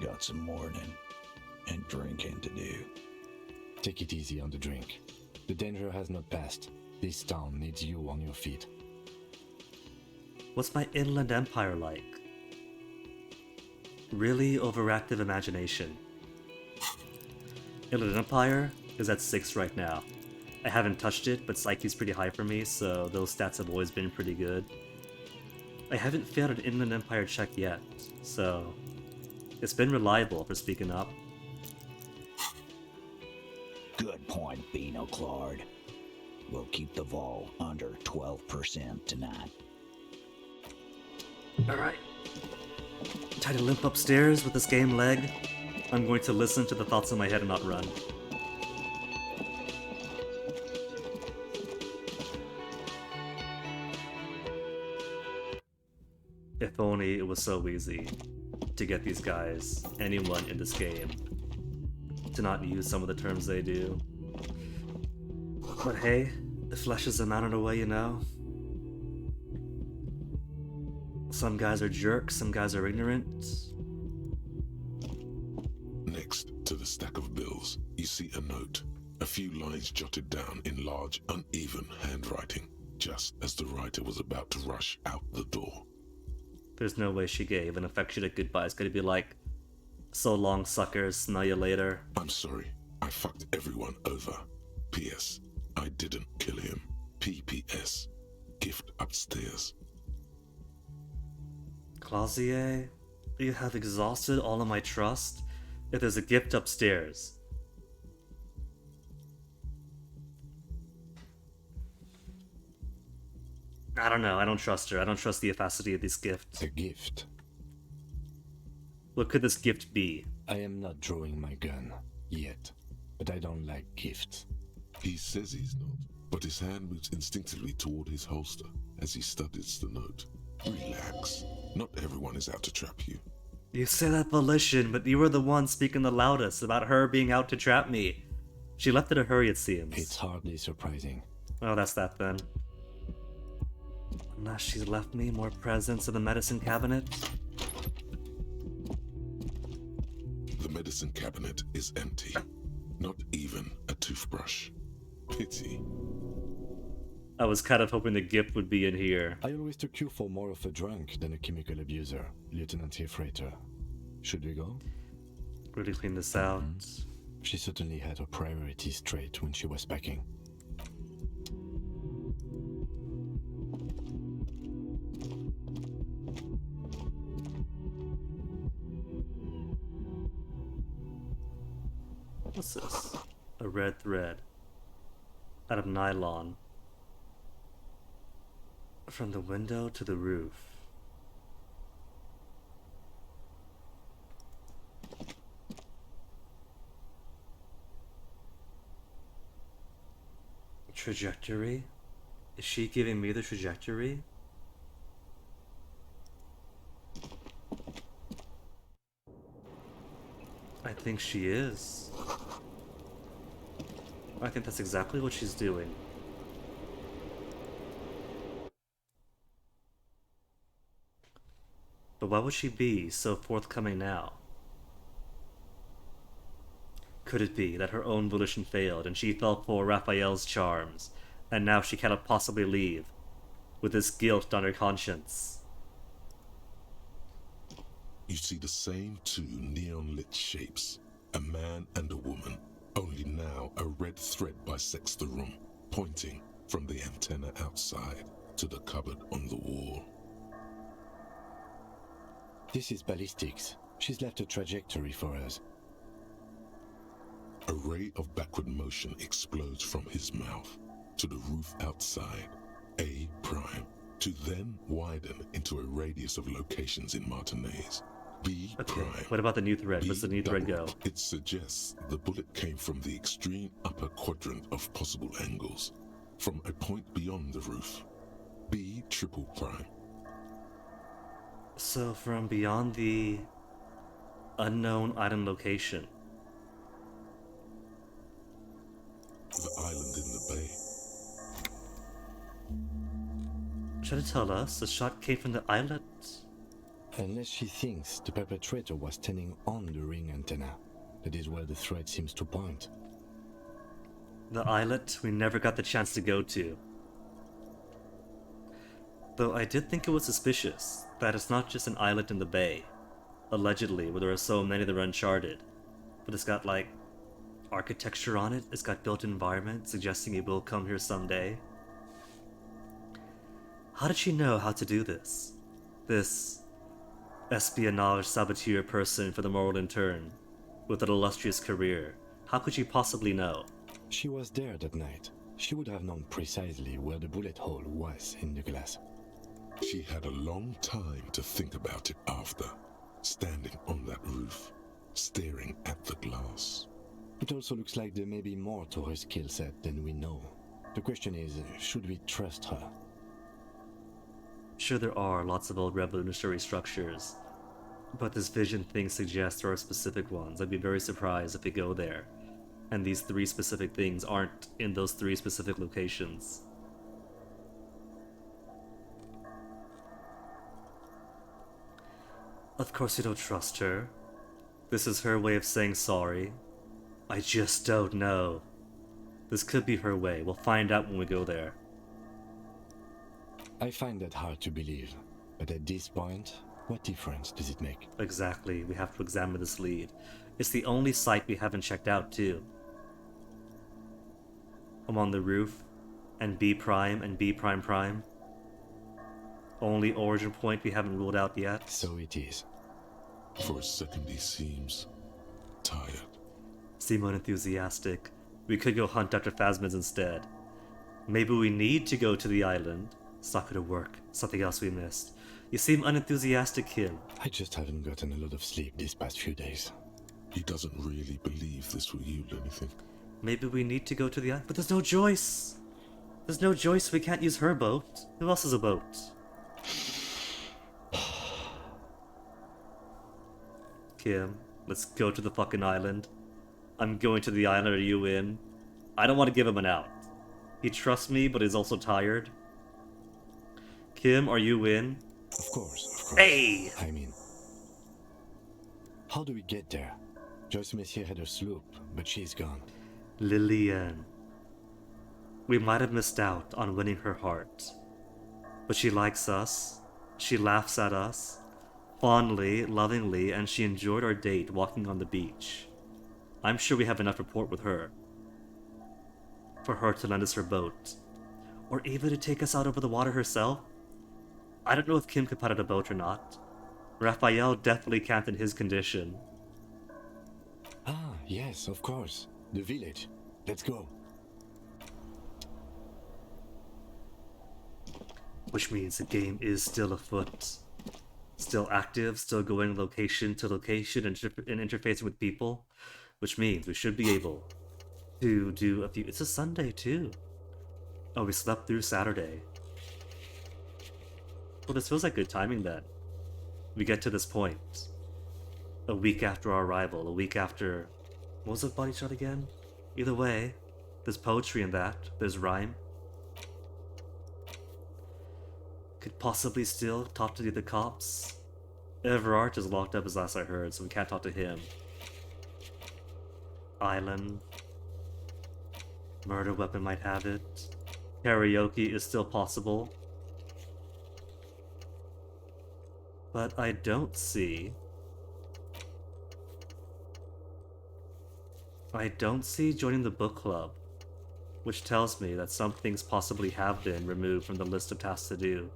Speaker 7: got some mourning and drinking to do.
Speaker 4: Take it easy on the drink. The danger has not passed. This town needs you on your feet.
Speaker 1: What's my inland empire like? Really overactive imagination. Inland Empire is at 6 right now. I haven't touched it, but Psyche's pretty high for me, so those stats have always been pretty good. I haven't failed an Inland Empire check yet, so it's been reliable for speaking up.
Speaker 7: Good point, Bino Claude. We'll keep the vol under 12% tonight.
Speaker 1: Alright. Time to limp upstairs with this game leg. I'm going to listen to the thoughts in my head and not run. If only it was so easy to get these guys, anyone in this game, to not use some of the terms they do. But hey, the flesh is a mountain away, you know? Some guys are jerks, some guys are ignorant.
Speaker 3: Next to the stack of bills, you see a note. A few lines jotted down in large, uneven handwriting, just as the writer was about to rush out the door.
Speaker 1: There's no way she gave an affectionate goodbye. It's gonna be like, so long, suckers, smell you later.
Speaker 3: I'm sorry, I fucked everyone over. P.S. I didn't kill him. P.P.S. Gift upstairs.
Speaker 1: Clausier, you have exhausted all of my trust. If there's a gift upstairs. I don't know, I don't trust her. I don't trust the efficacy of this gift.
Speaker 4: A gift.
Speaker 1: What could this gift be?
Speaker 4: I am not drawing my gun yet, but I don't like gifts.
Speaker 3: He says he's not, but his hand moves instinctively toward his holster as he studies the note. Relax. Not everyone is out to trap you.
Speaker 1: You say that volition, but you were the one speaking the loudest about her being out to trap me. She left in a hurry, it seems.
Speaker 4: It's hardly surprising.
Speaker 1: Oh, that's that then. Unless she's left me more presents in the medicine cabinet.
Speaker 3: The medicine cabinet is empty. Not even a toothbrush. Pity.
Speaker 1: I was kind of hoping the gift would be in here.
Speaker 4: I always took you for more of a drunk than a chemical abuser, Lieutenant Freighter. Should we go?
Speaker 1: Really clean this out.
Speaker 4: She certainly had her priorities straight when she was packing.
Speaker 1: What's this? A red thread. Out of nylon. From the window to the roof. Trajectory? Is she giving me the trajectory? I think she is. I think that's exactly what she's doing. But why would she be so forthcoming now? Could it be that her own volition failed and she fell for Raphael's charms, and now she cannot possibly leave, with this guilt on her conscience?
Speaker 3: You see the same two neon-lit shapes, a man and a woman, only now a red thread bisects the room, pointing from the antenna outside to the cupboard on the wall.
Speaker 4: This is ballistics. She's left a trajectory for us.
Speaker 3: A ray of backward motion explodes from his mouth to the roof outside, A prime, to then widen into a radius of locations in Martinez. B prime.
Speaker 1: What about the new thread? Where's the new thread go?
Speaker 3: It suggests the bullet came from the extreme upper quadrant of possible angles, from a point beyond the roof. B triple prime.
Speaker 1: So from beyond the unknown item location.
Speaker 3: The island in the bay.
Speaker 1: Should it tell us the shot came from the islet?
Speaker 4: Unless she thinks the perpetrator was standing on the ring antenna. That is where the thread seems to point.
Speaker 1: The islet we never got the chance to go to. Though I did think it was suspicious that it's not just an islet in the bay, allegedly, where there are so many that are uncharted, but it's got like architecture on it, it's got built environment suggesting it will come here someday. How did she know how to do this? This espionage saboteur person for the moral intern with an illustrious career. How could she possibly know?
Speaker 4: She was there that night. She would have known precisely where the bullet hole was in the glass.
Speaker 3: She had a long time to think about it after, standing on that roof, staring at the glass.
Speaker 4: It also looks like there may be more to her skill set than we know. The question is, should we trust her?
Speaker 1: Sure, there are lots of old revolutionary structures, but this vision thing suggests there are specific ones. I'd be very surprised if we go there, and these three specific things aren't in those three specific locations. Of course you don't trust her. This is her way of saying sorry. I just don't know. This could be her way. We'll find out when we go there.
Speaker 4: I find that hard to believe, but at this point, what difference does it make?
Speaker 1: Exactly, we have to examine this lead. It's the only site we haven't checked out, too. I'm on the roof, and B prime and B prime prime. Only origin point we haven't ruled out yet.
Speaker 4: So it is.
Speaker 3: For a second he seems tired.
Speaker 1: Seem unenthusiastic. We could go hunt after phasmids instead. Maybe we need to go to the island. It's not gonna work. Something else we missed. You seem unenthusiastic, Kim.
Speaker 4: I just haven't gotten a lot of sleep these past few days.
Speaker 3: He doesn't really believe this will yield anything.
Speaker 1: Maybe we need to go to the island. But there's no Joyce! There's no Joyce, we can't use her boat. Who else has a boat? Kim, let's go to the fucking island. I'm going to the island, are you in? I don't want to give him an out. He trusts me, but is also tired. Kim, are you in?
Speaker 4: Of course, of course.
Speaker 1: Hey!
Speaker 4: I mean, how do we get there? Joyce Messier had a sloop, but she's gone.
Speaker 1: Lillian. We might have missed out on winning her heart. But she likes us. She laughs at us. Fondly, lovingly, and she enjoyed our date walking on the beach. I'm sure we have enough rapport with her. For her to lend us her boat. Or even to take us out over the water herself. I don't know if Kim could pilot a boat or not. Raphael definitely can't in his condition.
Speaker 4: Ah, yes, of course. The village. Let's go.
Speaker 1: which means the game is still afoot. Still active, still going location to location and interfacing with people, which means we should be able to do a few. It's a Sunday too. Oh, we slept through Saturday. Well, this feels like good timing then. We get to this point. A week after our arrival, a week after. What was the body shot again? Either way, there's poetry in that, there's rhyme. Could possibly still talk to the cops. Everard is locked up as last I heard, so we can't talk to him. Island. Murder weapon might have it. Karaoke is still possible. But I don't see joining the book club, which tells me that some things possibly have been removed from the list of tasks to do.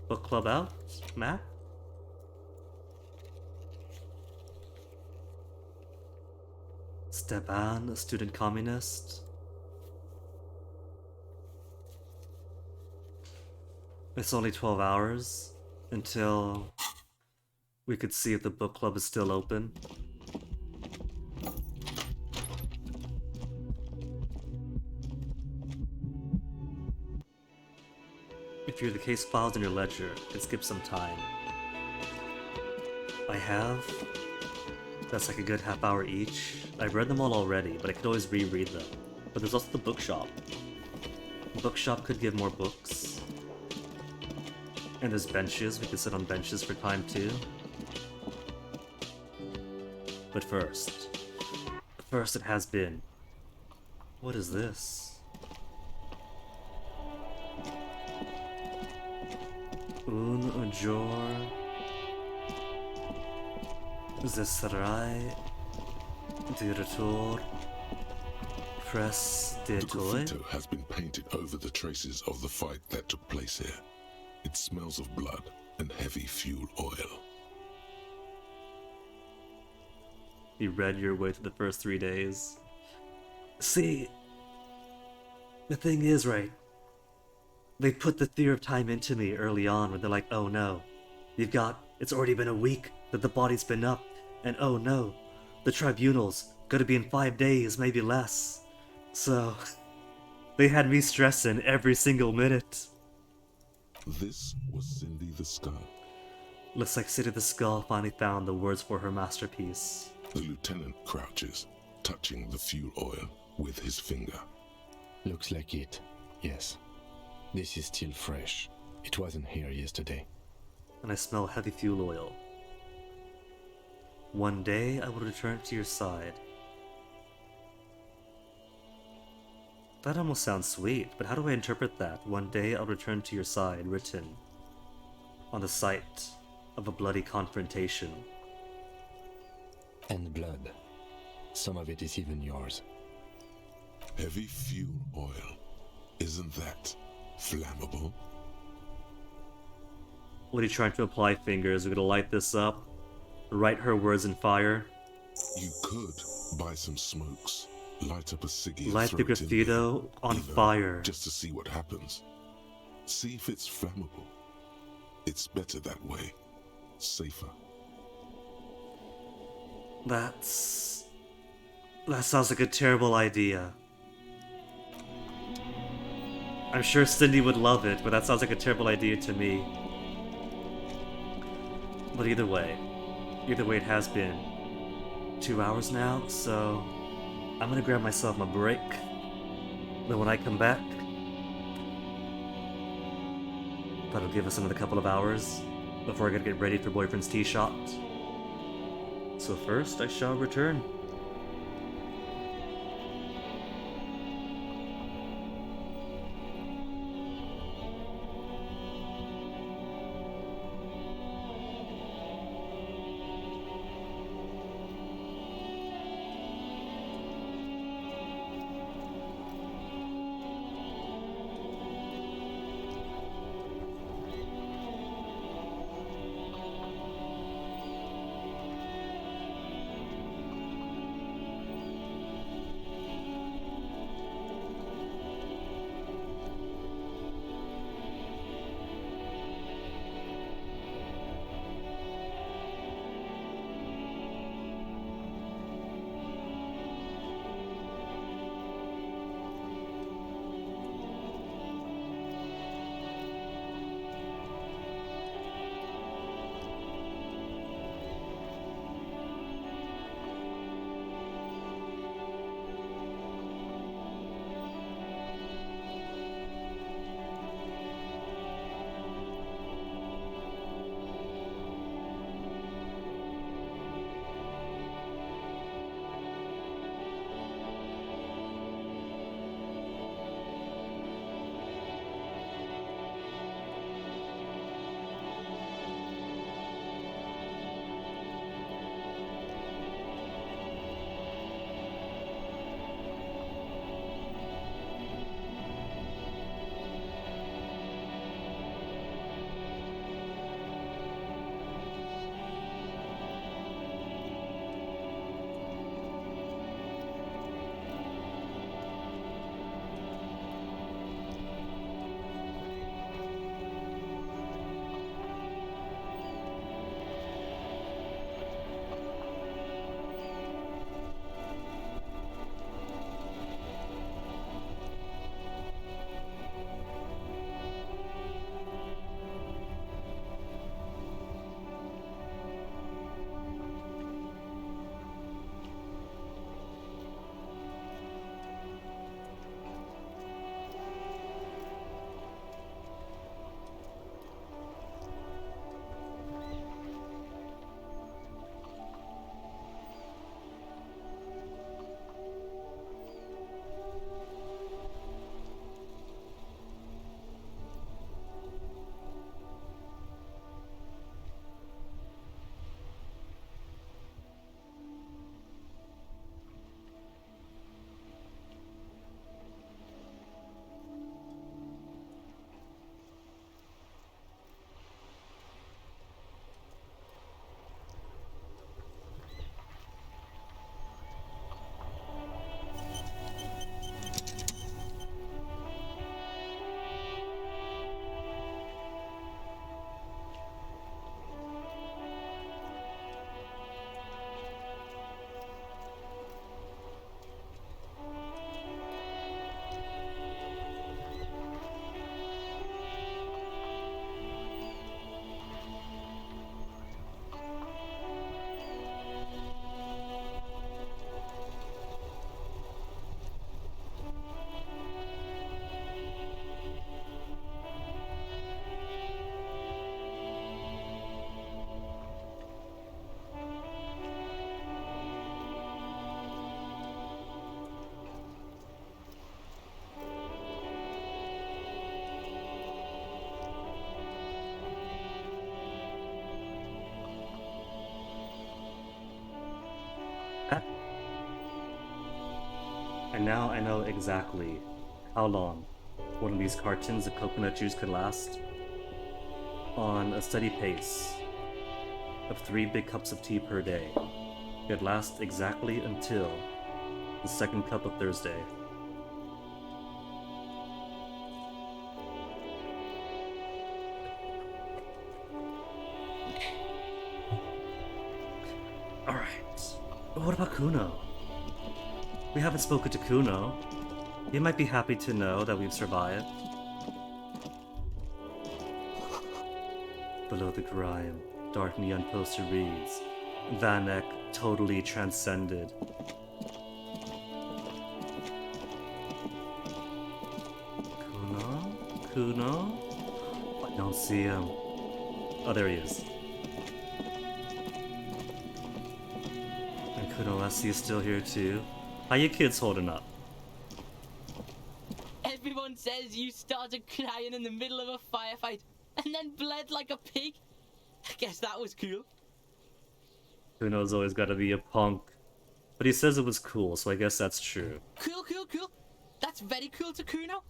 Speaker 1: Book club out, Matt? Steban, a student communist. It's only 12 hours until we could see if the book club is still open. If you're the case files in your ledger, you can skip some time. I have. That's like a good half hour each. I've read them all already, but I could always reread them. But there's also the bookshop. The bookshop could give more books. And there's benches, we could sit on benches for time too. But first it has been. What is this? Un jour je serai de retour près de
Speaker 3: The
Speaker 1: toi.
Speaker 3: graffito has been painted over the traces of the fight that took place here. It smells of blood and heavy fuel oil.
Speaker 1: You read your way through the first 3 days. See, the thing is, right? They put the theory of time into me early on where they're like, oh no, it's already been a week that the body's been up, and oh no, the tribunal's gonna be in 5 days, maybe less. So, they had me stressing every single minute.
Speaker 3: This was Cindy the Skull.
Speaker 1: Looks like City the Skull finally found the words for her masterpiece.
Speaker 3: The lieutenant crouches, touching the fuel oil with his finger.
Speaker 4: Looks like it, yes. This is still fresh. It wasn't here yesterday.
Speaker 1: And I smell heavy fuel oil. One day I will return to your side. That almost sounds sweet, but how do I interpret that? One day I'll return to your side, written on the site of a bloody confrontation.
Speaker 4: And blood. Some of it is even yours.
Speaker 3: Heavy fuel oil. Isn't that flammable?
Speaker 1: What are you trying to apply, fingers? We're gonna light this up, write her words in fire.
Speaker 3: You could buy some smokes, light up a ciggy, and
Speaker 1: Light
Speaker 3: throw
Speaker 1: the
Speaker 3: it in
Speaker 1: graffito
Speaker 3: there,
Speaker 1: on
Speaker 3: you know,
Speaker 1: fire.
Speaker 3: just to see what happens. See if it's flammable. It's better that way. Safer.
Speaker 1: That sounds like a terrible idea. I'm sure Cindy would love it, but that sounds like a terrible idea to me. But either way it has been 2 hours now, so I'm gonna grab myself my break. Then when I come back, that'll give us another couple of hours before I gotta get ready for boyfriend's tea shot. So first, I shall return. And now I know exactly how long one of these cartons of coconut juice could last. On a steady pace of 3 big cups of tea per day, it'd last exactly until the second cup of Thursday. Alright, but what about Kuno? We haven't spoken to Kuno. He might be happy to know that we've survived. Below the grime, dark neon poster reads, Van Eck totally transcended. Kuno? Kuno? I don't see him. Oh, there he is. And Kuno Lessie is still here too. How you kids holding up?
Speaker 14: Everyone says you started crying in the middle of a firefight and then bled like a pig. I guess that was cool.
Speaker 1: Kuno's always gotta be a punk. But he says it was cool, so I guess that's true.
Speaker 14: Cool, cool, cool. That's very cool to Kuno.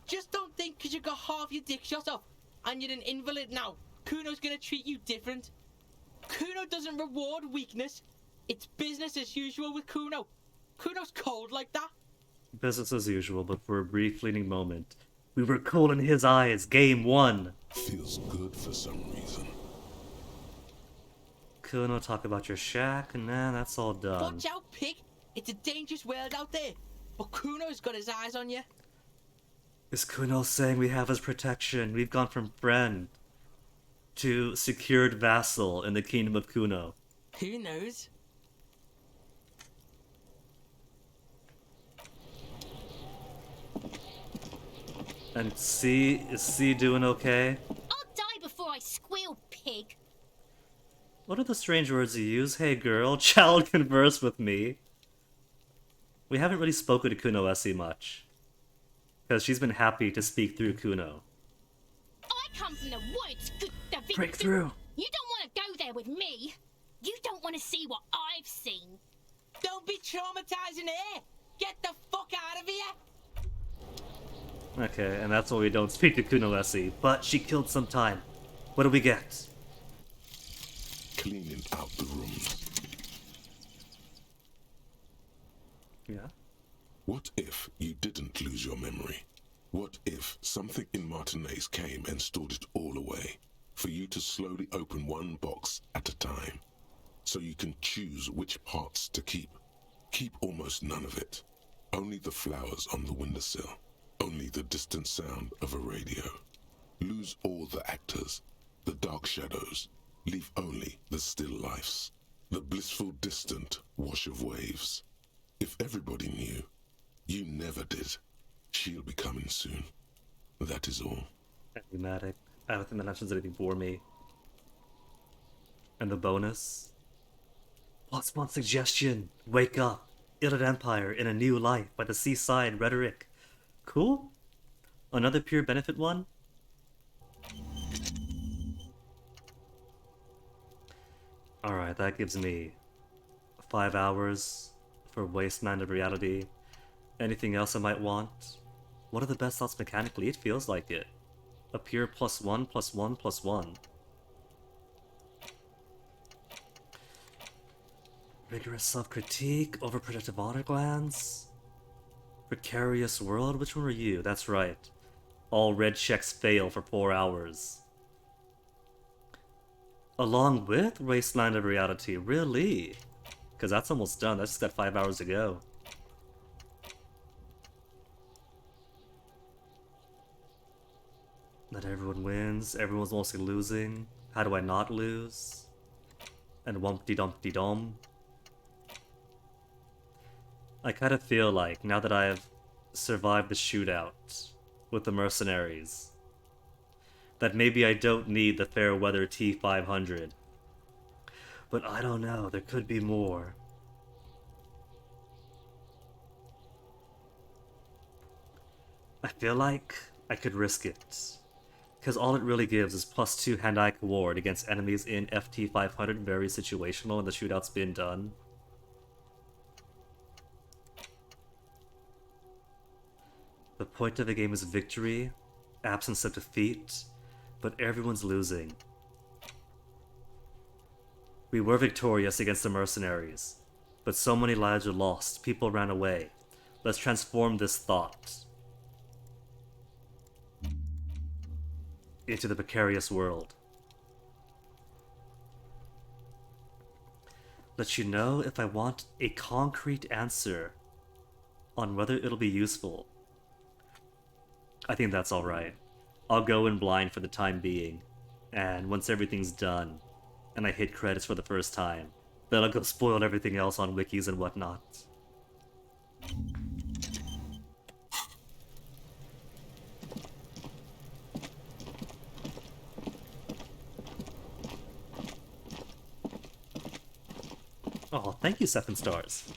Speaker 14: Just don't think because you got half your dick shot off and you're an invalid now, Kuno's gonna treat you different. Kuno doesn't reward weakness. It's business as usual with Kuno. Kuno's cold like that.
Speaker 1: Business as usual, but for a brief fleeting moment, we were cool in his eyes. Game 1.
Speaker 3: Feels good for some reason.
Speaker 1: Kuno, talk about your shack, and nah, that's all done.
Speaker 14: Watch out, pig. It's a dangerous world out there. But Kuno's got his eyes on you.
Speaker 1: Is Kuno saying we have his protection? We've gone from friend to secured vassal in the kingdom of Kuno.
Speaker 14: Who knows?
Speaker 1: And C, is C doing okay?
Speaker 15: I'll die before I squeal, pig.
Speaker 1: What are the strange words you use? Hey girl, child converse with me. We haven't really spoken to Kuno Essie much. Because she's been happy to speak through Kuno.
Speaker 15: I come from the woods, good David.
Speaker 1: Break through!
Speaker 15: You don't want to go there with me. You don't want to see what I've seen.
Speaker 14: Don't be traumatizing her. Get the fuck out of here.
Speaker 1: Okay, and that's why we don't speak to Kuno Essie. But she killed some time. What do we get?
Speaker 3: Cleaning out the rooms.
Speaker 1: Yeah?
Speaker 3: What if you didn't lose your memory? What if something in Martinez came and stored it all away, for you to slowly open one box at a time, so you can choose which parts to keep? Keep almost none of it. Only the flowers on the windowsill. Only the distant sound of a radio. Lose all the actors, the dark shadows. Leave only the still lifes, the blissful distant wash of waves. If everybody knew, you never did. She'll be coming soon. That is all.
Speaker 1: Enigmatic. I don't think that mentions anything for me. And the bonus? What's one suggestion? Wake up. Illid Empire in a new life by the seaside rhetoric. Cool? Another pure benefit one? Alright, that gives me 5 hours for Wasteland of Reality. Anything else I might want? What are the best thoughts mechanically? It feels like it. A pure +1/+1/+1. Rigorous self-critique, overprotective honor glands. Precarious world, which one were you? That's right. All red checks fail for 4 hours. Along with Wasteland of Reality, really? Because that's almost done, that's just got 5 hours to go. Not everyone wins, everyone's mostly losing. How do I not lose? And wumpty dumpty dum. I kind of feel like, now that I've survived the shootout with the mercenaries, that maybe I don't need the Fairweather T500. But I don't know, there could be more. I feel like I could risk it. Because all it really gives is +2 hand-eye ward against enemies in FT500, very situational, and the shootout's been done. point of the game is victory, absence of defeat, but everyone's losing. We were victorious against the mercenaries, but so many lives were lost, people ran away. Let's transform this thought into the precarious world. Let you know if I want a concrete answer on whether it'll be useful. I think that's alright. I'll go in blind for the time being, and once everything's done, and I hit credits for the first time, then I'll go spoil everything else on wikis and whatnot. Oh, thank you, 7 stars.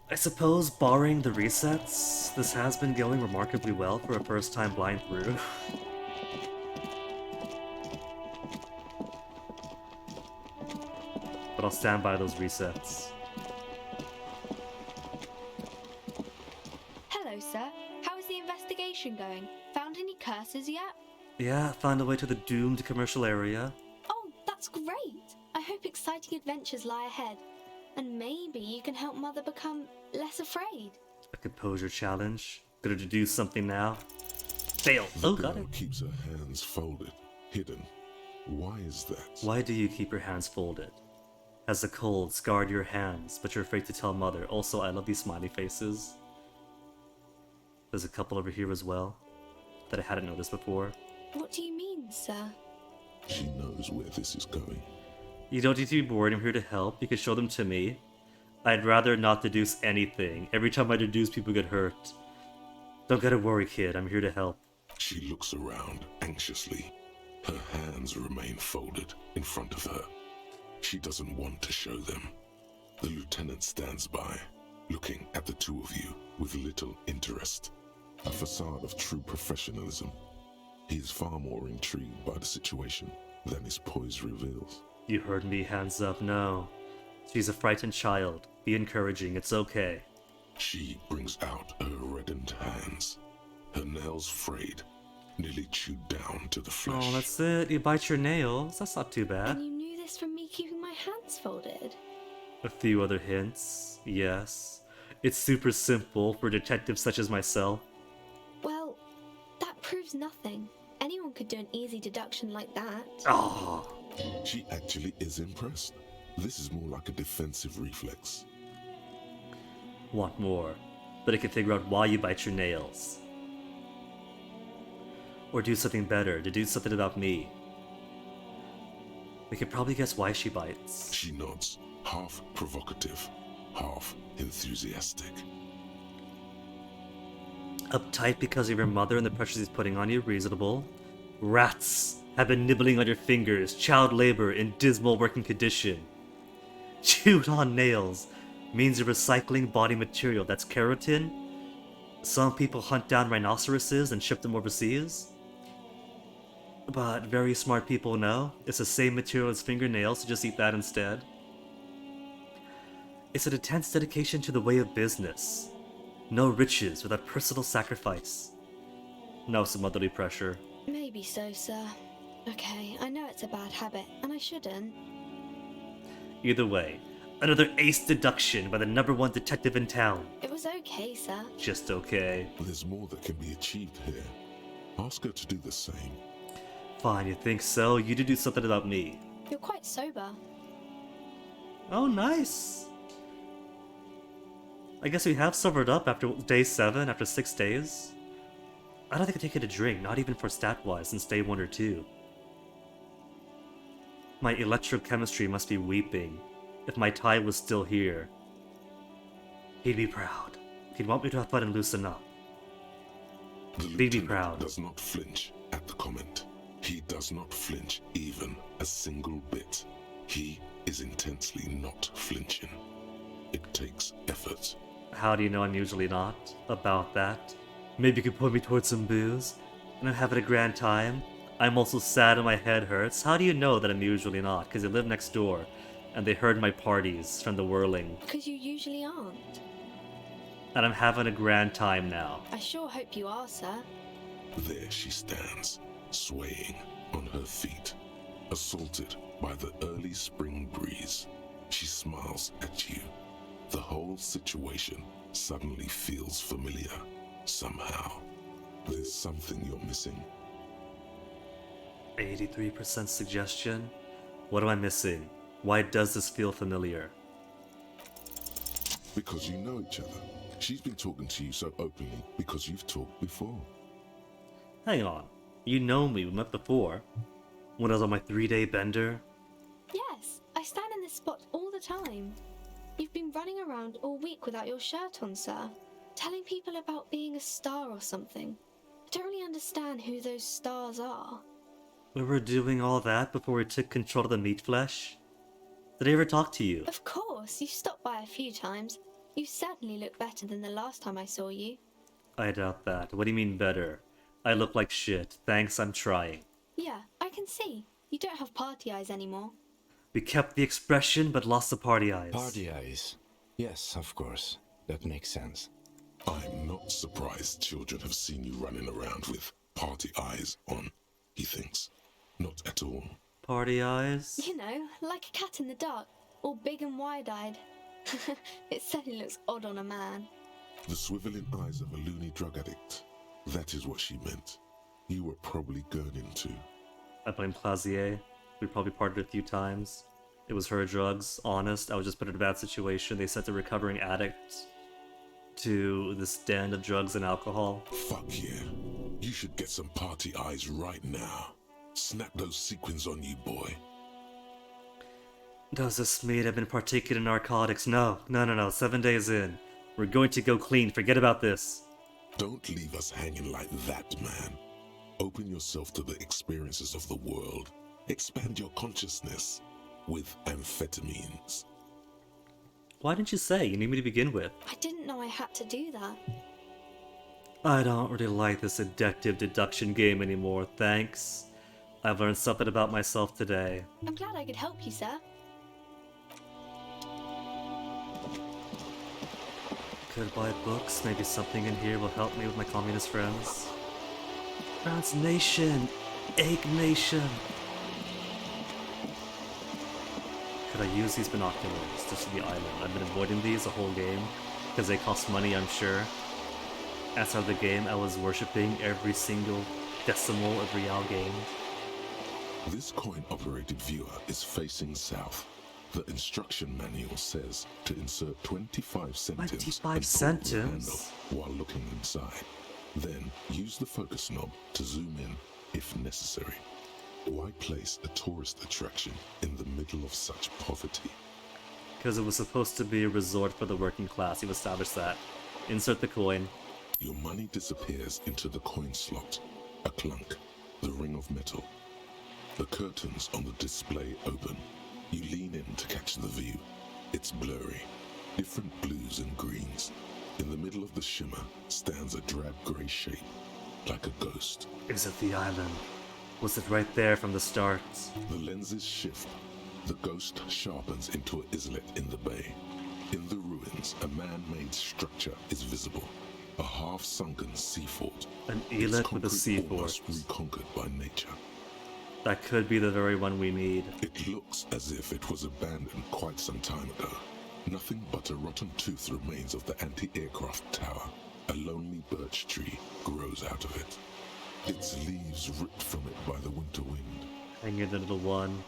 Speaker 1: I suppose, barring the resets, this has been going remarkably well for a first time blind through. But I'll stand by those resets.
Speaker 16: Hello, sir. How is the investigation going? Found any curses yet?
Speaker 1: Yeah, found a way to the doomed commercial area.
Speaker 16: Oh, that's great! I hope exciting adventures lie ahead. And maybe you can help Mother become less afraid.
Speaker 1: A composure challenge. Gonna do something now. Fail! Oh, got it.
Speaker 3: Keeps her hands folded, hidden. Why is that?
Speaker 1: Why do you keep your hands folded? Has the cold scarred your hands, but you're afraid to tell Mother? Also, I love these smiley faces. There's a couple over here as well that I hadn't noticed before.
Speaker 16: What do you mean, sir?
Speaker 3: She knows where this is going.
Speaker 1: You don't need to be bored. I'm here to help. You can show them to me. I'd rather not deduce anything. Every time I deduce, people get hurt. Don't gotta worry, kid. I'm here to help.
Speaker 3: She looks around anxiously. Her hands remain folded in front of her. She doesn't want to show them. The lieutenant stands by, looking at the two of you with little interest. A facade of true professionalism. He is far more intrigued by the situation than his poise reveals.
Speaker 1: You heard me, hands up, no. She's a frightened child. Be encouraging, it's okay.
Speaker 3: She brings out her reddened hands, her nails frayed, nearly chewed down to the flesh.
Speaker 1: Oh, that's it. You bite your nails. That's not too bad.
Speaker 16: And you knew this from me keeping my hands folded?
Speaker 1: A few other hints, yes. It's super simple for detectives such as myself.
Speaker 16: Well, that proves nothing. Anyone could do an easy deduction like that.
Speaker 1: Oh.
Speaker 3: She actually is impressed. This is more like a defensive reflex.
Speaker 1: Want more, but I can figure out why you bite your nails. Or do something better, deduce something about me. We could probably guess why she bites.
Speaker 3: She nods, half provocative, half enthusiastic.
Speaker 1: Uptight because of your mother and the pressures he's putting on you, reasonable. Rats have been nibbling on your fingers, child labor in dismal working condition. Chewed on nails means you're recycling body material. That's keratin. Some people hunt down rhinoceroses and ship them overseas. But very smart people know it's the same material as fingernails, so just eat that instead. It's an intense dedication to the way of business. No riches without personal sacrifice. No some motherly pressure.
Speaker 16: Maybe so, sir. Okay, I know it's a bad habit, and I shouldn't.
Speaker 1: Either way, another ace deduction by the #1 detective in town.
Speaker 16: It was okay, sir.
Speaker 1: Just okay.
Speaker 3: There's more that can be achieved here. Ask her to do the same.
Speaker 1: Fine, you think so? You do something about me.
Speaker 16: You're quite sober.
Speaker 1: Oh, nice. I guess we have sobered up after day 7, after 6 days. I don't think I take it a drink, not even for stat-wise, since day 1 or 2. My electrochemistry must be weeping. If my tie was still here, he'd be proud. He'd want me to have fun and loosen up. He'd be proud.
Speaker 3: Does not flinch at the comment. He does not flinch even a single bit. He is intensely not flinching. It takes effort.
Speaker 1: How do you know I'm usually not? About that? Maybe you could point me towards some booze, and I'm having a grand time. I'm also sad and my head hurts. How do you know that I'm usually not? Because they live next door, and they heard my parties from the whirling.
Speaker 16: Because you usually aren't.
Speaker 1: and I'm having a grand time now.
Speaker 16: I sure hope you are, sir.
Speaker 3: There she stands, swaying on her feet, assaulted by the early spring breeze. She smiles at you. The whole situation suddenly feels familiar. Somehow, there's something you're missing.
Speaker 1: 83% suggestion? What am I missing? Why does this feel familiar?
Speaker 3: Because you know each other. She's been talking to you so openly because you've talked before.
Speaker 1: Hang on. You know me, we met before. When I was on my 3-day bender.
Speaker 16: Yes, I stand in this spot all the time. You've been running around all week without your shirt on, sir. Telling people about being a star or something. I don't really understand who those stars are.
Speaker 1: We were doing all that before we took control of the meat flesh? Did I ever talk to you?
Speaker 16: Of course, you stopped by a few times. You certainly look better than the last time I saw you.
Speaker 1: I doubt that. What do you mean better? I look like shit. Thanks, I'm trying.
Speaker 16: Yeah, I can see. You don't have party eyes anymore.
Speaker 1: We kept the expression, but lost the party eyes.
Speaker 4: Party eyes. Yes, of course. That makes sense.
Speaker 3: I'm not surprised children have seen you running around with party eyes on, he thinks. Not at all.
Speaker 1: Party eyes?
Speaker 16: You know, like a cat in the dark, all big and wide-eyed. It certainly looks odd on a man.
Speaker 3: The swiveling eyes of a loony drug addict. That is what she meant. You were probably gurning too.
Speaker 1: I blame Clazier. We probably parted a few times. It was her drugs. Honest, I was just put in a bad situation. They sent a recovering addict to this den of drugs and alcohol.
Speaker 3: Fuck yeah. You should get some party eyes right now. Snap those sequins on you, boy.
Speaker 1: Does this mean I've been partaking in narcotics? No. 7 days in. We're going to go clean. Forget about this.
Speaker 3: Don't leave us hanging like that, man. Open yourself to the experiences of the world. Expand your consciousness with amphetamines.
Speaker 1: Why didn't you say? You need me to begin with.
Speaker 16: I didn't know I had to do that.
Speaker 1: I don't really like this addictive deduction game anymore, thanks. I've learned something about myself today.
Speaker 16: I'm glad I could help you, sir.
Speaker 1: Could buy books, maybe something in here will help me with my communist friends. France Nation! Egg Nation! Could I use these binoculars to see the island? I've been avoiding these the whole game, because they cost money, I'm sure. Outside the game, I was worshipping every single decimal of Real game.
Speaker 3: This coin-operated viewer is facing south. The instruction manual says to insert 25 centimes
Speaker 1: 25 centimes?
Speaker 3: handle while looking inside. Then use the focus knob to zoom in if necessary. Why place a tourist attraction in the middle of such poverty?
Speaker 1: Because it was supposed to be a resort for the working class, you've established that. Insert the coin.
Speaker 3: Your money disappears into the coin slot. A clunk. The ring of metal. The curtains on the display open. You lean in to catch the view. It's blurry. Different blues and greens. In the middle of the shimmer stands a drab grey shape, like a ghost.
Speaker 1: Is it the island? Was it right there from the start?
Speaker 3: The lenses shift. The ghost sharpens into an islet in the bay. In the ruins, a man-made structure is visible. A half-sunken sea fort.
Speaker 1: An islet with a sea fort.
Speaker 3: Almost reconquered by nature.
Speaker 1: That could be the very one we need.
Speaker 3: It looks as if it was abandoned quite some time ago. Nothing but a rotten tooth remains of the anti-aircraft tower. A lonely birch tree grows out of it. Its leaves ripped from it by the winter wind.
Speaker 1: Hang in the little one.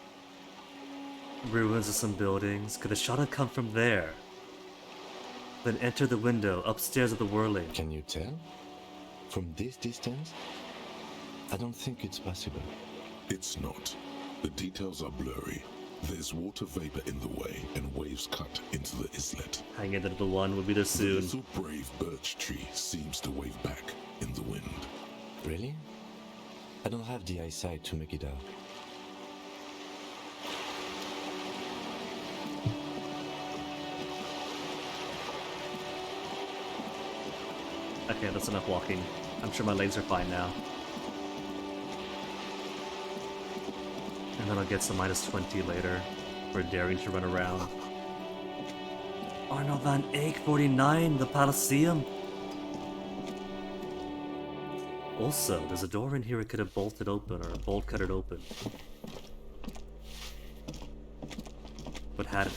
Speaker 1: Ruins of some buildings. Could the shot have come from there? Then enter the window, upstairs of the whirling.
Speaker 4: Can you tell? From this distance? I don't think it's possible.
Speaker 3: It's not. The details are blurry. There's water vapor in the way and waves cut into the islet.
Speaker 1: Hang in the little one, we'll be there soon.
Speaker 3: The little brave birch tree seems to wave back in the wind.
Speaker 4: Really? I don't have the eyesight to make it out.
Speaker 1: Okay, that's enough walking. I'm sure my legs are fine now. And then I'll get some -20 later for daring to run around. Arno van Eyck 49, the Palaceum. Also, there's a door in here it could have bolted open or bolt cut it open. But hadn't.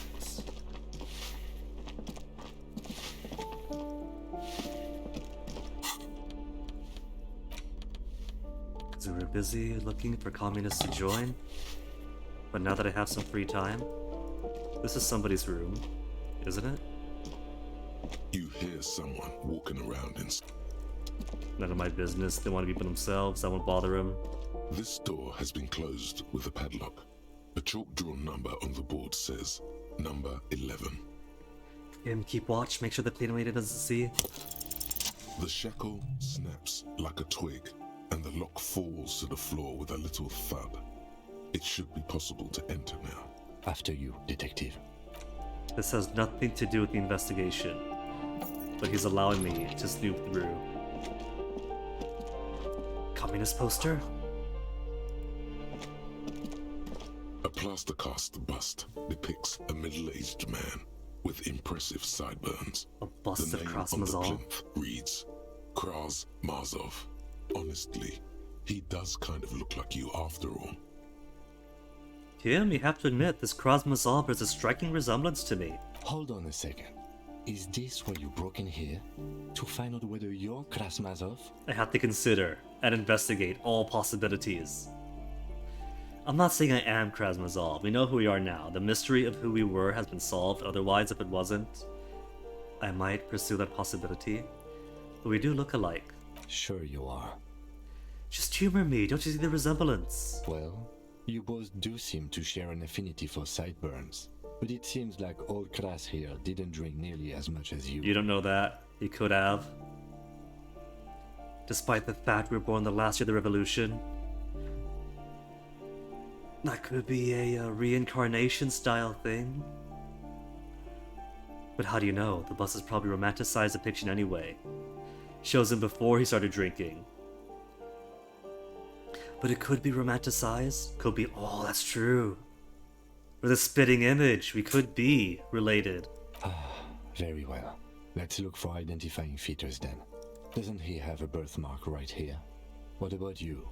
Speaker 1: Because we were busy looking for communists to join. But now that I have some free time, this is somebody's room, isn't it?
Speaker 3: You hear someone walking around in...
Speaker 1: None of my business. They want to be by themselves. I won't bother them.
Speaker 3: This door has been closed with a padlock. A chalk-drawn number on the board says number 11.
Speaker 1: Keep watch. Make sure the cleanwaiter doesn't see.
Speaker 3: The shackle snaps like a twig, and the lock falls to the floor with a little thud. It should be possible to enter now.
Speaker 4: After you, detective.
Speaker 1: This has nothing to do with the investigation, but he's allowing me to snoop through. Communist poster?
Speaker 3: A plaster cast bust depicts a middle-aged man with impressive sideburns.
Speaker 1: A bust
Speaker 3: the
Speaker 1: of
Speaker 3: name on the
Speaker 1: Krasmazov?
Speaker 3: plinth reads Krasmazov. Honestly, he does kind of look like you after all.
Speaker 1: Tim, you have to admit, this Krasmazov bears a striking resemblance to me.
Speaker 4: Hold on a second. Is this why you broke in here? To find out whether you're Krasmazov?
Speaker 1: I have to consider and investigate all possibilities. I'm not saying I am Krasmazov. We know who we are now. The mystery of who we were has been solved. Otherwise, if it wasn't, I might pursue that possibility. But we do look alike.
Speaker 4: Sure you are.
Speaker 1: Just humor me. Don't you see the resemblance?
Speaker 4: Well, you both do seem to share an affinity for sideburns. But it seems like old Kras here didn't drink nearly as much as you.
Speaker 1: You don't know that. He could have. Despite the fact we were born the last year of the revolution. That could be a reincarnation style thing. But how do you know? The bus has probably romanticized the depiction anyway. Shows him before he started drinking. But it could be romanticized. Could be, oh, that's true. Or the spitting image. We could be related.
Speaker 4: Very well. Let's look for identifying features then. Doesn't he have a birthmark right here? What about you?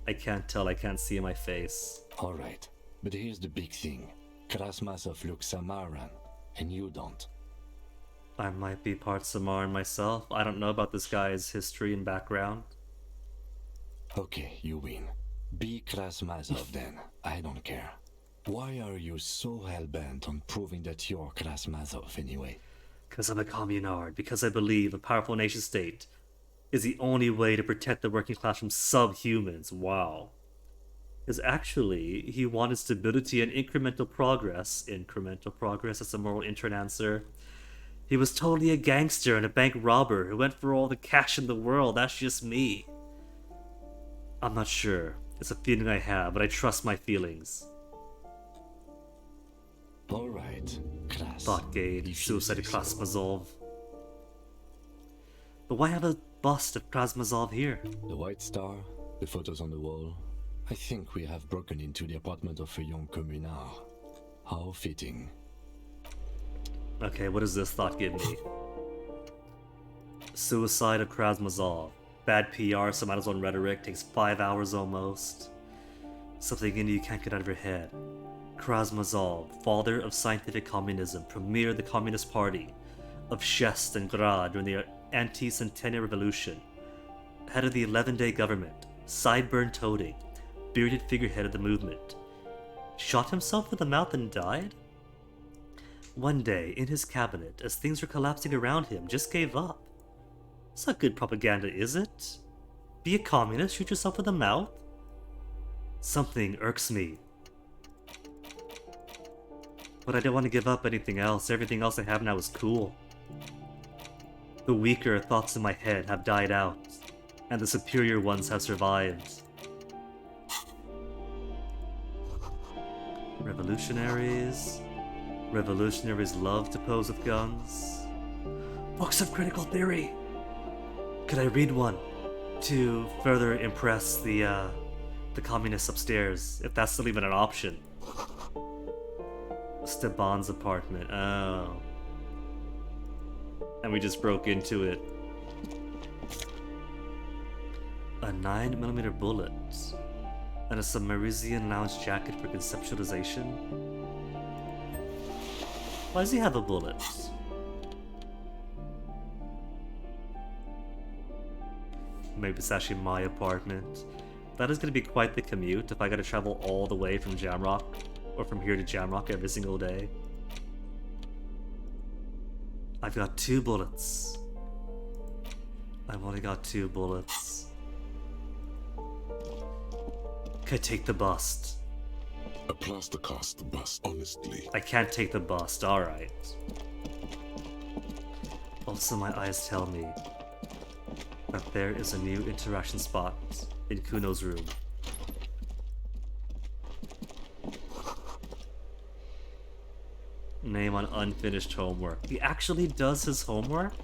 Speaker 1: I can't tell. I can't see my face.
Speaker 4: Alright, but here's the big thing. Krasmazov looks Samaran, and you don't.
Speaker 1: I might be part Samaran myself. I don't know about this guy's history and background.
Speaker 4: Okay, you win. Be Krasmazov then. I don't care. Why are you so hell-bent on proving that you're Krasmazov anyway?
Speaker 1: Because I'm a communard. Because I believe a powerful nation state is the only way to protect the working class from subhumans. Wow. Because actually, he wanted stability and incremental progress. Incremental progress, that's a moral intern answer. He was totally a gangster and a bank robber who went for all the cash in the world. That's just me. I'm not sure. It's a feeling I have, but I trust my feelings.
Speaker 4: Alright, Kras.
Speaker 1: Thoughtgate, suicide of Krasmazov. But why have a bust of Krasmazov here?
Speaker 4: The White Star, the photos on the wall. I think we have broken into the apartment of a young communard. How fitting.
Speaker 1: Okay, what does this thought give me? Suicide of Krasmazov. Bad PR, some out of his own rhetoric, takes 5 hours almost. Something in you can't get out of your head. Krasmazov, father of scientific communism, premier of the Communist Party of Shest and Grad during the anti-centennial revolution, head of the 11-day government, sideburn-toting, bearded figurehead of the movement. Shot himself in the mouth and died? One day, in his cabinet, as things were collapsing around him, just gave up. It's not good propaganda, is it? Be a communist, shoot yourself in the mouth? Something irks me. But I don't want to give up anything else. Everything else I have now is cool. The weaker thoughts in my head have died out, and the superior ones have survived. Revolutionaries. Revolutionaries love to pose with guns. Books of critical theory! Could I read one to further impress the communists upstairs, if that's still even an option? Steban's apartment. Oh. and we just broke into it. A 9mm bullet and a Sumerian lounge jacket for conceptualization. Why does he have a bullet? Maybe it's actually my apartment. That is going to be quite the commute if I gotta travel all the way from Jamrock, or from here to Jamrock every single day. I've got 2 bullets. I've only got 2 bullets. Can I take the bust?
Speaker 3: A plaster cast bust, honestly.
Speaker 1: I can't take the bust, alright. Also, my eyes tell me that there is a new interaction spot in Kuno's room. Name on unfinished homework. He actually does his homework?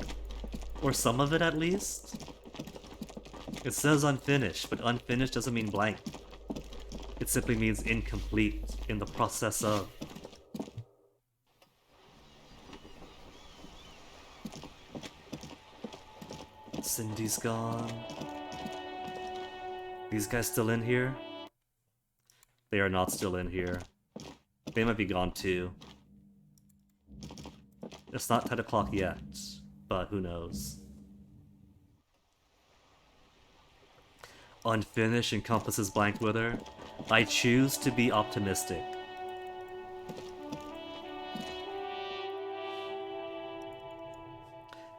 Speaker 1: Or some of it at least? It says unfinished, but unfinished doesn't mean blank. It simply means incomplete, in the process of. Cindy's gone. These guys still in here? They are not still in here. They might be gone too. It's not 10 o'clock yet, but who knows. Unfinished encompasses blank wither. I choose to be optimistic.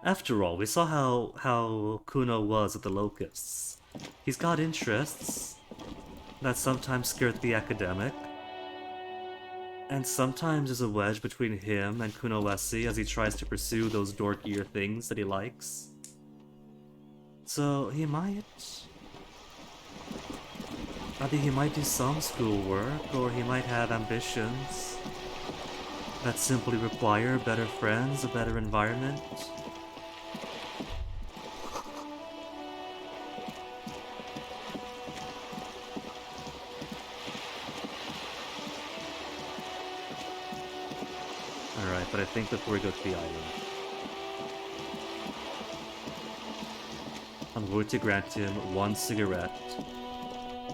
Speaker 1: After all, we saw how Kuno was at the Locusts. He's got interests that sometimes skirt the academic, and sometimes there's a wedge between him and Kuno Wesi as he tries to pursue those dorkier things that he likes. So he might... I think he might do some schoolwork, or he might have ambitions that simply require better friends, a better environment. Alright, but I think before we go to the island, I'm going to grant him 1 cigarette.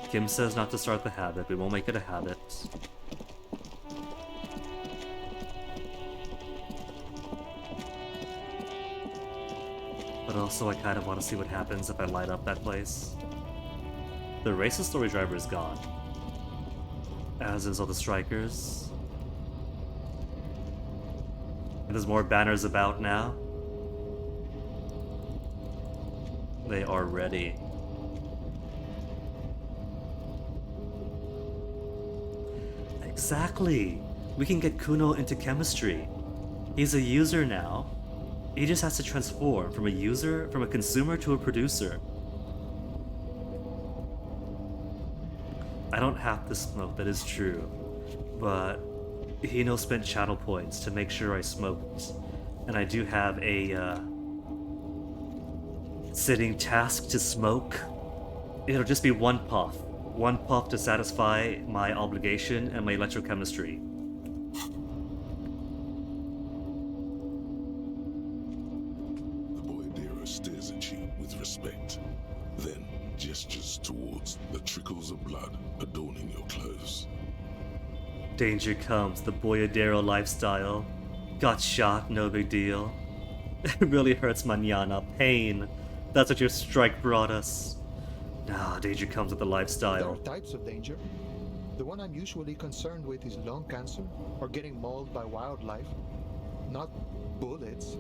Speaker 1: Kim says not to start the habit, we won't make it a habit. But also I kind of want to see what happens if I light up that place. The racist story driver is gone. As is all the strikers. And there's more banners about now. They are ready. Exactly! We can get Kuno into chemistry. He's a user now. He just has to transform from a consumer to a producer. I don't have to smoke, that is true. But Hino spent channel points to make sure I smoked. And I do have a sitting task to smoke. It'll just be 1 puff. 1 puff to satisfy my obligation and my electrochemistry.
Speaker 3: The Boyadero stares at you with respect, then gestures towards the trickles of blood adorning your clothes.
Speaker 1: Danger comes, the Boyadero lifestyle. Got shot, no big deal. It really hurts mañana. Pain. That's what your strike brought us. Nah, danger comes with the lifestyle.
Speaker 12: There are types of danger. The one I'm usually concerned with is lung cancer or getting mauled by wildlife, not bullets.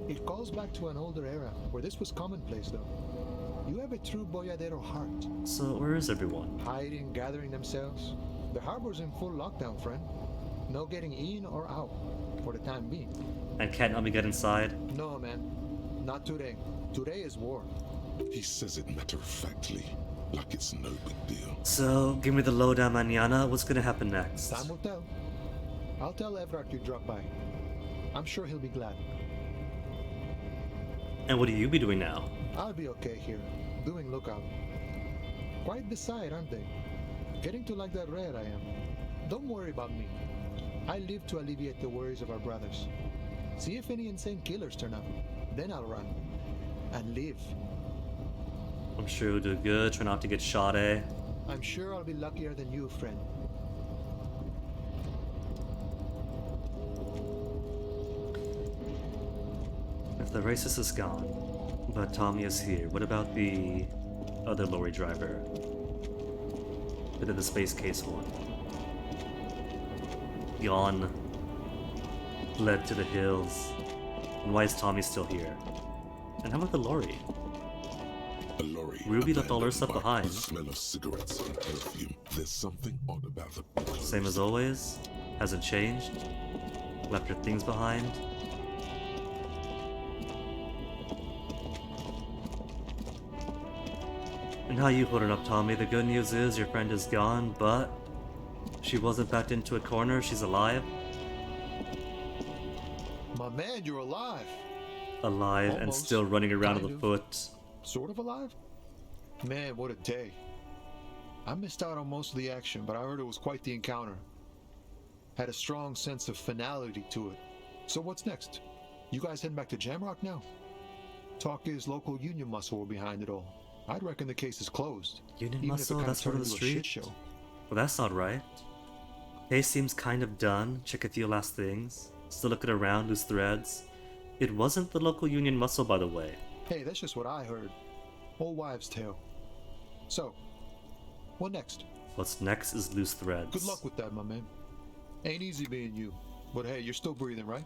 Speaker 12: It calls back to an older era where this was commonplace, though. You have a true Boyadero heart.
Speaker 1: So where is everyone?
Speaker 12: Hiding, gathering themselves. The harbor's in full lockdown, friend. No getting in or out, for the time being.
Speaker 1: And can't let me get inside?
Speaker 12: No, man. Not today. Today is war.
Speaker 3: He says it matter-of-factly, like it's no big deal.
Speaker 1: So, give me the lowdown mañana. What's gonna happen next?
Speaker 12: Time will tell. I'll tell Everard you dropped by. I'm sure he'll be glad.
Speaker 1: And what will you be doing now?
Speaker 12: I'll be okay here, doing lookout. Quite the sight, aren't they? Getting to like that red I am. Don't worry about me. I live to alleviate the worries of our brothers. See if any insane killers turn up. Then I'll run. And live.
Speaker 1: I'm sure you'll do good. Try not to get shot, eh?
Speaker 12: I'm sure I'll be luckier than you, friend.
Speaker 1: If the racist is gone, but Tommy is here, what about the other lorry driver? Bit of the space case one. Gone. Fled to the hills. And why is Tommy still here? And how about the lorry?
Speaker 3: A lorry.
Speaker 1: Ruby left all her stuff
Speaker 3: abandoned
Speaker 1: behind.
Speaker 3: by the smell of cigarettes and perfume. There's something odd about the
Speaker 1: Same as always. Hasn't changed. Left her things behind. And how you holding up, Tommy? The good news is your friend is gone, but she wasn't backed into a corner. She's alive.
Speaker 12: My man, you're alive.
Speaker 1: Alive and
Speaker 12: Almost.
Speaker 1: still running around on
Speaker 12: Kind
Speaker 1: the
Speaker 12: of.
Speaker 1: foot.
Speaker 12: Sort of alive? Man, what a day. I missed out on most of the action, but I heard it was quite the encounter. Had a strong sense of finality to it. So what's next? You guys heading back to Jamrock now? Talk is local union muscle were behind it all. I'd reckon the case is closed.
Speaker 1: Union
Speaker 12: even if it
Speaker 1: muscle?
Speaker 12: kinda
Speaker 1: That's part of
Speaker 12: turned
Speaker 1: the
Speaker 12: into a shit
Speaker 1: street?
Speaker 12: show.
Speaker 1: Well, that's not right. Case seems kind of done. Check a few last things. Still looking around, loose threads. It wasn't the local union muscle, by the way.
Speaker 12: Hey, that's just what I heard. Old wives' tale. So, what next?
Speaker 1: What's next is loose threads.
Speaker 12: Good luck with that, my man. Ain't easy being you. But hey, you're still breathing, right?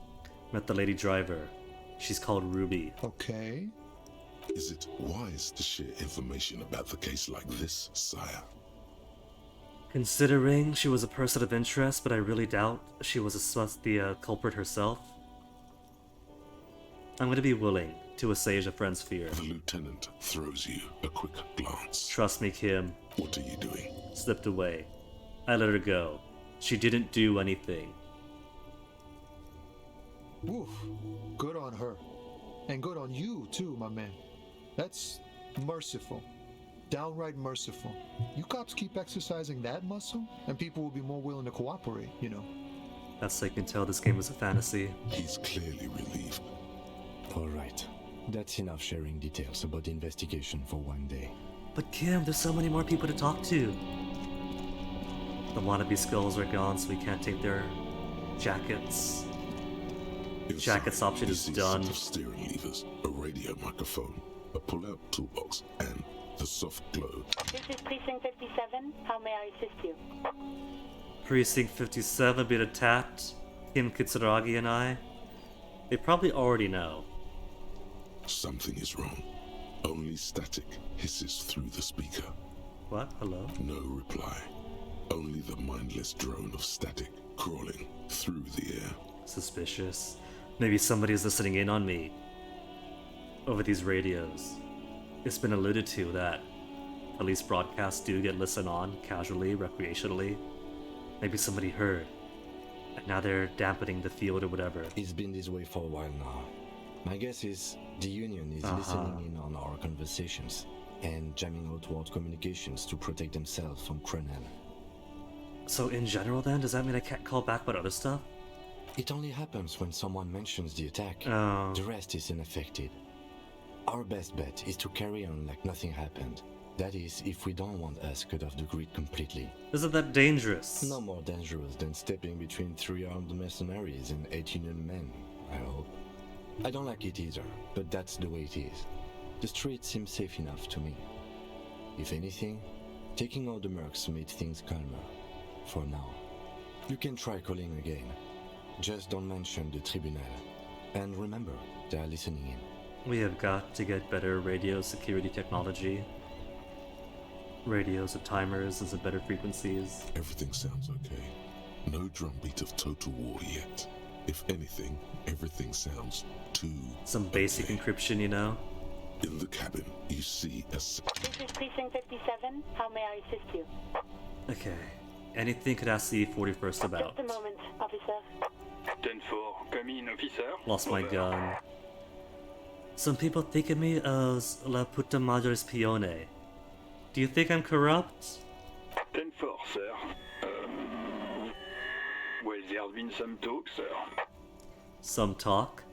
Speaker 1: Met the lady driver. She's called Ruby.
Speaker 12: Okay.
Speaker 3: Is it wise to share information about the case like this, sire?
Speaker 1: Considering she was a person of interest, but I really doubt she was the culprit herself. I'm going to be willing to assuage a friend's fear.
Speaker 3: The lieutenant throws you a quick glance.
Speaker 1: Trust me, Kim.
Speaker 3: What are you doing?
Speaker 1: Slipped away. I let her go. She didn't do anything.
Speaker 12: Woof. Good on her. And good on you, too, my man. That's merciful. Downright merciful. You cops keep exercising that muscle, and people will be more willing to cooperate, you know.
Speaker 1: That's so you can tell this game was a fantasy.
Speaker 3: He's clearly relieved.
Speaker 4: Alright. That's enough sharing details about the investigation for one day.
Speaker 1: But Kim, there's so many more people to talk to. The wannabe skulls are gone, so we can't take their jackets. Jackets option
Speaker 3: you
Speaker 1: is
Speaker 3: see
Speaker 1: done.
Speaker 3: a set of steering levers, a radio microphone, a pull-out toolbox, and the soft glow.
Speaker 8: This is Precinct 57. How may I assist you?
Speaker 1: Precinct 57 being attacked. Kim Kitsuragi and I. They probably already know.
Speaker 3: Something is wrong. Only static hisses through the speaker.
Speaker 1: What? Hello?
Speaker 3: No reply. Only the mindless drone of static crawling through the air.
Speaker 1: Suspicious. Maybe somebody is listening in on me. Over these radios. It's been alluded to that police broadcasts do get listened on casually, recreationally. Maybe somebody heard. And now they're dampening the field or whatever.
Speaker 4: It's been this way for a while now. My guess is the Union is listening in on our conversations and jamming outward communications to protect themselves from Crenel.
Speaker 1: So in general then, does that mean I can't call back about other stuff?
Speaker 4: It only happens when someone mentions the attack.
Speaker 1: Oh.
Speaker 4: The rest is unaffected. Our best bet is to carry on like nothing happened. That is, if we don't want us cut off the grid completely.
Speaker 1: Isn't that dangerous?
Speaker 4: No more dangerous than stepping between 3 armed mercenaries and 8 Union men, I hope. I don't like it either, but that's the way it is. The street seems safe enough to me. If anything, taking out the mercs made things calmer. For now. You can try calling again. Just don't mention the tribunal. And remember, they are listening in.
Speaker 1: We have got to get better radio security technology. Radios with timers and some better frequencies.
Speaker 3: Everything sounds okay. No drumbeat of total war yet. If anything, everything sounds too
Speaker 1: Some basic encryption, you know?
Speaker 3: In the cabin, you see a...
Speaker 8: This is Precinct 57. How may I assist you?
Speaker 1: Okay. Anything could ask the 41st about?
Speaker 8: Just a moment, officer.
Speaker 17: 10-4, come in, officer.
Speaker 1: Lost my gun. Some people think of me as La Puta Madre Spione. Do you think I'm corrupt?
Speaker 17: 10-4, sir. Well, there's been some talk, sir.
Speaker 1: Some talk?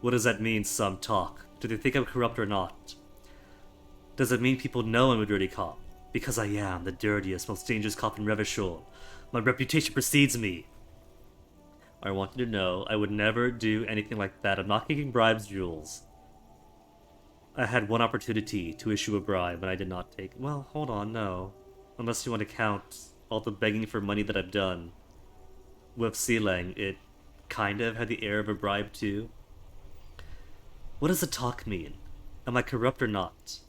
Speaker 1: What does that mean, some talk? Do they think I'm corrupt or not? Does it mean people know I'm a dirty cop? Because I am the dirtiest, most dangerous cop in Revachol. My reputation precedes me. I want you to know I would never do anything like that. I'm not giving bribes, Jules. I had one opportunity to issue a bribe, and I did not take. Well, hold on, no. Unless you want to count all the begging for money that I've done. With Sealang, it kind of had the air of a bribe too. What does the talk mean? Am I corrupt or not?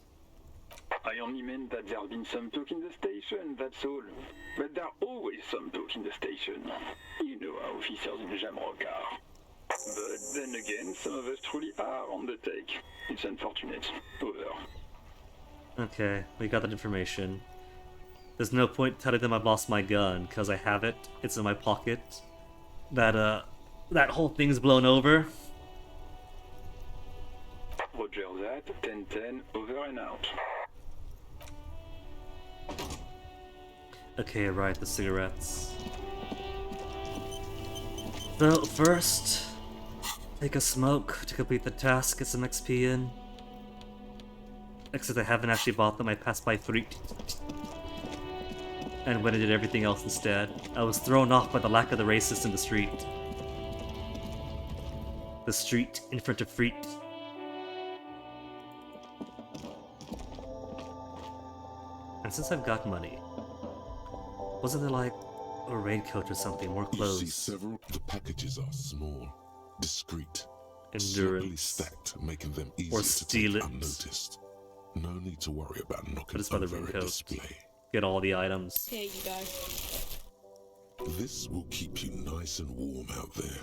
Speaker 17: I only meant that there's been some talk in the station, that's all. But there's always some talk in the station. You know how officers in Jamrock are. But then again, some of us truly are on the take. It's unfortunate. Over.
Speaker 1: Okay, we got that information. There's no point telling them I've lost my gun, because I have it. It's in my pocket. That whole thing's blown over.
Speaker 17: Roger that, 10-10, over and out.
Speaker 1: Okay, right, the cigarettes. So, first, take a smoke to complete the task, get some XP in. Except I haven't actually bought them, I passed by 3. And went and did everything else instead. I was thrown off by the lack of the racist in the street. The street in front of Freet. And since I've got money, wasn't there like a raincoat or something, more clothes?
Speaker 3: You see, several of the packages are small, discreet,
Speaker 1: Endurance.
Speaker 3: slowly stacked, making them easier
Speaker 1: Or
Speaker 3: to
Speaker 1: steal
Speaker 3: take
Speaker 1: it.
Speaker 3: unnoticed. No need to worry about knocking
Speaker 1: Just by the
Speaker 3: over a
Speaker 1: raincoat.
Speaker 3: display.
Speaker 1: Get all the items.
Speaker 8: Here you go.
Speaker 3: This will keep you nice and warm out there.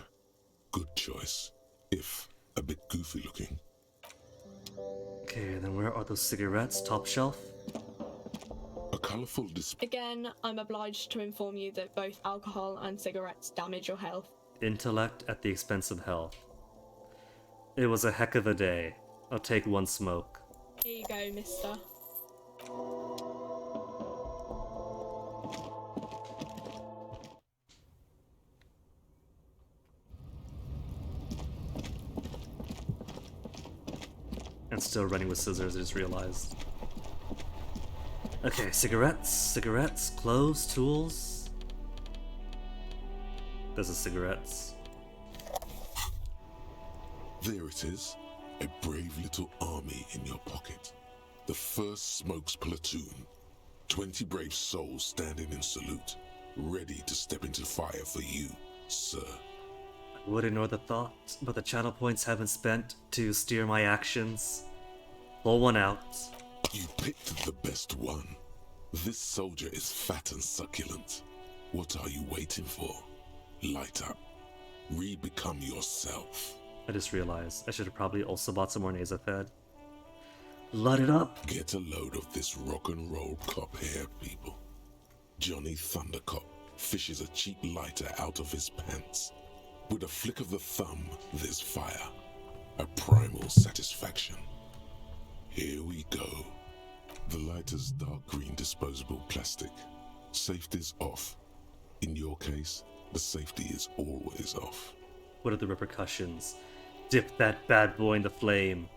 Speaker 3: Good choice, if a bit goofy looking.
Speaker 1: Okay, then where are those cigarettes? Top shelf?
Speaker 3: A colourful display.
Speaker 18: Again, I'm obliged to inform you that both alcohol and cigarettes damage your health.
Speaker 1: Intellect at the expense of health. It was a heck of a day. I'll take one smoke.
Speaker 18: Here you go, mister.
Speaker 1: And still running with scissors, I just realized. Okay, cigarettes, clothes, tools. This is cigarettes.
Speaker 3: There it is, a brave little army in your pocket. The first Smokes platoon. 20 brave souls standing in salute, ready to step into fire for you, sir.
Speaker 1: I would ignore the thought, but the channel points have been spent to steer my actions. Pull one out.
Speaker 3: You picked the best one. This soldier is fat and succulent. What are you waiting for? Light up. Re-become yourself.
Speaker 1: I just realized I should have probably also bought some more Nasafed. Light it up.
Speaker 3: Get a load of this rock and roll cop hair, people. Johnny Thundercop fishes a cheap lighter out of his pants. With a flick of the thumb, there's fire. A primal satisfaction. Here we go. The lighter's dark green disposable plastic. Safety's off. In your case, the safety is always off.
Speaker 1: What are the repercussions? Dip that bad boy in the flame.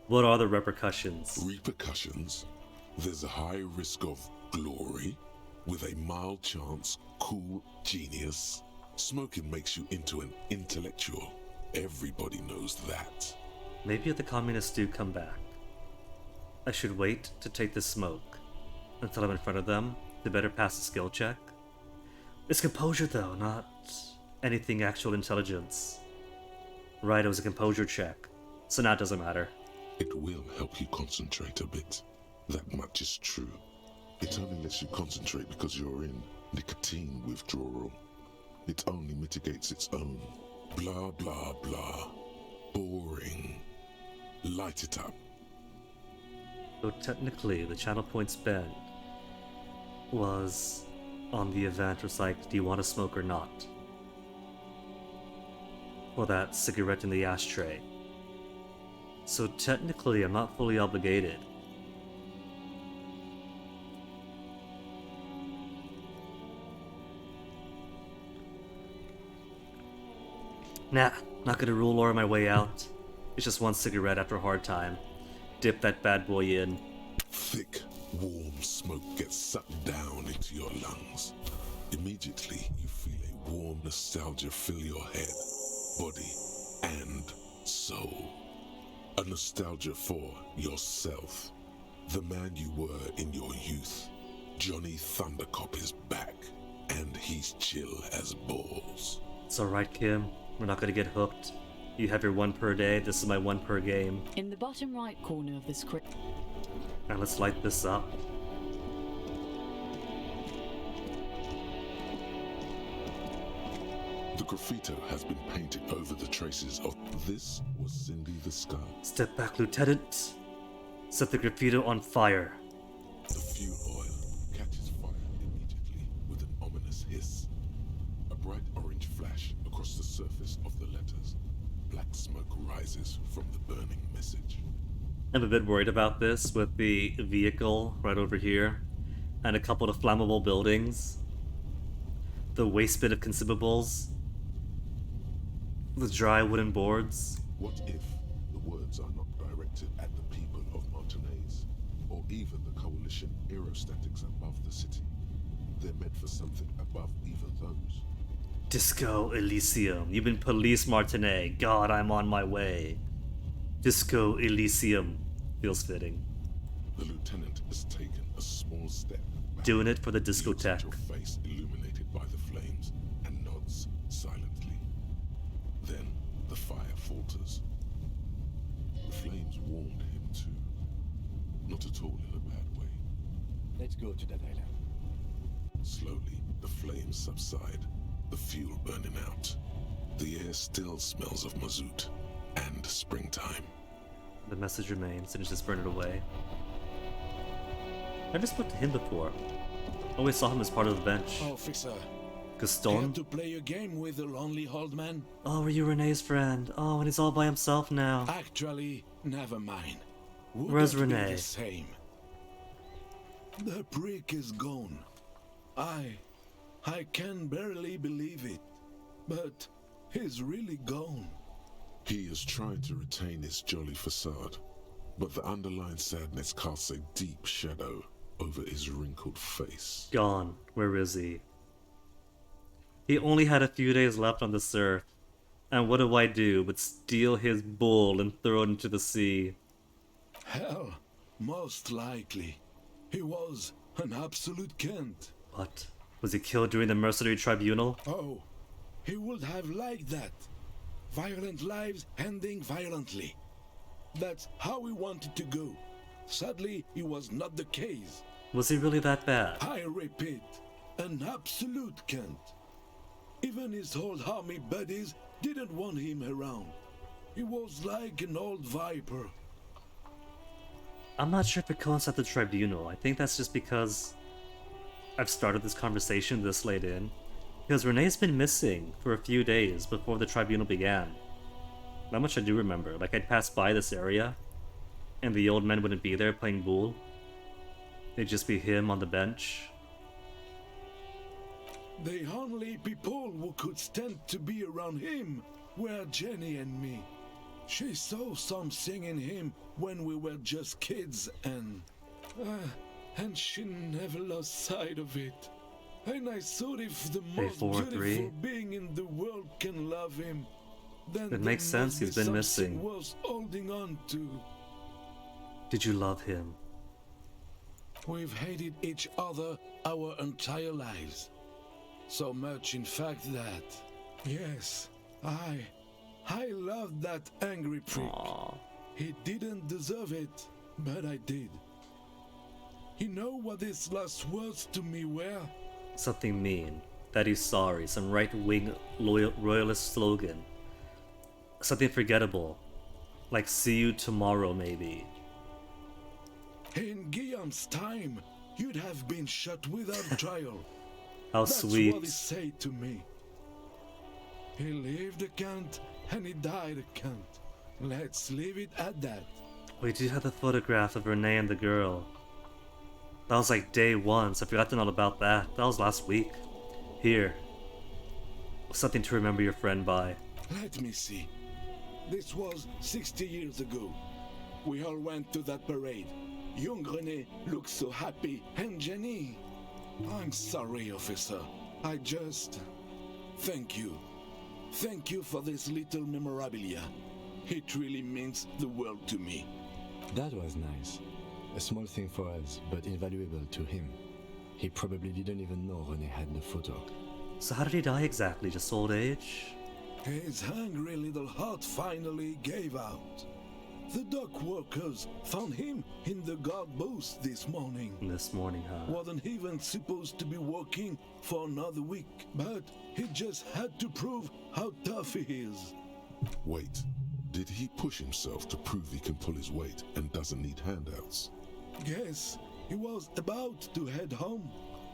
Speaker 1: What are the repercussions?
Speaker 3: Repercussions? There's a high risk of glory, with a mild chance, cool genius. Smoking makes you into an intellectual. Everybody knows that.
Speaker 1: Maybe if the communists do come back, I should wait to take the smoke until I'm in front of them to better pass the skill check. It's composure though, not anything actual intelligence. Right, it was a composure check, so now it doesn't matter.
Speaker 3: It will help you concentrate a bit. That much is true. It only lets you concentrate because you're in nicotine withdrawal. It only mitigates its own. Blah, blah, blah. Boring. Light it up.
Speaker 1: So technically, the channel point spent was on the event. Was like, do you want to smoke or not? Or that cigarette in the ashtray. So technically, I'm not fully obligated. Nah, not gonna rule or my way out. It's just one cigarette after a hard time. Dip that bad boy in.
Speaker 3: Thick, warm smoke gets sucked down into your lungs. Immediately, you feel a warm nostalgia fill your head, body, and soul. A nostalgia for yourself. The man you were in your youth. Johnny Thundercop is back, and he's chill as balls.
Speaker 1: It's alright, Kim. We're not gonna get hooked. You have your 1 per day, this is my 1 per game.
Speaker 6: In the bottom right corner of the script.
Speaker 1: Now let's light this up.
Speaker 3: The graffito has been painted over the traces of "This was Cindy the Scar."
Speaker 1: Step back, Lieutenant. Set the graffito on fire.
Speaker 3: The fuel oil catches fire immediately with an ominous hiss. A bright orange flash across the surface of the letters. Black smoke rises from the burning message.
Speaker 1: I'm a bit worried about this with the vehicle right over here and a couple of flammable buildings. The waste bin of consumables. The dry wooden boards.
Speaker 3: What if the words are not directed at the people of Martinez, or even the coalition aerostatics above the city? They're meant for something above even those.
Speaker 1: Disco Elysium. You've been Police Martinet. God, I'm on my way. Disco Elysium. Feels fitting.
Speaker 3: The lieutenant has taken a small step back.
Speaker 1: Doing it for the
Speaker 3: He looks at
Speaker 1: discotheque.
Speaker 3: your face illuminated by the flames and nods silently. Then the fire falters. The flames warmed him too. Not at all in a bad way.
Speaker 4: Let's go to that island.
Speaker 3: Slowly, the flames subside, the fuel burning out. The air still smells of mazout and springtime.
Speaker 1: The message remains, and just burn it away. I never spoke to him before. Always saw him as part of the bench.
Speaker 2: Officer,
Speaker 1: Gaston?
Speaker 2: care to play a game with the lonely old man?
Speaker 1: Oh, were you Renee's friend? Oh, and he's all by himself now.
Speaker 2: Actually, never mind.
Speaker 1: Where's
Speaker 2: Wouldn't be
Speaker 1: Renee?
Speaker 2: the same. The prick is gone. I can barely believe it, but he's really gone.
Speaker 3: He is trying to retain his jolly facade, but the underlying sadness casts a deep shadow over his wrinkled face.
Speaker 1: Gone. Where is he? He only had a few days left on this earth. And what do I do but steal his bull and throw it into the sea?
Speaker 2: Hell, most likely. He was an absolute Kent.
Speaker 1: What? Was he killed during the mercenary tribunal?
Speaker 2: Oh, he would have liked that. Violent lives ending violently. That's how he wanted to go. Sadly, it was not the case.
Speaker 1: Was he really that bad?
Speaker 2: I repeat, an absolute Kent. Even his old army buddies didn't want him around. He was like an old viper.
Speaker 1: I'm not sure if it coincides at the tribunal. I think that's just because I've started this conversation this late in. Because Renee's been missing for a few days before the tribunal began. That much I do remember. Like, I'd pass by this area, and the old men wouldn't be there playing pool. It'd just be him on the bench.
Speaker 2: The only people who could stand to be around him were Jenny and me. She saw something in him when we were just kids, and she never lost sight of it. And I thought if the most
Speaker 1: 4-3.
Speaker 2: beautiful being in the world can love him, then
Speaker 1: It makes
Speaker 2: there
Speaker 1: sense,
Speaker 2: must
Speaker 1: he's
Speaker 2: be
Speaker 1: been
Speaker 2: something
Speaker 1: missing.
Speaker 2: worth holding on to.
Speaker 1: Did you love him?
Speaker 2: We've hated each other our entire lives. So much, in fact, that yes, I loved that angry prick. He didn't deserve it, but I did. You know what his last words to me were?
Speaker 1: Something mean. That he's sorry. Some right-wing royalist slogan. Something forgettable. Like, see you tomorrow, maybe.
Speaker 2: In Guillaume's time, you'd have been shot without trial.
Speaker 1: How
Speaker 2: That's
Speaker 1: sweet.
Speaker 2: what he said to me. He lived a Kant and he died a Kant. Let's leave it at that.
Speaker 1: We do have the photograph of Renee and the girl. That was like day one, so I've forgotten all about that. That was last week. Here. Something to remember your friend by.
Speaker 2: Let me see.
Speaker 9: This was 60 years ago. We all went to that parade. Young René looked so happy, and Jenny. I'm sorry, officer. I just... Thank you. Thank you for this little memorabilia. It really means the world to me.
Speaker 4: That was nice. A small thing for us, but invaluable to him. He probably didn't even know René had the photo.
Speaker 1: So how did he die exactly? Just old age?
Speaker 9: His hungry little heart finally gave out. The dock workers found him in the guard booth this morning.
Speaker 1: This morning, huh?
Speaker 9: Wasn't even supposed to be working for another week, but he just had to prove how tough he is.
Speaker 3: Wait, did he push himself to prove he can pull his weight and doesn't need handouts?
Speaker 9: Yes, he was about to head home.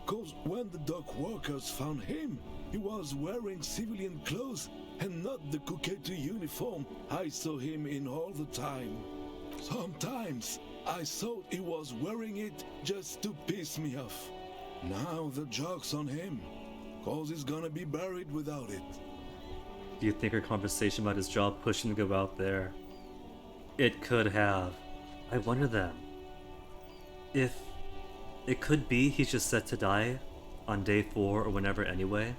Speaker 9: Cause when the dock workers found him, he was wearing civilian clothes and not the coquetry uniform I saw him in all the time. Sometimes I thought he was wearing it just to piss me off. Now the joke's on him, cause he's gonna be buried without it.
Speaker 1: Do you think our conversation about his job pushed him to go out there? It could have. I wonder then, if it could be he's just set to die on day 4 or whenever anyway.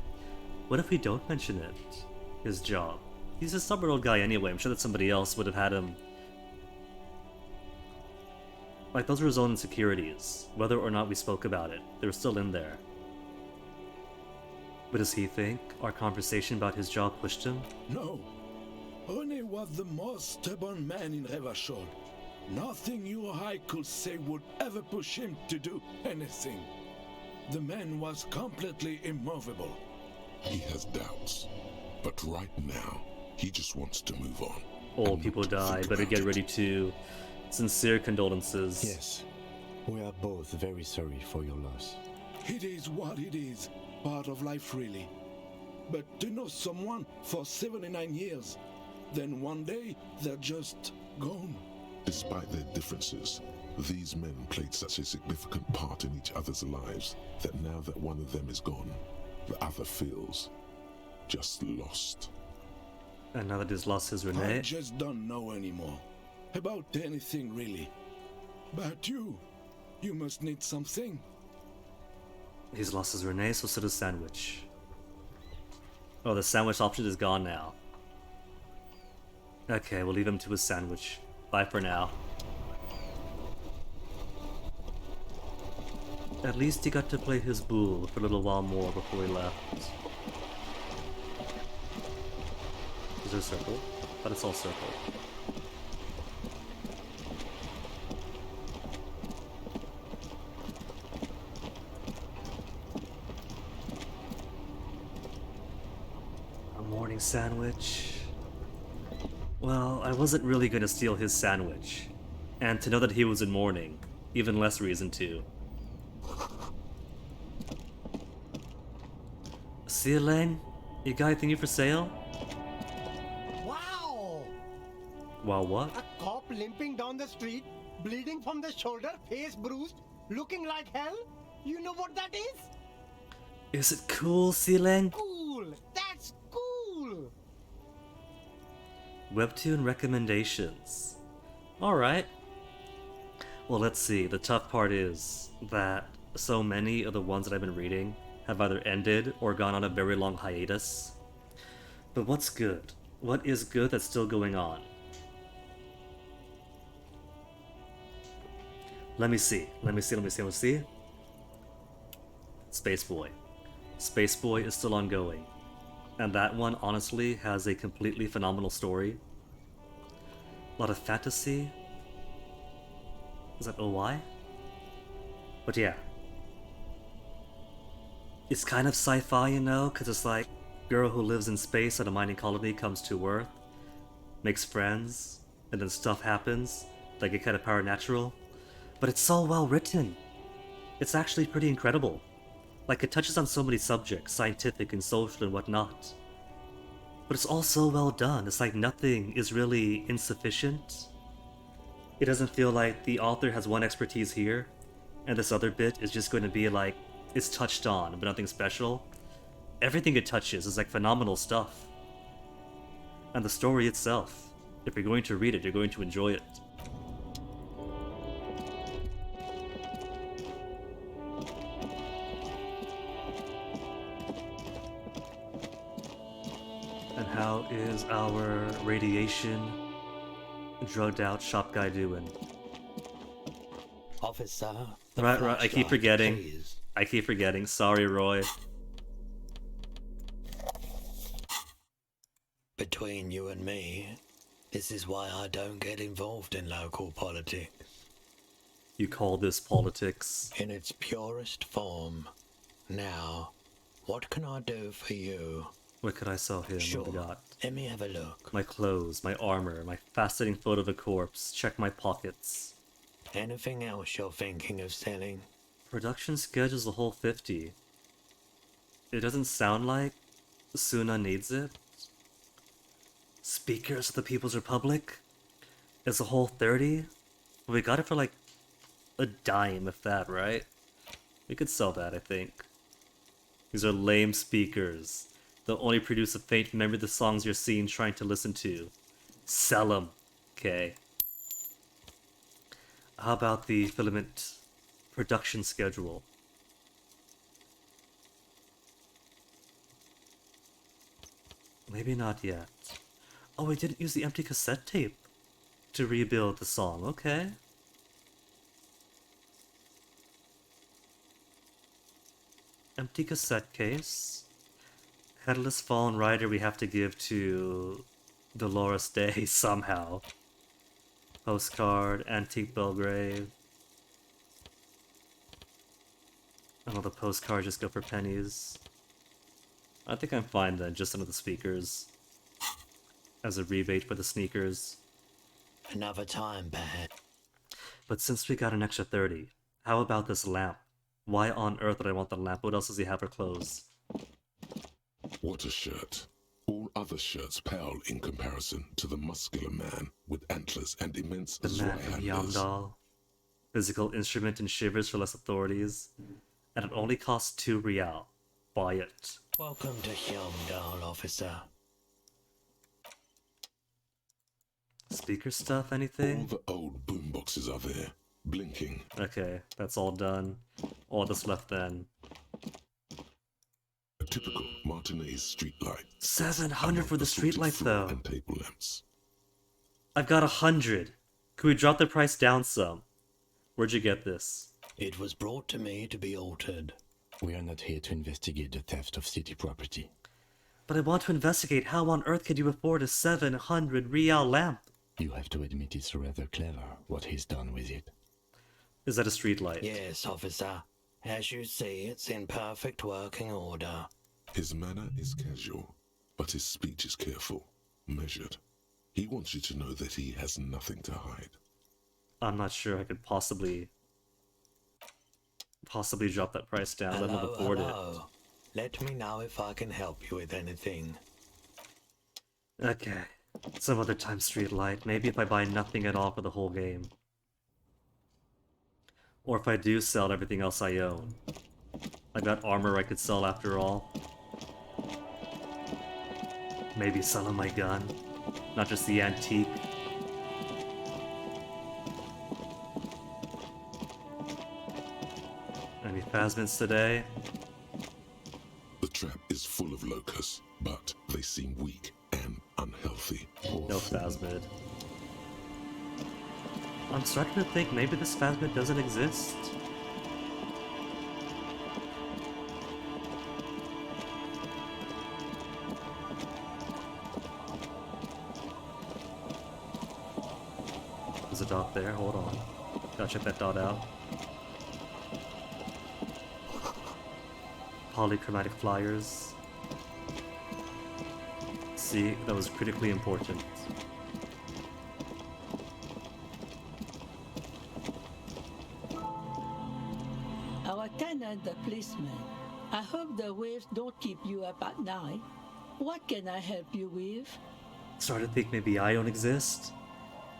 Speaker 1: What if we don't mention it? His job. He's a stubborn old guy anyway. I'm sure that somebody else would have had him. Like, those were his own insecurities. Whether or not we spoke about it, they were still in there. But does he think our conversation about his job pushed him?
Speaker 9: No. René was the most stubborn man in Revachol. Nothing you or I could say would ever push him to do anything. The man was completely immovable.
Speaker 3: He has doubts, but right now, he just wants to move on.
Speaker 1: Old people die, better get ready to... Sincere condolences.
Speaker 4: Yes, we are both very sorry for your loss.
Speaker 9: It is what it is. Part of life, really. But to know someone for 79 years, then one day they're just gone.
Speaker 3: Despite their differences, these men played such a significant part in each other's lives that now that one of them is gone, the other feels just lost.
Speaker 1: And now that he's lost his
Speaker 9: I
Speaker 1: René,
Speaker 9: just don't know anymore. About anything, really. But you must need something.
Speaker 1: he's lost his René, so does sandwich. Oh, the sandwich option is gone now. Okay, we'll leave him to his sandwich. Bye for now. At least he got to play his boule for a little while more before he left. Is there a circle? But it's all circle. A morning sandwich. Well, I wasn't really gonna steal his sandwich. And to know that he was in mourning, even less reason to. See you, Lang? You got anything new for sale?
Speaker 13: Wow!
Speaker 1: Wow, what?
Speaker 13: A cop limping down the street, bleeding from the shoulder, face bruised, looking like hell? You know what that is?
Speaker 1: Is it cool, Sealang?
Speaker 13: Cool! That's cool!
Speaker 1: Webtoon recommendations. Alright. Well, let's see. The tough part is that so many of the ones that I've been reading have either ended or gone on a very long hiatus. But what's good? What is good that's still going on? Let me see. Space Boy. Space Boy is still ongoing. And that one, honestly, has a completely phenomenal story. A lot of fantasy. Is that OY? But yeah. It's kind of sci-fi, you know, because it's like girl who lives in space at a mining colony comes to Earth, makes friends, and then stuff happens, like it kind of supernatural. But it's so well written. It's actually pretty incredible. Like, it touches on so many subjects, scientific and social and whatnot. But it's all so well done. It's like nothing is really insufficient. It doesn't feel like the author has one expertise here, and this other bit is just going to be like, it's touched on, but nothing special. Everything it touches is like phenomenal stuff. And the story itself, If you're going to read it, you're going to enjoy it. And how is our radiation drugged out shop guy doing?
Speaker 5: Officer,
Speaker 1: Right, I keep forgetting.
Speaker 5: please.
Speaker 1: I keep forgetting. Sorry, Roy.
Speaker 5: Between you and me, this is why I don't get involved in local politics.
Speaker 1: You call this politics?
Speaker 5: In its purest form. Now, what can I do for you?
Speaker 1: What could I sell him?
Speaker 5: Sure.
Speaker 1: What do we got?
Speaker 5: Let me have a look.
Speaker 1: My clothes, my armor, my fascinating photo of a corpse. Check my pockets.
Speaker 5: Anything else you're thinking of selling?
Speaker 1: Production schedule's a whole 50. It doesn't sound like Suna needs it. Speakers of the People's Republic is a whole 30. We got it for like a dime, if that, right? We could sell that, I think. These are lame speakers. They'll only produce a faint memory of the songs you're seen trying to listen to. Sell them. Okay. How about the filament production schedule? Maybe not yet. Oh, we didn't use the empty cassette tape to rebuild the song. Okay. Empty cassette case. Headless Fallen Rider we have to give to Dolores Day somehow. Postcard, Antique Belgrave. And all the postcards just go for pennies. I think I'm fine then, just under the speakers. As a rebate for the sneakers.
Speaker 5: Another time, Bad.
Speaker 1: But since we got an extra 30, how about this lamp? Why on earth would I want the lamp? What else does he have for clothes?
Speaker 3: What a shirt. All other shirts pale in comparison to the muscular man with antlers and immense
Speaker 1: The man from
Speaker 3: Zweihanders.
Speaker 1: Yamdal. Physical instrument and shivers for less authorities. And it only costs 2 real. Buy it.
Speaker 5: Welcome to Hyomdal, officer.
Speaker 1: Speaker stuff, anything?
Speaker 3: All the old boomboxes are there, blinking.
Speaker 1: Okay, that's all done. All that's left then.
Speaker 3: A typical Martinez streetlight.
Speaker 1: 700 for the streetlight though.
Speaker 3: And table lamps.
Speaker 1: I've got 100. Could we drop the price down some? Where'd you get this?
Speaker 5: It was brought to me to be altered.
Speaker 4: We are not here to investigate the theft of city property.
Speaker 1: But I want to investigate how on earth could you afford a 700 real lamp?
Speaker 4: You have to admit it's rather clever what he's done with it.
Speaker 1: Is that a streetlight?
Speaker 5: Yes, officer. As you see, it's in perfect working order.
Speaker 3: His manner is casual, but his speech is careful, measured. He wants you to know that he has nothing to hide.
Speaker 1: I'm not sure I could possibly drop that price down. I don't afford it.
Speaker 5: Let me know if I can help you with anything.
Speaker 1: Okay. Some other time streetlight. Maybe if I buy nothing at all for the whole game. Or if I do sell everything else I own. I got armor I could sell after all. Maybe selling my gun. Not just the antique. Any phasmids today?
Speaker 3: The trap is full of locusts, but they seem weak and unhealthy.
Speaker 1: No phasmid. I'm starting to think maybe this phasmid doesn't exist. There's a dot there, hold on. Gotta check that dot out. Polychromatic flyers. See, that was critically important.
Speaker 19: Our tenant, the policeman. I hope the waves don't keep you up at night. What can I help you with?
Speaker 1: Started to think maybe I don't exist.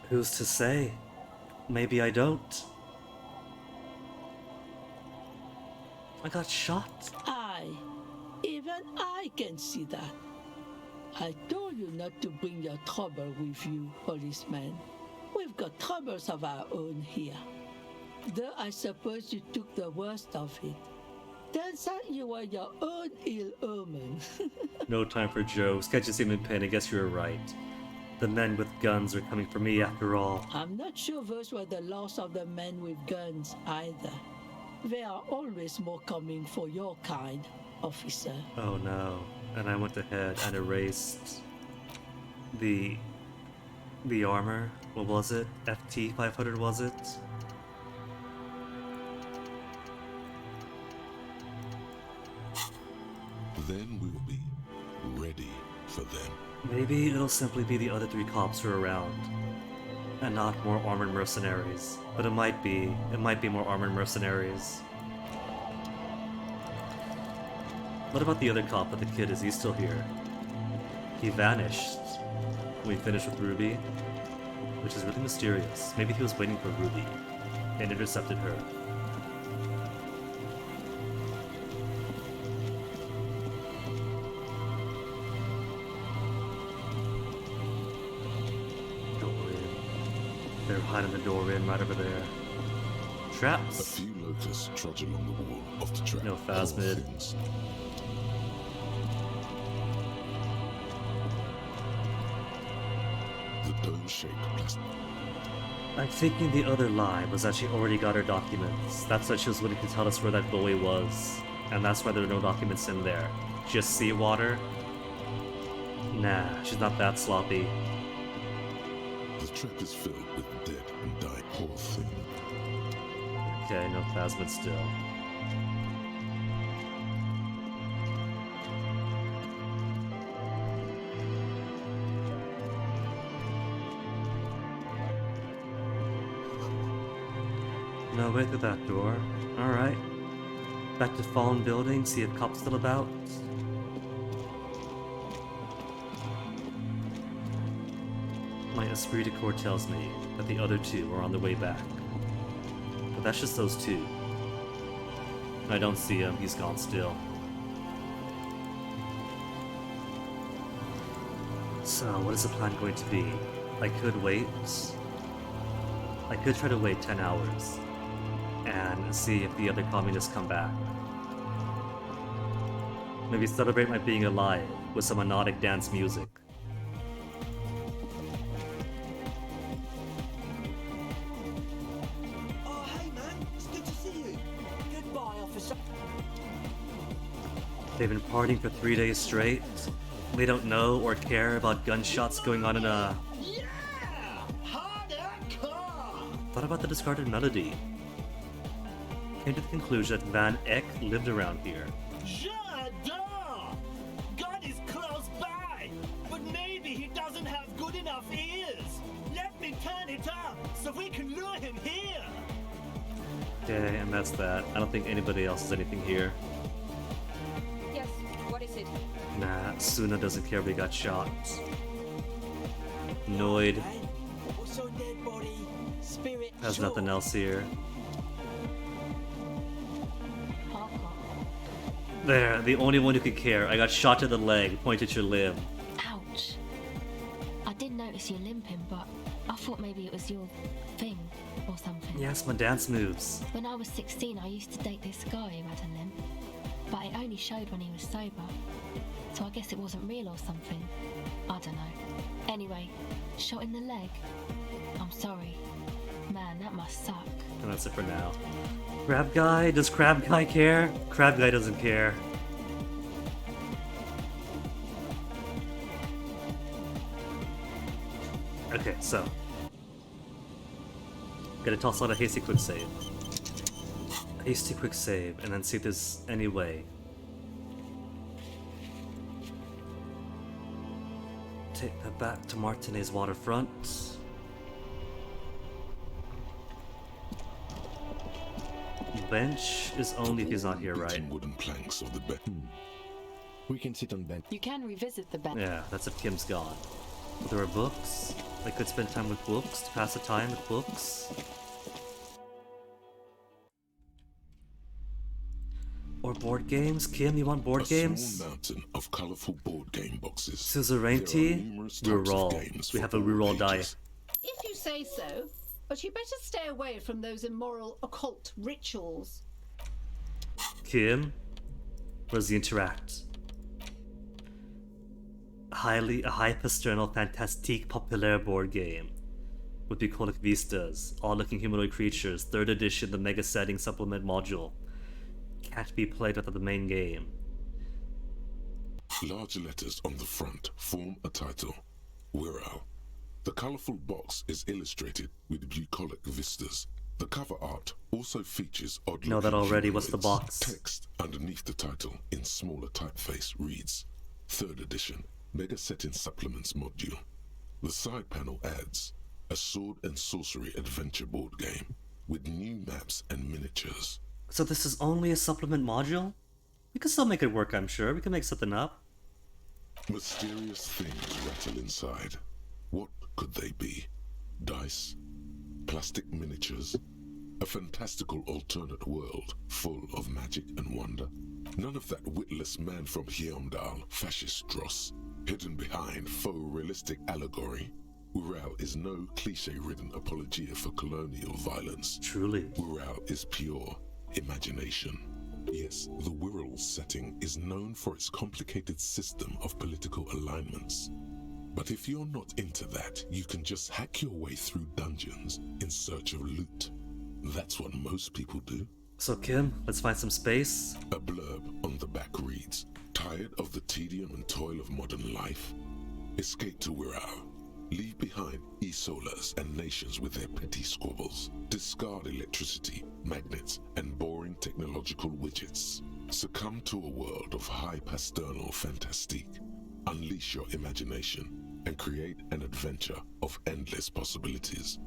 Speaker 1: Who's to say? Maybe I don't. I got shot.
Speaker 19: Even I can see that. I told you not to bring your trouble with you, policeman. We've got troubles of our own here. Though I suppose you took the worst of it. Turns out you were your own ill omen.
Speaker 1: No time for jokes. Can't you see me in pain? I guess you were right. The men with guns are coming for me after all.
Speaker 19: I'm not sure those were the last of the men with guns either. There are always more coming for your kind, officer.
Speaker 1: Oh no. And I went ahead and erased the armor. What was it? FT 500 was it?
Speaker 3: Then we will be ready for them.
Speaker 1: Maybe it'll simply be the other 3 cops who are around, and not more armored mercenaries. But it might be more armored mercenaries. What about the other cop with the kid? Is he still here? He vanished when we finished with Ruby, which is really mysterious. Maybe he was waiting for Ruby and intercepted her. They're hiding the door in right over there. Traps.
Speaker 3: A few locusts trudge along the wall of the trap.
Speaker 1: No phasmid.
Speaker 3: The dome-shaped plastic.
Speaker 1: I'm thinking the other lie was that she already got her documents. That's why she was willing to tell us where that buoy was. And that's why there are no documents in there. Just seawater? Nah, she's not that sloppy.
Speaker 3: The trap is filled with dead and dying. Poor thing.
Speaker 1: Okay, no phasmid still. No way through that door. Alright. Back to fallen building, see if cop's still about. My esprit de corps tells me that the other 2 are on the way back. But that's just those 2. I don't see him, he's gone still. So, what is the plan going to be? I could wait. I could try to wait 10 hours and see if the other communists come back. Maybe celebrate my being alive with some anodic dance music. They've been partying for 3 days straight. They don't know or care about gunshots going on in a... Thought about the discarded melody. Came to the conclusion that Van Eck lived around here.
Speaker 10: J'adore! God is close by, but maybe he doesn't have good enough ears. Let me turn it up so we can lure him here.
Speaker 1: Okay, and that's that. I don't think anybody else has anything here.
Speaker 20: Yes, what is it?
Speaker 1: Nah, Suna doesn't care if he got shot. Noid
Speaker 10: Also dead body, spirit.
Speaker 1: has nothing else here. There, the only one who could care. I got shot to the leg, point at your limb.
Speaker 21: Ouch. I did notice you limping, but I thought maybe it was your thing or something.
Speaker 1: Yes, my dance moves.
Speaker 21: When I was 16, I used to date this guy who had a limp, but it only showed when he was sober. So I guess it wasn't real or something. I don't know. Anyway, shot in the leg. I'm sorry. Man, that must suck.
Speaker 1: And that's it for now. Crab Guy? Does Crab Guy care? Crab Guy doesn't care. Okay, so. Gotta toss out a hasty quick save. A hasty quick save, and then see if there's any way. Take that back to Martinez waterfront. Bench is only if he's not here, right?
Speaker 3: Wooden planks of the bed.
Speaker 4: We can sit on bench.
Speaker 21: You can revisit the bench.
Speaker 1: Yeah, that's if Kim's gone. But there are books. I could spend time with books to pass the time with books. Or board games? Kim, you want board
Speaker 3: A
Speaker 1: games?
Speaker 3: small mountain of colorful board game boxes.
Speaker 1: Suzerainty? Reroll. We have a reroll die.
Speaker 11: If you say so, but you better stay away from those immoral occult rituals.
Speaker 1: Kim, what does he interact? A hyper-sternal fantastique populaire board game with bucolic vistas, all-looking humanoid creatures, 3rd edition, the mega setting supplement module. Can't be played without the main game.
Speaker 3: Large letters on the front form a title. Wirral. The colorful box is illustrated with bucolic vistas. The cover art also features odd
Speaker 1: Know that already. What's the box?
Speaker 3: Text underneath the title in smaller typeface reads 3rd edition Mega Setting Supplements module. The side panel adds a sword and sorcery adventure board game with new maps and miniatures.
Speaker 1: So this is only a supplement module? We can still make it work, I'm sure. We can make something up.
Speaker 3: Mysterious things rattle inside. What could they be? Dice? Plastic miniatures? A fantastical alternate world full of magic and wonder? None of that witless man from Heimdall, fascist dross, hidden behind faux realistic allegory. Wirral is no cliche-ridden apologia for colonial violence.
Speaker 1: Truly.
Speaker 3: Wirral is pure imagination. Yes, the Wirral setting is known for its complicated system of political alignments. But if you're not into that, you can just hack your way through dungeons in search of loot. That's what most people do.
Speaker 1: So Kim, let's find some space.
Speaker 3: A blurb on the back reads, tired of the tedium and toil of modern life? Escape to Wirral. Leave behind e-solas and nations with their petty squabbles. Discard electricity, magnets, and boring technological widgets. Succumb to a world of high-pasternal fantastique. Unleash your imagination and create an adventure of endless possibilities.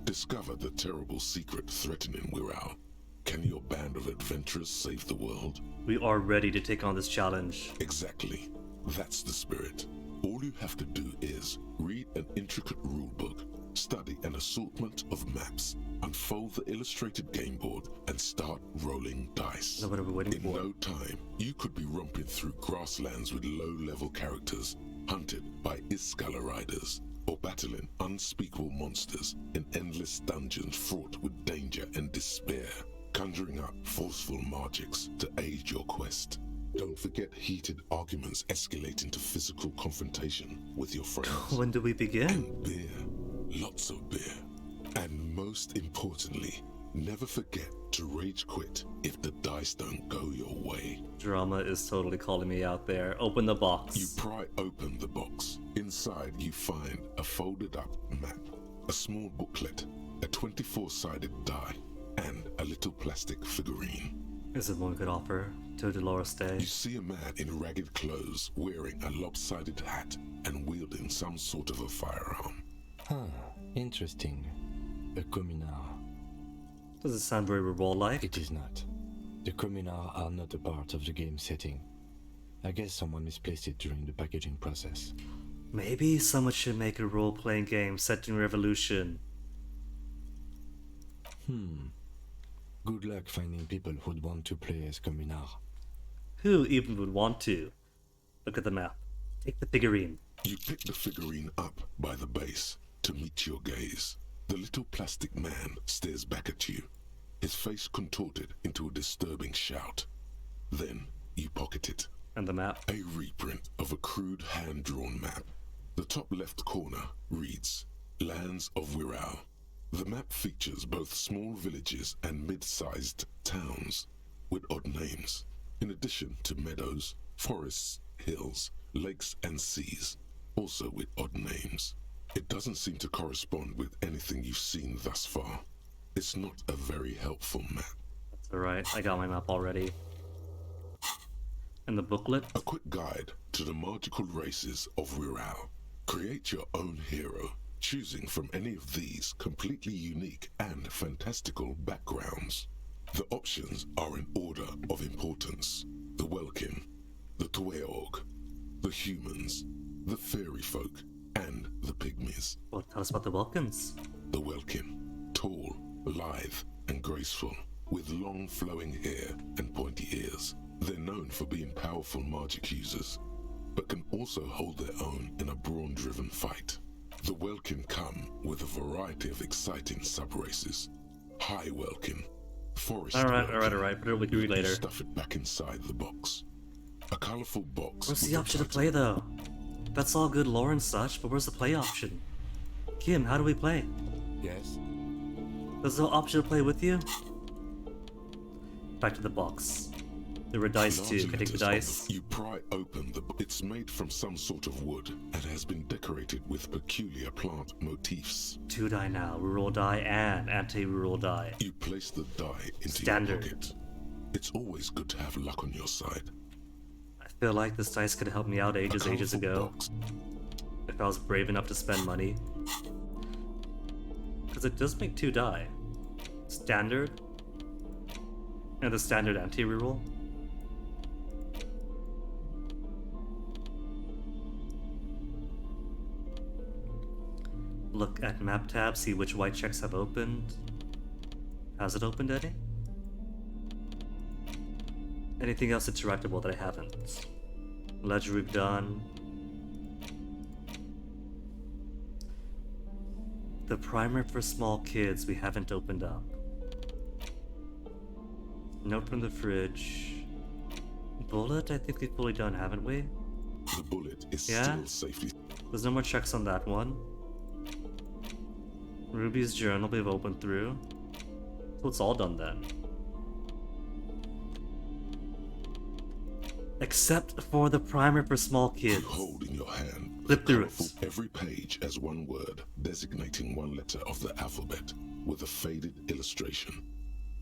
Speaker 3: Discover the terrible secret threatening Wirral. Can your band of adventurers save the world?
Speaker 1: We are ready to take on this challenge.
Speaker 3: Exactly. That's the spirit. All you have to do is read an intricate rulebook, study an assortment of maps, unfold the illustrated game board, and start rolling dice.
Speaker 1: What are we waiting for?
Speaker 3: In no time, you could be romping through grasslands with low-level characters, hunted by Iskala riders, or battling unspeakable monsters in endless dungeons fraught with danger and despair, conjuring up forceful magics to aid your quest. Don't forget heated arguments escalating to physical confrontation with your friends.
Speaker 1: When do we begin?
Speaker 3: And beer. Lots of beer. And most importantly, never forget to rage quit if the dice don't go your way.
Speaker 1: Drama is totally calling me out there. Open the box.
Speaker 3: You pry open the box. Inside you find a folded up map, a small booklet, a 24-sided die, and a little plastic figurine.
Speaker 1: Is it one we could offer to Dolores Day?
Speaker 3: You see a man in ragged clothes wearing a lopsided hat and wielding some sort of a firearm.
Speaker 4: Huh, interesting. A communard.
Speaker 1: Does it sound very reroll-like?
Speaker 4: It is not. The communards are not a part of the game setting. I guess someone misplaced it during the packaging process.
Speaker 1: Maybe someone should make a role-playing game set in Revolution.
Speaker 4: Good luck finding people who'd want to play as communard.
Speaker 1: Who even would want to? Look at the map. Take the figurine.
Speaker 3: You pick the figurine up by the base to meet your gaze. The little plastic man stares back at you, his face contorted into a disturbing shout. Then you pocket it.
Speaker 1: And the map?
Speaker 3: A reprint of a crude hand-drawn map. The top left corner reads, Lands of Wirral. The map features both small villages and mid-sized towns with odd names, in addition to meadows, forests, hills, lakes and seas, also with odd names. It doesn't seem to correspond with anything you've seen thus far. It's not a very helpful map.
Speaker 1: That's alright, I got my map already. And the booklet?
Speaker 3: A quick guide to the magical races of Wirral. Create your own hero, choosing from any of these completely unique and fantastical backgrounds. The options are in order of importance. The Welkin, the Tweog, the humans, the fairy folk, and the pygmies.
Speaker 1: Well, tell us about the Welkins.
Speaker 3: The Welkin, tall, lithe, and graceful. with long flowing hair and pointy ears. They're known for being powerful magic users, but can also hold their own in a brawn-driven fight. The Welkin come with a variety of exciting sub-races. High Welkin, Forest
Speaker 1: Alright,
Speaker 3: Welkin.
Speaker 1: put it with you later.
Speaker 3: Stuff it back inside the box. A colourful box.
Speaker 1: Where's
Speaker 3: with
Speaker 1: the
Speaker 3: a
Speaker 1: option to
Speaker 3: title.
Speaker 1: play though? That's all good lore and such, but where's the play option? Kim, how do we play?
Speaker 4: Yes?
Speaker 1: There's no option to play with you? Back to the box. There were dice too. Can I take the dice?
Speaker 3: You pry open the. It's made from some sort of wood and has been decorated with peculiar plant motifs.
Speaker 1: 2 die now. Reroll die and anti-reroll die.
Speaker 3: You place the die into
Speaker 1: Standard.
Speaker 3: your pocket. It's always good to have luck on your side.
Speaker 1: I feel like this dice could have helped me out ages ago.
Speaker 3: Box.
Speaker 1: If I was brave enough to spend money. Because it does make 2 die. Standard. And the standard anti-reroll. Look at map tab, see which white checks have opened. Has it opened any? Anything else interactable that I haven't? Ledger we've done. The primer for small kids we haven't opened up. Note from the fridge. Bullet, I think we've fully done, haven't we?
Speaker 3: The bullet is
Speaker 1: Yeah?
Speaker 3: still safely.
Speaker 1: There's no more checks on that one. Ruby's journal we've opened through. So it's all done then. Except for the primer for small kids.
Speaker 3: You hold in your hand.
Speaker 1: Flip through it.
Speaker 3: Every page as one word, designating one letter of the alphabet, with a faded illustration.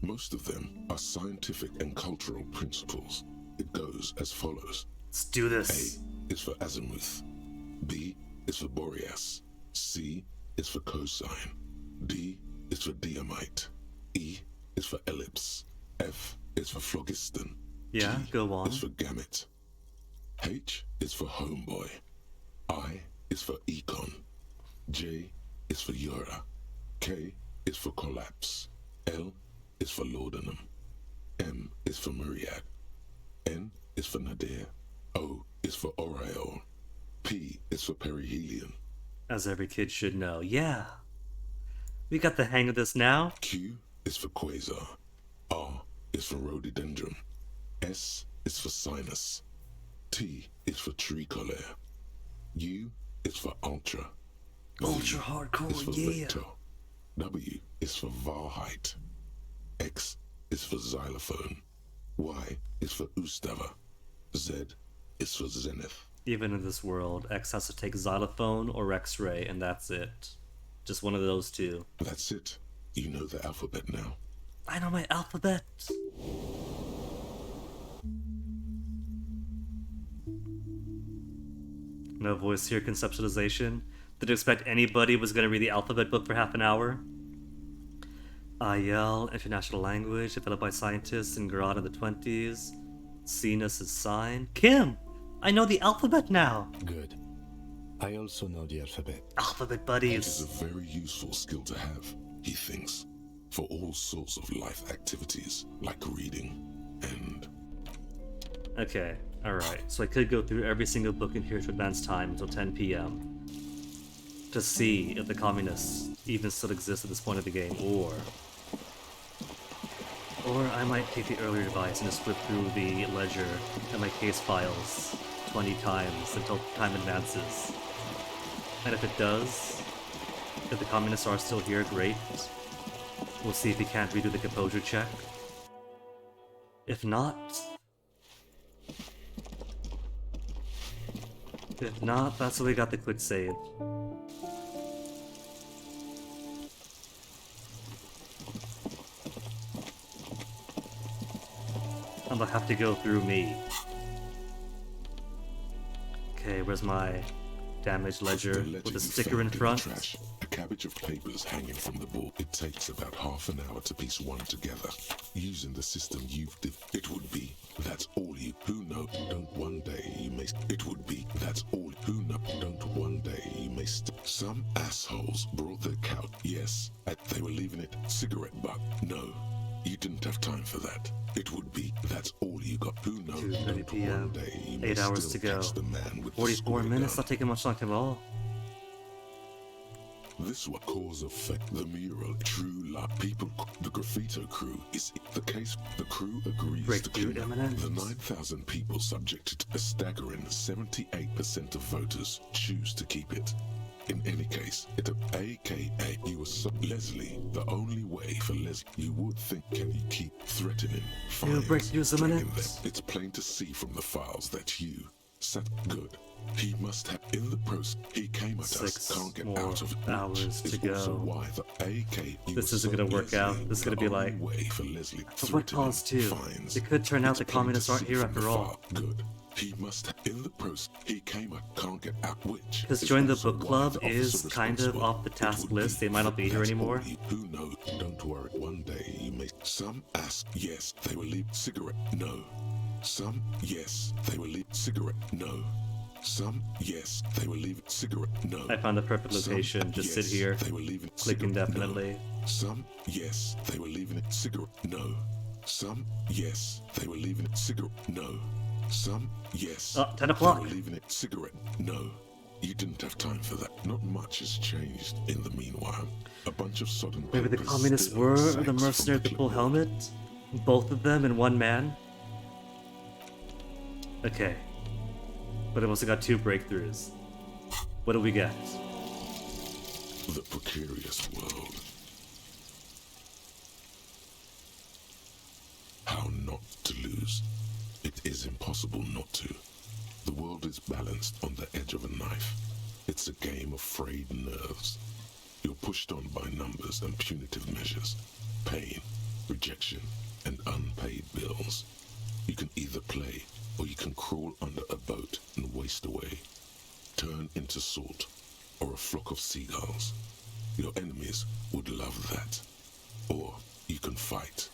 Speaker 3: Most of them are scientific and cultural principles. It goes as follows.
Speaker 1: Let's do this.
Speaker 3: A is for azimuth. B is for Boreas. C is for cosine. D is for diamite. E is for ellipse. F is for phlogiston.
Speaker 1: Yeah,
Speaker 3: G
Speaker 1: go on.
Speaker 3: is for gamut. H is for homeboy. I is for econ. J is for Ura. K is for collapse. L is for laudanum. M is for myriad. N is for nadir. O is for aureole. P is for perihelion.
Speaker 1: As every kid should know. Yeah. We got the hang of this now.
Speaker 3: Q is for quasar. R is for rhododendron. S is for sinus. T is for tricolor. U is for ultra.
Speaker 1: Ultra hardcore,
Speaker 3: is for
Speaker 1: yeah.
Speaker 3: Vector. W is for Wahrheit. X is for xylophone. Y is for Ustava. Z is for zenith.
Speaker 1: Even in this world, X has to take xylophone or X-ray, and that's it. Just one of those two.
Speaker 3: That's it. You know the alphabet now.
Speaker 1: I know my alphabet. No voice here, conceptualization. Did expect anybody was going to read the alphabet book for half an hour? IL, international language, developed by scientists in Garad in the 20s. Sinus is sign. Kim! I know the alphabet now!
Speaker 4: Good. I also know the alphabet.
Speaker 1: Alphabet
Speaker 3: It
Speaker 1: buddies.
Speaker 3: is a very useful skill to have, he thinks, for all sorts of life activities, like reading and...
Speaker 1: Okay, alright. So I could go through every single book in here to advance time until 10 p.m. to see if the communists even still exist at this point of the game, or I might take the earlier device and just flip through the ledger and my case files 20 times until time advances. And if it does, if the communists are still here, great. We'll see if we can't redo the composure check. If not, that's why we got the quick save. I'm gonna have to go through me. Okay, where's my damage ledger with a sticker in front?
Speaker 3: Trash, a cabbage of papers hanging from the board. It takes about half an hour to piece one together. Using the system you've it would be, that's all you who know. Don't one day you may. It would be, that's all who know. Don't one day you may. Some assholes brought their couch. Yes, they were leaving it cigarette butt. No, You didn't have time for that. It would be that's all you got. Who knows?
Speaker 1: 2:30
Speaker 3: One
Speaker 1: p.m.
Speaker 3: day you may
Speaker 1: 8 hours
Speaker 3: still
Speaker 1: to go.
Speaker 3: catch the man with the
Speaker 1: 44
Speaker 3: square
Speaker 1: minutes,
Speaker 3: gun.
Speaker 1: not taking much long at all.
Speaker 3: This was cause effect. The mural, true love. People, the graffito crew is the case. The crew agrees
Speaker 1: Breakthrough
Speaker 3: to clean up.
Speaker 1: imminent.
Speaker 3: The 9,000 people subjected. A staggering 78% of voters choose to keep it. In any case, AKA you were Leslie. The only way for Leslie, you would think, can you keep threatening? Fines,
Speaker 1: breakthroughs
Speaker 3: dragging
Speaker 1: imminent.
Speaker 3: them. It's plain to see from the files that you sat good. He must have in the process. He came at
Speaker 1: 6
Speaker 3: us. Can't get
Speaker 1: more
Speaker 3: out of it.
Speaker 1: hours
Speaker 3: Is
Speaker 1: to
Speaker 3: also
Speaker 1: go.
Speaker 3: why the AK.
Speaker 1: This isn't gonna work out. This is gonna be like,
Speaker 3: way for Leslie.
Speaker 1: for what cause too?
Speaker 3: Fines.
Speaker 1: It could turn out
Speaker 3: It's
Speaker 1: the
Speaker 3: plain
Speaker 1: communists
Speaker 3: to
Speaker 1: aren't
Speaker 3: see
Speaker 1: here
Speaker 3: from
Speaker 1: after
Speaker 3: the
Speaker 1: all.
Speaker 3: file. Good. He must have in the process. He came at. Can't get out. Which
Speaker 1: Because
Speaker 3: is
Speaker 1: join the
Speaker 3: also
Speaker 1: book
Speaker 3: why
Speaker 1: club
Speaker 3: the
Speaker 1: is
Speaker 3: officer
Speaker 1: kind of
Speaker 3: responsible.
Speaker 1: off the
Speaker 3: It
Speaker 1: task
Speaker 3: would
Speaker 1: list. They might not be here
Speaker 3: that's
Speaker 1: anymore.
Speaker 3: all who knows? Don't worry. One day you may. Some ask. Yes, they will leave cigarette. No. Some. Yes, they will leave cigarette. No. Some, yes, they will leave cigarette. No.
Speaker 1: I found the perfect
Speaker 3: Some,
Speaker 1: location. Just
Speaker 3: yes,
Speaker 1: sit here.
Speaker 3: They will leave it
Speaker 1: Click
Speaker 3: cigarette.
Speaker 1: indefinitely.
Speaker 3: No. Some, yes, they were leaving it cigarette. No. Some, yes, they were leaving it cigarette. No. Some, yes.
Speaker 1: 10 o'clock.
Speaker 3: They were leaving it cigarette. No. You didn't have time for that. Not much has changed in the meanwhile. A bunch of sodden
Speaker 1: Maybe the
Speaker 3: papers
Speaker 1: communists
Speaker 3: still
Speaker 1: were
Speaker 3: sags
Speaker 1: the
Speaker 3: from
Speaker 1: mercenary with the full helmet? Both of them in one man? Okay. But I've also got 2 breakthroughs. What do we get?
Speaker 3: The precarious world. How not to lose. It is impossible not to. The world is balanced on the edge of a knife. It's a game of frayed nerves. You're pushed on by numbers and punitive measures, pain, rejection, and unpaid bills. You can either play, or you can crawl under a boat and waste away. Turn into salt, or a flock of seagulls. Your enemies would love that. Or you can fight.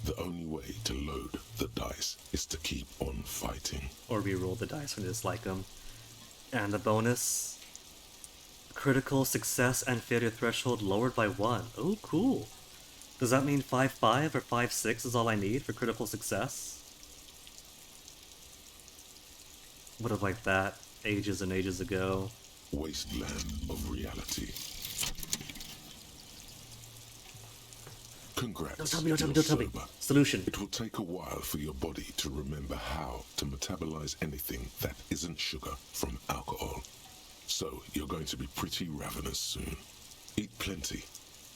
Speaker 3: The only way to load the dice is to keep on fighting.
Speaker 1: Or re-roll the dice when you dislike them. And the bonus... critical success and failure threshold lowered by 1. Oh, cool. Does that mean 5-5 or 5-6 is all I need for critical success? Would have liked that ages and ages ago.
Speaker 3: Wasteland of reality. Congrats.
Speaker 1: Don't tell me, don't tell me,
Speaker 3: you're
Speaker 1: don't tell me.
Speaker 3: sober.
Speaker 1: Solution.
Speaker 3: It will take a while for your body to remember how to metabolize anything that isn't sugar from alcohol. So you're going to be pretty ravenous soon. Eat plenty.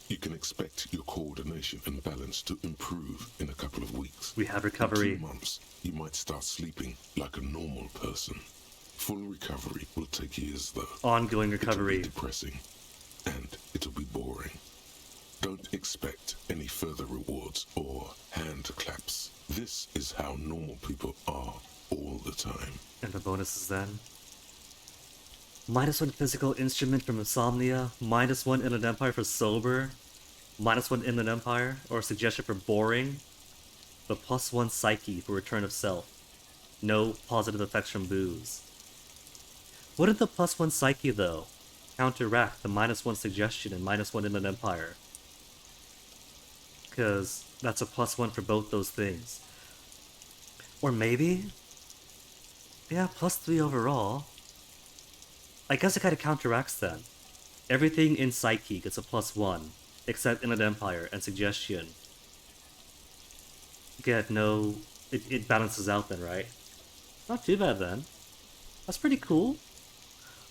Speaker 3: You can expect your coordination and balance to improve in a couple of weeks.
Speaker 1: We have recovery.
Speaker 3: In 2 months, you might start sleeping like a normal person. Full recovery will take years, though.
Speaker 1: Ongoing recovery.
Speaker 3: It'll be depressing, and it'll be boring. Don't expect any further rewards or hand claps. This is how normal people are all the time.
Speaker 1: And the bonuses then? -1 physical instrument from insomnia, -1 Inland Empire for sober, -1 Inland Empire, or suggestion for boring, but +1 psyche for return of self. No positive effects from booze. What did the +1 psyche, though, counteract the -1 suggestion and -1 Inland Empire? Because that's a +1 for both those things. Or maybe? Yeah, +3 overall. I guess it kind of counteracts then. Everything in Psyche gets a +1, except Inland Empire and Suggestion. Get no... It balances out then, right? Not too bad then. That's pretty cool.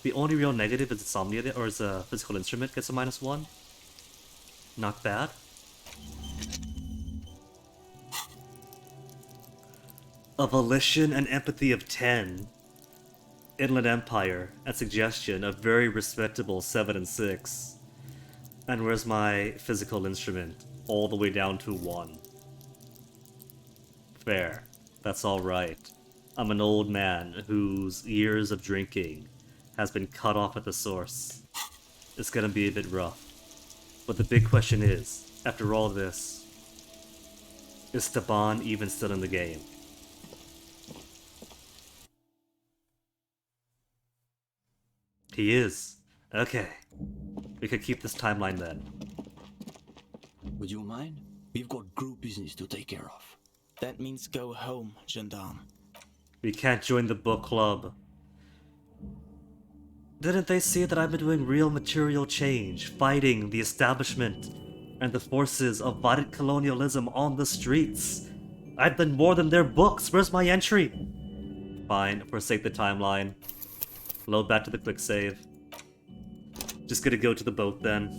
Speaker 1: The only real negative is Insomnia, or is a physical instrument gets a -1. Not bad. A volition and empathy of 10. Inland Empire and Suggestion, a very respectable 7 and 6. And where's my physical instrument? All the way down to 1. Fair. That's alright. I'm an old man whose years of drinking has been cut off at the source. It's gonna be a bit rough. But the big question is, after all this, is Staban even still in the game? He is. Okay. We could keep this timeline then.
Speaker 7: Would you mind? We've got group business to take care of.
Speaker 22: That means go home, gendarme.
Speaker 1: We can't join the book club. Didn't they see that I've been doing real material change, fighting the establishment and the forces of violent colonialism on the streets? I've done more than their books. Where's my entry? Fine, forsake the timeline. Load back to the quick save. Just gonna go to the boat then.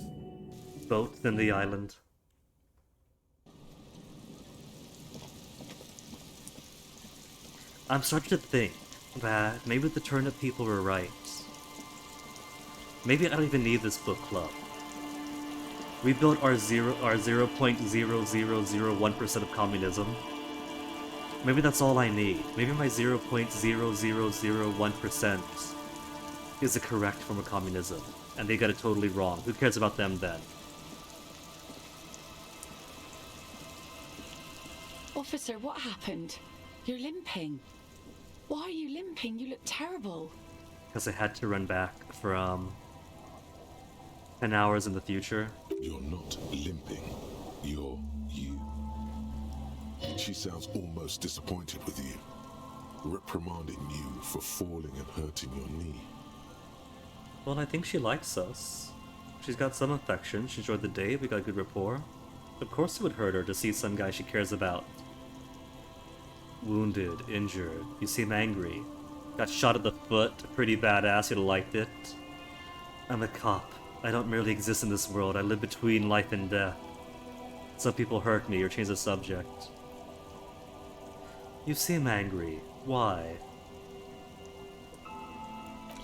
Speaker 1: Boat, then the island. I'm starting to think that maybe the turnip people were right. Maybe I don't even need this book club. We built our 0.0001% of communism. Maybe that's all I need. Maybe my 0.0001% is the correct form of communism, and they got it totally wrong. Who cares about them then?
Speaker 6: Officer, what happened? You're limping. Why are you limping? You look terrible.
Speaker 1: Because I had to run back from 10 hours in the future.
Speaker 3: You're not limping. You're you. She sounds almost disappointed with you, reprimanding you for falling and hurting your knee.
Speaker 1: Well, I think she likes us. She's got some affection. She enjoyed the date. We got good rapport. Of course it would hurt her to see some guy she cares about wounded, injured. You seem angry. Got shot in the foot. Pretty badass. You'd have liked it. I'm a cop. I don't merely exist in this world. I live between life and death. Some people hurt me or change the subject. You seem angry. Why?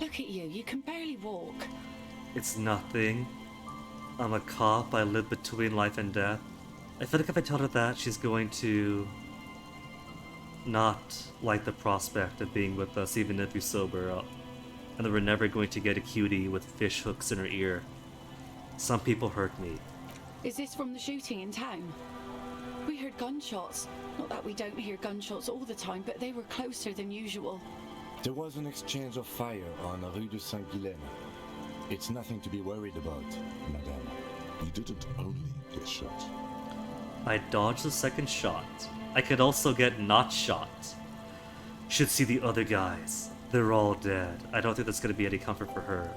Speaker 6: Look at you. You can barely walk.
Speaker 1: It's nothing. I'm a cop. I live between life and death. I feel like if I tell her that, she's going to not like the prospect of being with us even if we sober up. And that we're never going to get a cutie with fish hooks in her ear. Some people hurt me.
Speaker 6: Is this from the shooting in town? We heard gunshots. Not that we don't hear gunshots all the time, but they were closer than usual.
Speaker 4: There was an exchange of fire on Rue de Saint-Guilaine. It's nothing to be worried about, madame.
Speaker 3: You didn't only get shot.
Speaker 1: I dodged the second shot. I could also get not shot. Should see the other guys. They're all dead. I don't think that's going to be any comfort for her.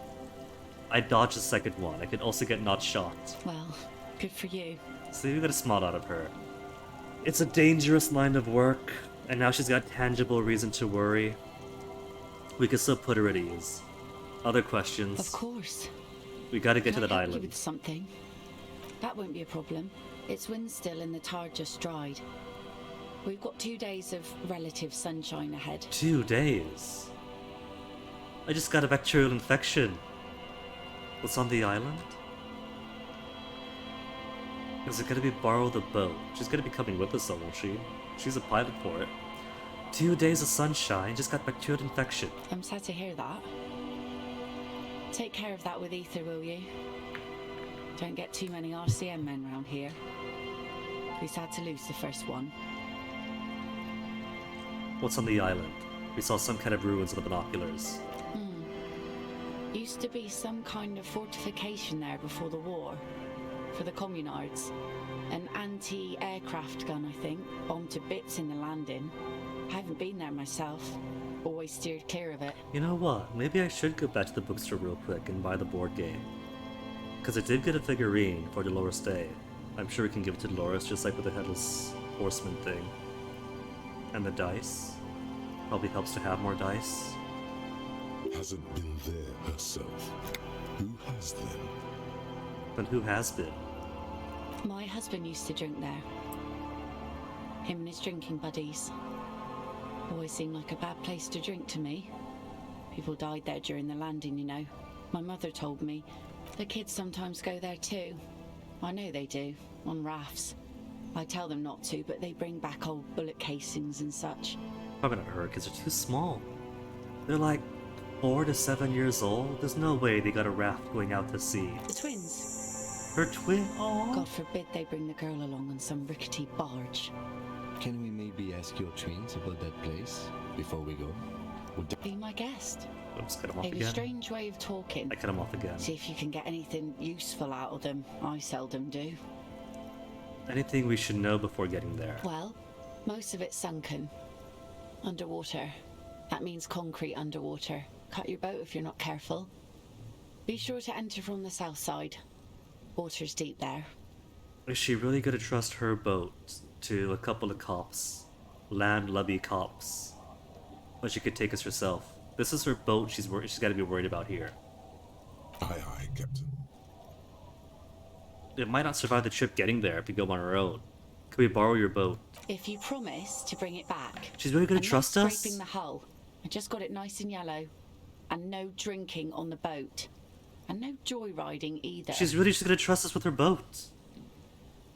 Speaker 1: I dodged the second one. I could also get not shot.
Speaker 6: Well, good for you.
Speaker 1: See, we got a smile out of her. It's a dangerous line of work, and now she's got tangible reason to worry. We can still put her at ease. Other questions?
Speaker 6: Of course.
Speaker 1: We gotta get to that
Speaker 6: Can I help
Speaker 1: island.
Speaker 6: you with something? That won't be a problem. It's wind still and the tar just dried. We've got 2 days of relative sunshine ahead.
Speaker 1: 2 days? I just got a bacterial infection. What's on the island? Is it gonna be borrow the boat? She's gonna be coming with us though, won't she? She's a pilot for it. 2 days of sunshine, just got bacterial infection.
Speaker 6: I'm sad to hear that. Take care of that with ether, will you? Don't get too many RCM men round here. We sad to lose the first one.
Speaker 1: What's on the island? We saw some kind of ruins with the binoculars.
Speaker 6: Used to be some kind of fortification there before the war. For the communards. An anti-aircraft gun, I think. Bombed to bits in the landing. I haven't been there myself. Always steered clear of it.
Speaker 1: You know what? Maybe I should go back to the bookstore real quick and buy the board game. Because I did get a figurine for Dolores Day. I'm sure we can give it to Dolores, just like with the Headless Horseman thing. And the dice. Probably helps to have more dice.
Speaker 3: Hasn't been there herself. Who has then?
Speaker 1: Then who has been?
Speaker 6: My husband used to drink there. Him and his drinking buddies. Always seemed like a bad place to drink to me. People died there during the landing, you know. My mother told me. The kids sometimes go there too. I know they do, on rafts. I tell them not to, but they bring back old bullet casings and such.
Speaker 1: Probably not her, because they're too small. They're like 4 to 7 years old. There's no way they got a raft going out to sea.
Speaker 6: The twins.
Speaker 1: Her twin? Oh.
Speaker 6: God forbid they bring the girl along on some rickety barge.
Speaker 4: Can we maybe ask your twins about that place before we go?
Speaker 6: Be my guest.
Speaker 1: Oops, cut him off
Speaker 6: They have a
Speaker 1: again.
Speaker 6: strange way of talking.
Speaker 1: I cut him off again.
Speaker 6: See if you can get anything useful out of them. I seldom do.
Speaker 1: Anything we should know before getting there?
Speaker 6: Well, most of it's sunken. Underwater. That means concrete underwater. Cut your boat if you're not careful. Be sure to enter from the south side. Water's deep there.
Speaker 1: Is she really gonna trust her boat to a couple of cops? Land-lubby cops. Or she could take us herself. This is her boat she's gotta be worried about here.
Speaker 3: Aye, aye, Captain.
Speaker 1: It might not survive the trip getting there if we go on our own. Could we borrow your boat?
Speaker 6: If you promise to bring it back.
Speaker 1: She's really gonna
Speaker 6: and
Speaker 1: trust
Speaker 6: not
Speaker 1: us?
Speaker 6: scraping the hull. I just got it nice and yellow. And no drinking on the boat. And no joyriding either.
Speaker 1: She's really just gonna trust us with her boat.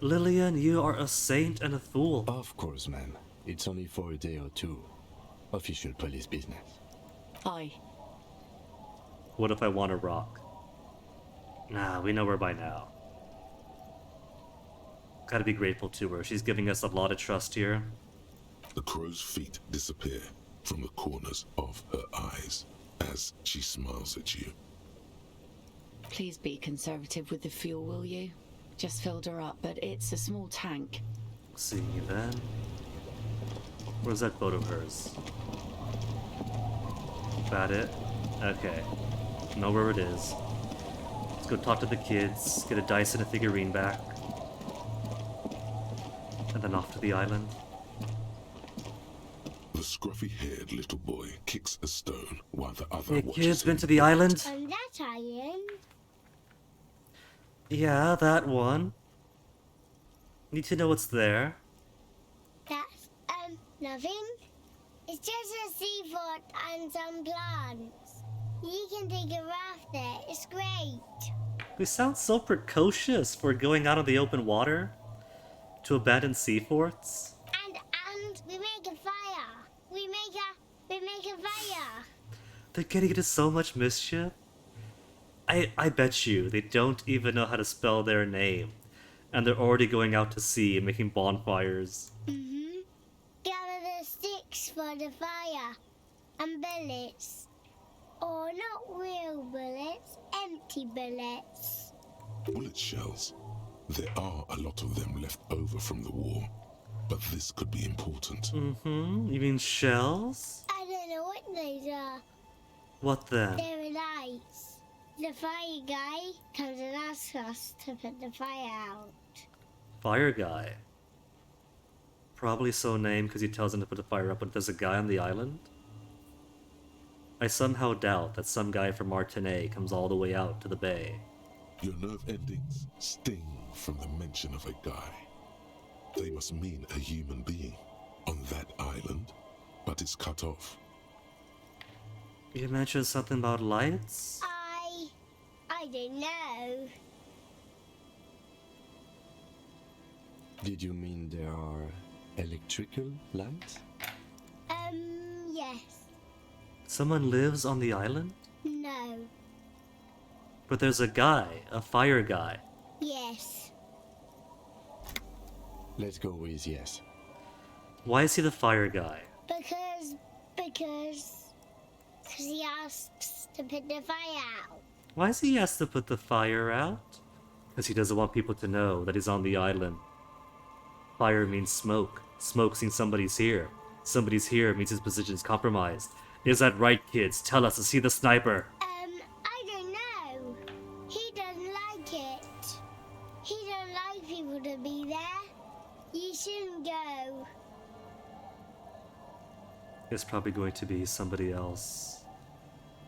Speaker 1: Lillian, you are a saint and a fool.
Speaker 4: Of course, ma'am. It's only for a day or two. Official police business.
Speaker 6: Aye.
Speaker 1: What if I want to rock? Nah, we know her by now. Gotta be grateful to her. She's giving us a lot of trust here.
Speaker 3: The crow's feet disappear from the corners of her eyes as she smiles at you.
Speaker 6: Please be conservative with the fuel, will you? Just filled her up, but it's a small tank.
Speaker 1: See you then. Where's that boat of hers? That it? Okay. Know where it is. Let's go talk to the kids, get a dice and a figurine back. And then off to the island.
Speaker 3: The scruffy-haired little boy kicks a stone while the other
Speaker 1: Hey
Speaker 3: watches
Speaker 1: kids, been
Speaker 3: him.
Speaker 1: to the island?
Speaker 14: On that island?
Speaker 1: Yeah, that one. Need to know what's there.
Speaker 14: That's, nothing. It's just a seafort and some plants. You can take a raft there. It's great.
Speaker 1: We sound so precocious for going out on the open water to abandoned sea forts.
Speaker 14: And we make a fire. We make a fire.
Speaker 1: They're getting into so much mischief. I bet you they don't even know how to spell their name. And they're already going out to sea and making bonfires.
Speaker 14: Mm-hmm. Gather the sticks for the fire. And bullets. Or not real bullets, empty bullets.
Speaker 3: Bullet shells. There are a lot of them left over from the war, but this could be important.
Speaker 1: Mm-hmm. You mean shells?
Speaker 14: I don't know what those are.
Speaker 1: What then?
Speaker 14: They're lights. The fire guy comes and asks us to put the fire out.
Speaker 1: Fire guy. Probably so named because he tells them to put the fire up, but there's a guy on the island? I somehow doubt that some guy from Martinique comes all the way out to the bay.
Speaker 3: Your nerve endings sting from the mention of a guy. They must mean a human being on that island, but it's cut off.
Speaker 1: You mentioned something about lights?
Speaker 14: I don't know.
Speaker 4: Did you mean there are electrical lights?
Speaker 14: Yes.
Speaker 1: Someone lives on the island?
Speaker 14: No.
Speaker 1: But there's a guy, a fire guy.
Speaker 14: Yes.
Speaker 4: Let's go with yes.
Speaker 1: Why is he the fire guy?
Speaker 14: Because he asks to put the fire out.
Speaker 1: Why is he asked to put the fire out? Because he doesn't want people to know that he's on the island. Fire means smoke. Smoke means somebody's here. Somebody's here means his position's compromised. Is that right, kids? Tell us, is he the sniper?
Speaker 14: I don't know. He doesn't like it. He don't like people to be there. You shouldn't go.
Speaker 1: It's probably going to be somebody else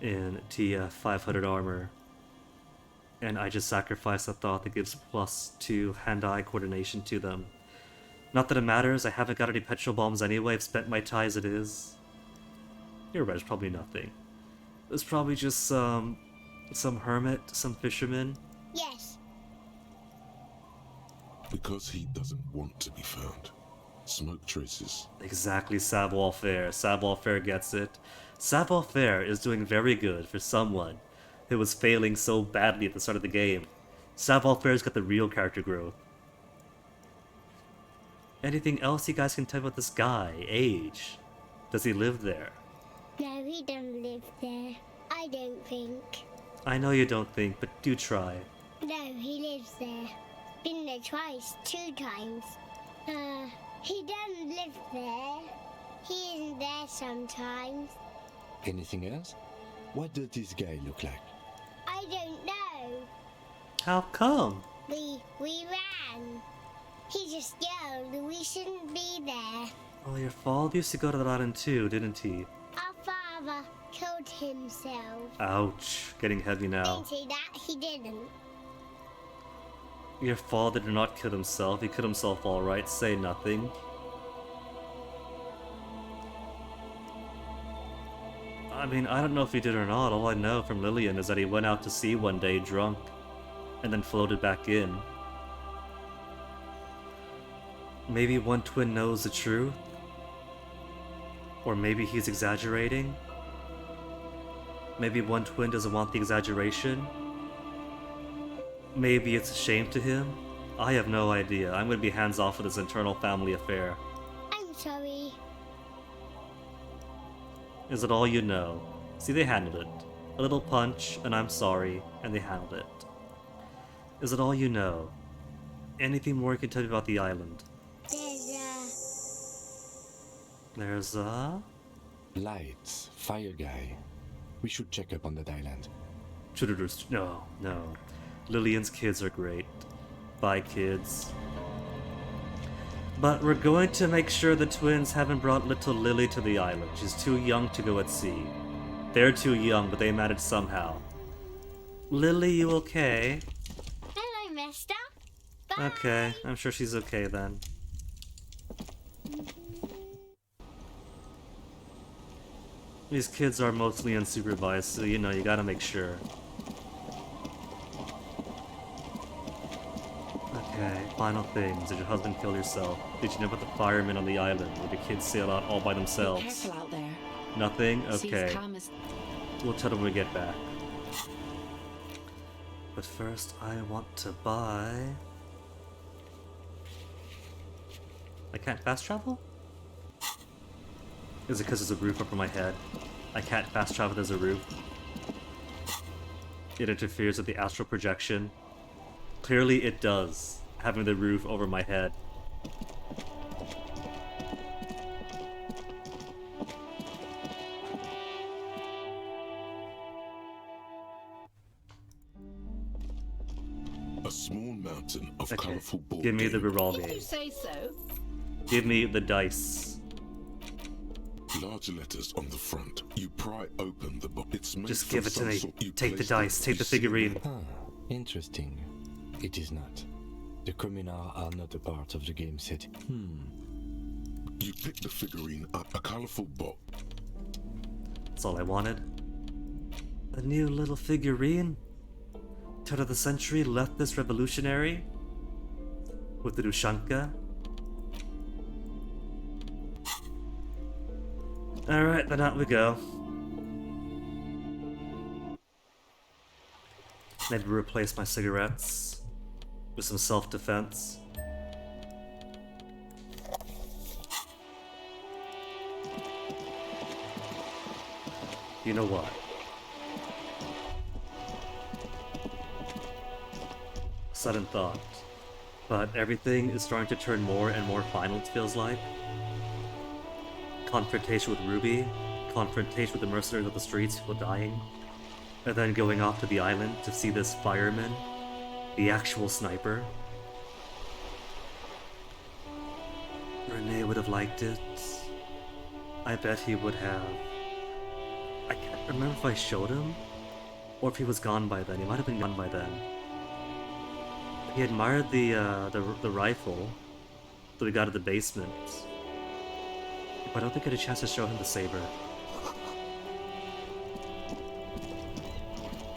Speaker 1: in TF 500 armor. And I just sacrificed a thought that gives +2 hand-eye coordination to them. Not that it matters, I haven't got any petrol bombs anyway, I've spent my tie as it is. You're right, it's probably nothing. It's probably just some hermit, some fisherman.
Speaker 14: Yes.
Speaker 3: Because he doesn't want to be found. Smoke traces.
Speaker 1: Exactly, savoir-faire. Savoir-faire gets it. Savoir-faire is doing very good for someone who was failing so badly at the start of the game. Savoir-faire's got the real character growth. Anything else you guys can tell me about this guy? Age? Does he live there?
Speaker 14: No, he doesn't live there. I don't think.
Speaker 1: I know you don't think, but do try.
Speaker 14: No, he lives there. been there twice, 2 times. He doesn't live there. He isn't there sometimes.
Speaker 4: Anything else? What does this guy look like?
Speaker 14: I don't know.
Speaker 1: How come?
Speaker 14: We ran. He just yelled we shouldn't be there.
Speaker 1: Well, your father used to go to that island too, didn't he?
Speaker 14: Our father killed himself.
Speaker 1: Ouch. Getting heavy now.
Speaker 14: Didn't say that, he didn't.
Speaker 1: Your father did not kill himself. He killed himself alright. Say nothing. I mean, I don't know if he did or not. All I know from Lillian is that he went out to sea one day drunk and then floated back in. Maybe one twin knows the truth? Or maybe he's exaggerating? Maybe one twin doesn't want the exaggeration? Maybe it's a shame to him? I have no idea. I'm gonna be hands off with this internal family affair.
Speaker 14: I'm sorry.
Speaker 1: Is it all you know? See, they handled it. A little punch, and I'm sorry, and they handled it. Is it all you know? Anything more you can tell me about the island? There's a...
Speaker 4: Lights, fire guy. We should check up on that island.
Speaker 1: No, no. Lillian's kids are great. Bye, kids. But we're going to make sure the twins haven't brought little Lily to the island. She's too young to go at sea. They're too young, but they managed somehow. Lily, you okay?
Speaker 14: Hello, mister. Bye.
Speaker 1: Okay, I'm sure she's okay then. These kids are mostly unsupervised, so you know, you gotta make sure. Okay, final things. Did your husband kill yourself? Did you know about the firemen on the island? Did the kids sail out all by themselves?
Speaker 6: Be careful out there.
Speaker 1: Nothing?
Speaker 6: Sea's
Speaker 1: Okay.
Speaker 6: calm as...
Speaker 1: We'll tell them when we get back. But first, I want to buy... I can't fast travel? Is it because there's a roof over my head? I can't fast travel, there's a roof. It interferes with the astral projection. Clearly it does, having the roof over my head.
Speaker 3: A small mountain of colorful board
Speaker 1: Give me the reroll
Speaker 11: If you
Speaker 1: game.
Speaker 11: say so.
Speaker 1: Give me the dice.
Speaker 3: Large letters on the front. You pry open the box. It's made
Speaker 1: Just
Speaker 3: from
Speaker 1: give it to
Speaker 3: some
Speaker 1: me.
Speaker 3: sort- you
Speaker 1: Take the
Speaker 3: place
Speaker 1: dice, take the figurine.
Speaker 4: Ah, interesting. It is not. The Communards are not a part of the game set.
Speaker 3: You pick the figurine up, a colorful box.
Speaker 1: That's all I wanted. A new little figurine? Turn of the century, leftist revolutionary? With the Dushanka? Alright, then out we go. Maybe replace my cigarettes with some self-defense. You know what? Sudden thought. But everything is starting to turn more and more final, it feels like. Confrontation with Ruby, confrontation with the mercenaries of the streets, people dying, and then going off to the island to see this fireman, the actual sniper. Rene would have liked it. I bet he would have. I can't remember if I showed him, or if he was gone by then. He might have been gone by then. He admired the rifle that we got at the basement. But I don't think I had a chance to show him the saber.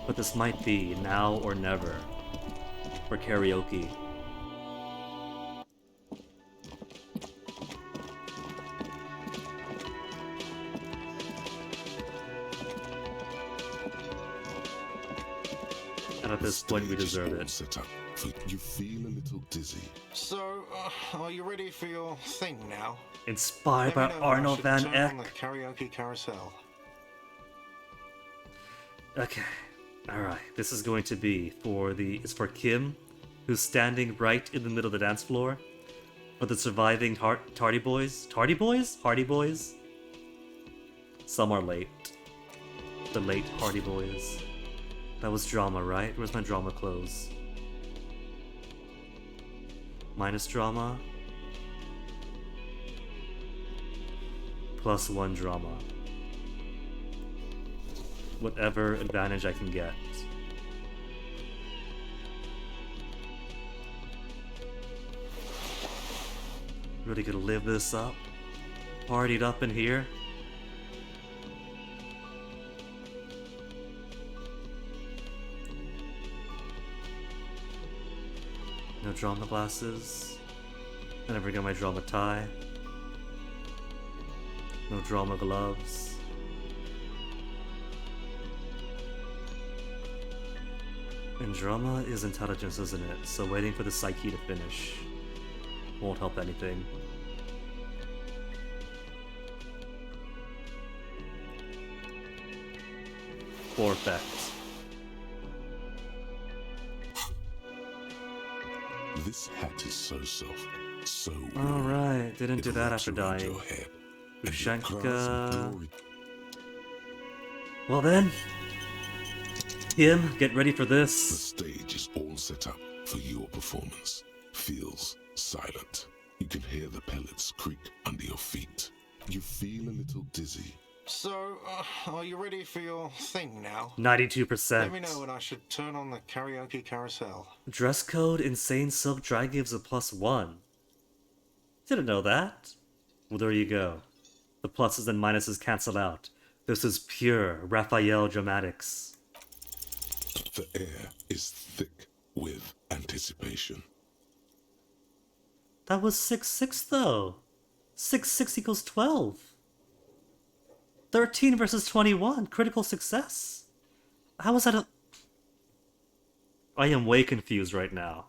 Speaker 1: But this might be now or never for karaoke. And at this point, we deserve it.
Speaker 3: Set up. You feel a little dizzy.
Speaker 15: So, are you ready for your thing now?
Speaker 1: Inspired by
Speaker 15: Let me know when I
Speaker 1: Arnold
Speaker 15: should
Speaker 1: van
Speaker 15: turn
Speaker 1: Eck.
Speaker 15: on the karaoke carousel.
Speaker 1: Okay. Alright. This is going to be for it's for Kim who's standing right in the middle of the dance floor, are the surviving tardy boys. Tardy boys? Hardy boys? Some are late. The late Hardy boys. That was drama, right? Where's my drama clothes? Minus drama. +1 drama. Whatever advantage I can get. Really gonna live this up? Partied up in here? No drama glasses. I never got my drama tie. No drama gloves. And drama is intelligence, isn't it? So waiting for the psyche to finish won't help anything. For effect.
Speaker 3: This hat is so soft, so
Speaker 1: Alright, didn't do that after
Speaker 3: around
Speaker 1: dying.
Speaker 3: your head,
Speaker 1: Ushanka. Well then, Kim, get ready for
Speaker 3: The
Speaker 1: this.
Speaker 3: stage is all set up for your performance. Feels silent. You can hear the pellets creak under your feet. You feel a little dizzy.
Speaker 15: So, are you ready for your thing now?
Speaker 1: 92%.
Speaker 15: Let me know when I should turn on the karaoke carousel.
Speaker 1: Dress code insane silk dry gives a +1. Didn't know that. Well, there you go. The pluses and minuses cancel out. This is pure Raphael dramatics.
Speaker 3: The air is thick with anticipation.
Speaker 1: That was 6-6 though. 6-6 equals 12. 13 versus 21. Critical success. How was that a... I am way confused right now.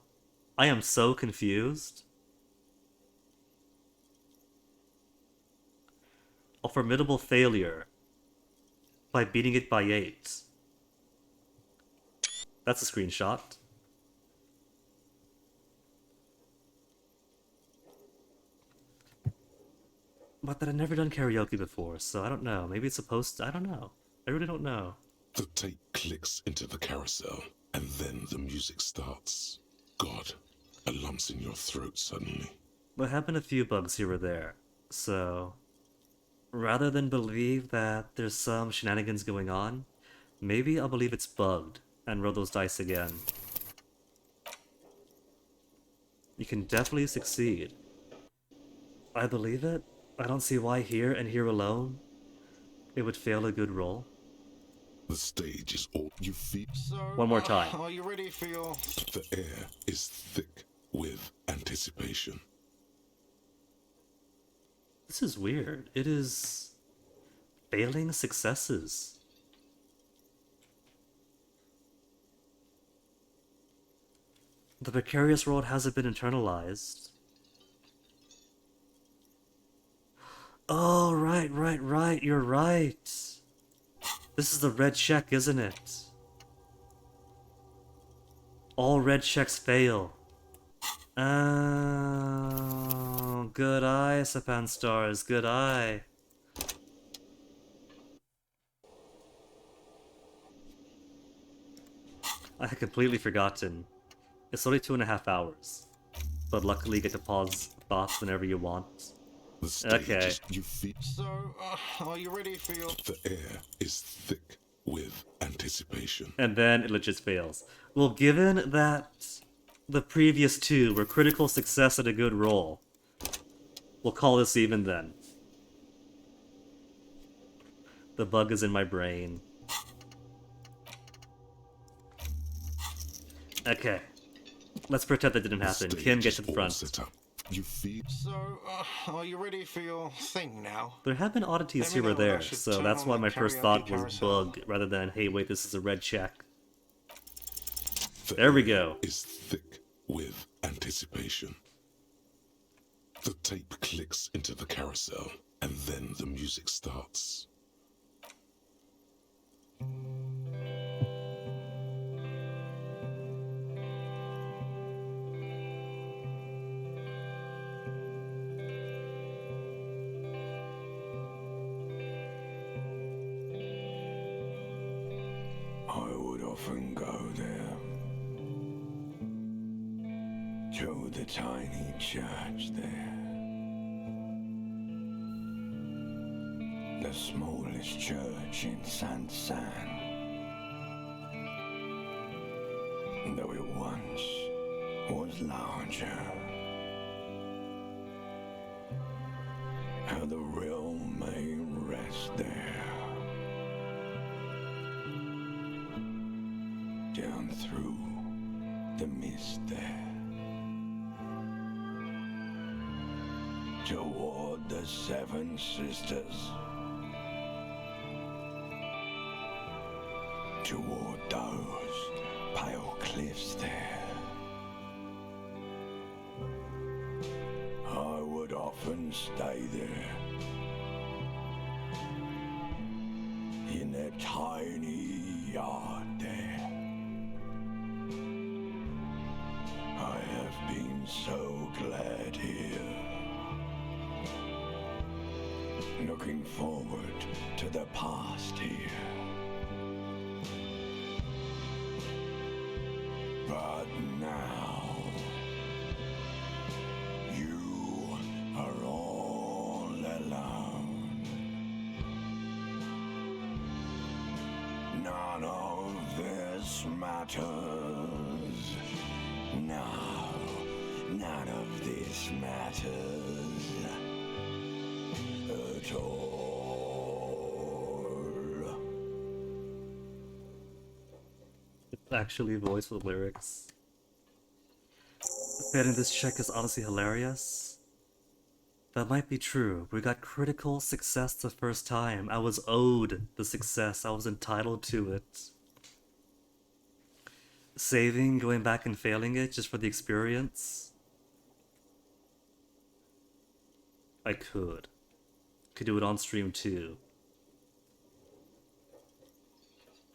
Speaker 1: I am so confused. A formidable failure by beating it by 8. That's a screenshot. But that I've never done karaoke before, so I don't know. Maybe it's supposed to... I don't know. I really don't know.
Speaker 3: The tape clicks into the carousel, and then the music starts. God, a lump's in your throat suddenly.
Speaker 1: There have been a few bugs here or there, so... rather than believe that there's some shenanigans going on, maybe I'll believe it's bugged and roll those dice again. You can definitely succeed. I believe it. I don't see why here and here alone it would fail a good roll.
Speaker 3: The stage is all you feel.
Speaker 15: So,
Speaker 1: One more time.
Speaker 15: Are you ready for your...
Speaker 3: The air is thick with anticipation.
Speaker 1: This is weird. It is failing successes. The precarious world hasn't been internalized. Oh, right. You're right. This is the red check, isn't it? All red checks fail. Oh, good eye, Sapan Stars, good eye. I had completely forgotten. It's only 2.5 hours. But luckily you get to pause thoughts whenever you want.
Speaker 3: The stage
Speaker 1: Okay.
Speaker 3: is, you feel.
Speaker 15: So, are you ready for your...
Speaker 3: The air is thick with anticipation.
Speaker 1: And then it legit fails. Well, given that the previous two were critical success and a good roll, we'll call this even then. The bug is in my brain. Okay. Let's pretend that didn't happen. Kim, get to the front.
Speaker 3: You feel.
Speaker 15: So, are you ready for your thing now?
Speaker 1: There have been oddities here or there, so that's why my first thought was bug rather than, hey, wait, this is a red check. There we go.
Speaker 3: Is thick with anticipation. The tape clicks into the carousel, and then the music starts.
Speaker 12: often go there. To the tiny church there. The smallest church in San. Though it once was larger. How the realm may rest there. Down through the mist there. Toward the Seven Sisters. Toward those pale cliffs there. I would often stay there. In that tiny yard there. I have been so glad here. Looking forward to the past here. But now, you are all alone. None of this matters. No, none of this matters at all.
Speaker 1: It's actually voiced with lyrics. Failing this check is honestly hilarious. That might be true. We got critical success the first time. I was owed the success. I was entitled to it. Saving, going back and failing it just for the experience. I could. Could do it on stream too.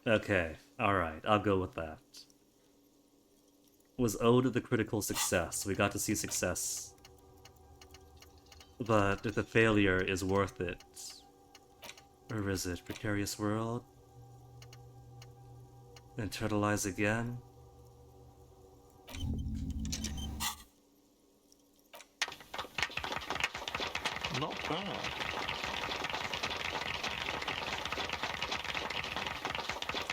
Speaker 1: Okay, alright, I'll go with that. Was owed the critical success. We got to see success. But if the failure is worth it... Where is it? Precarious world? Internalize again?
Speaker 15: Not bad.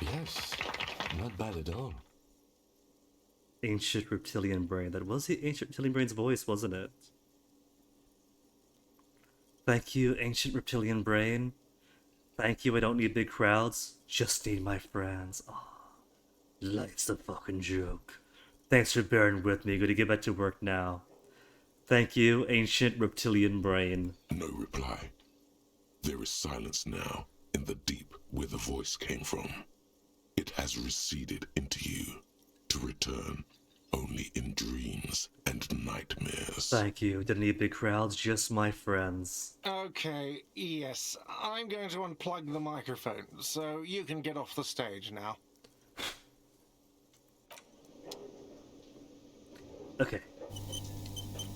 Speaker 4: Yes, not bad at all.
Speaker 1: Ancient reptilian brain. That was the ancient reptilian brain's voice, wasn't it? Thank you, ancient reptilian brain. Thank you, I don't need big crowds. Just need my friends. Ah, life's a fucking joke. Thanks for bearing with me. Gonna get back to work now. Thank you, ancient reptilian brain.
Speaker 3: No reply. There is silence now in the deep where the voice came from. It has receded into you to return only in dreams and nightmares.
Speaker 1: Thank you. Didn't need big crowds, just my friends.
Speaker 15: Okay, yes. I'm going to unplug the microphone, so you can get off the stage now.
Speaker 1: Okay.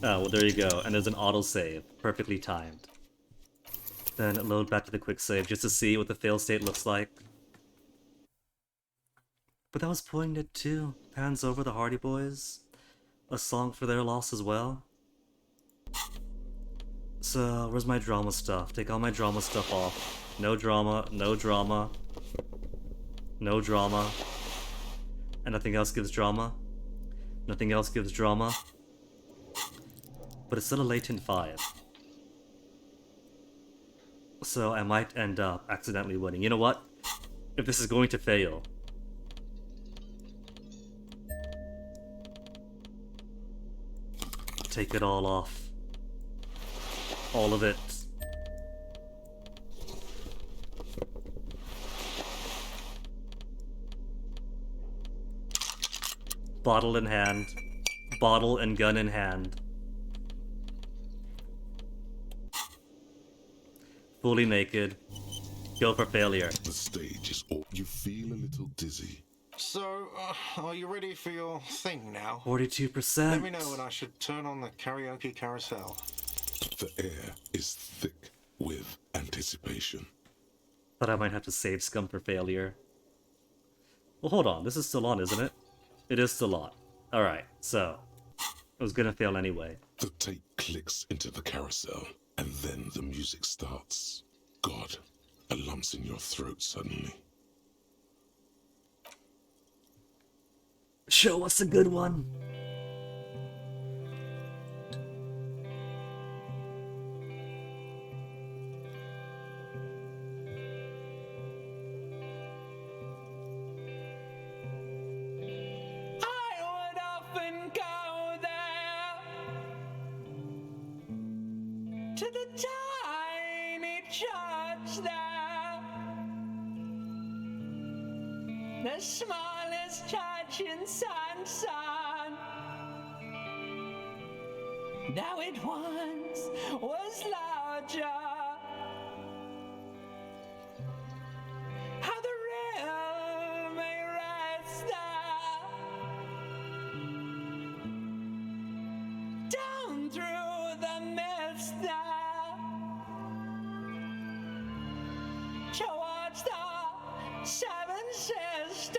Speaker 1: Oh, well there you go. And there's an autosave. Perfectly timed. Then load back to the quick save just to see what the fail state looks like. But that was poignant too. Pans over the Hardy Boys. A song for their loss as well. So, where's my drama stuff? Take all my drama stuff off. No drama, no drama. No drama. And nothing else gives drama. Nothing else gives drama. But it's still a latent 5. So I might end up accidentally winning. You know what? If this is going to fail... Take it all off. All of it. Bottle in hand. Bottle and gun in hand. Fully naked. Go for failure.
Speaker 3: The stage is all. You feel a little dizzy.
Speaker 15: So, are you ready for your thing now?
Speaker 1: 42%.
Speaker 15: Let me know when I should turn on the karaoke carousel.
Speaker 3: The air is thick with anticipation.
Speaker 1: But I might have to save Scum for failure. Well, hold on. This is still on, isn't it? It is still on. Alright, so... I was gonna fail anyway.
Speaker 3: The tape clicks into the carousel, and then the music starts. God, a lump's in your throat suddenly.
Speaker 1: Show us a good one.
Speaker 5: To the tiny church there, the smallest church in Sansan. Now it once was larger. How the real may rest there, down through the mist there. Towards the Seven Sisters,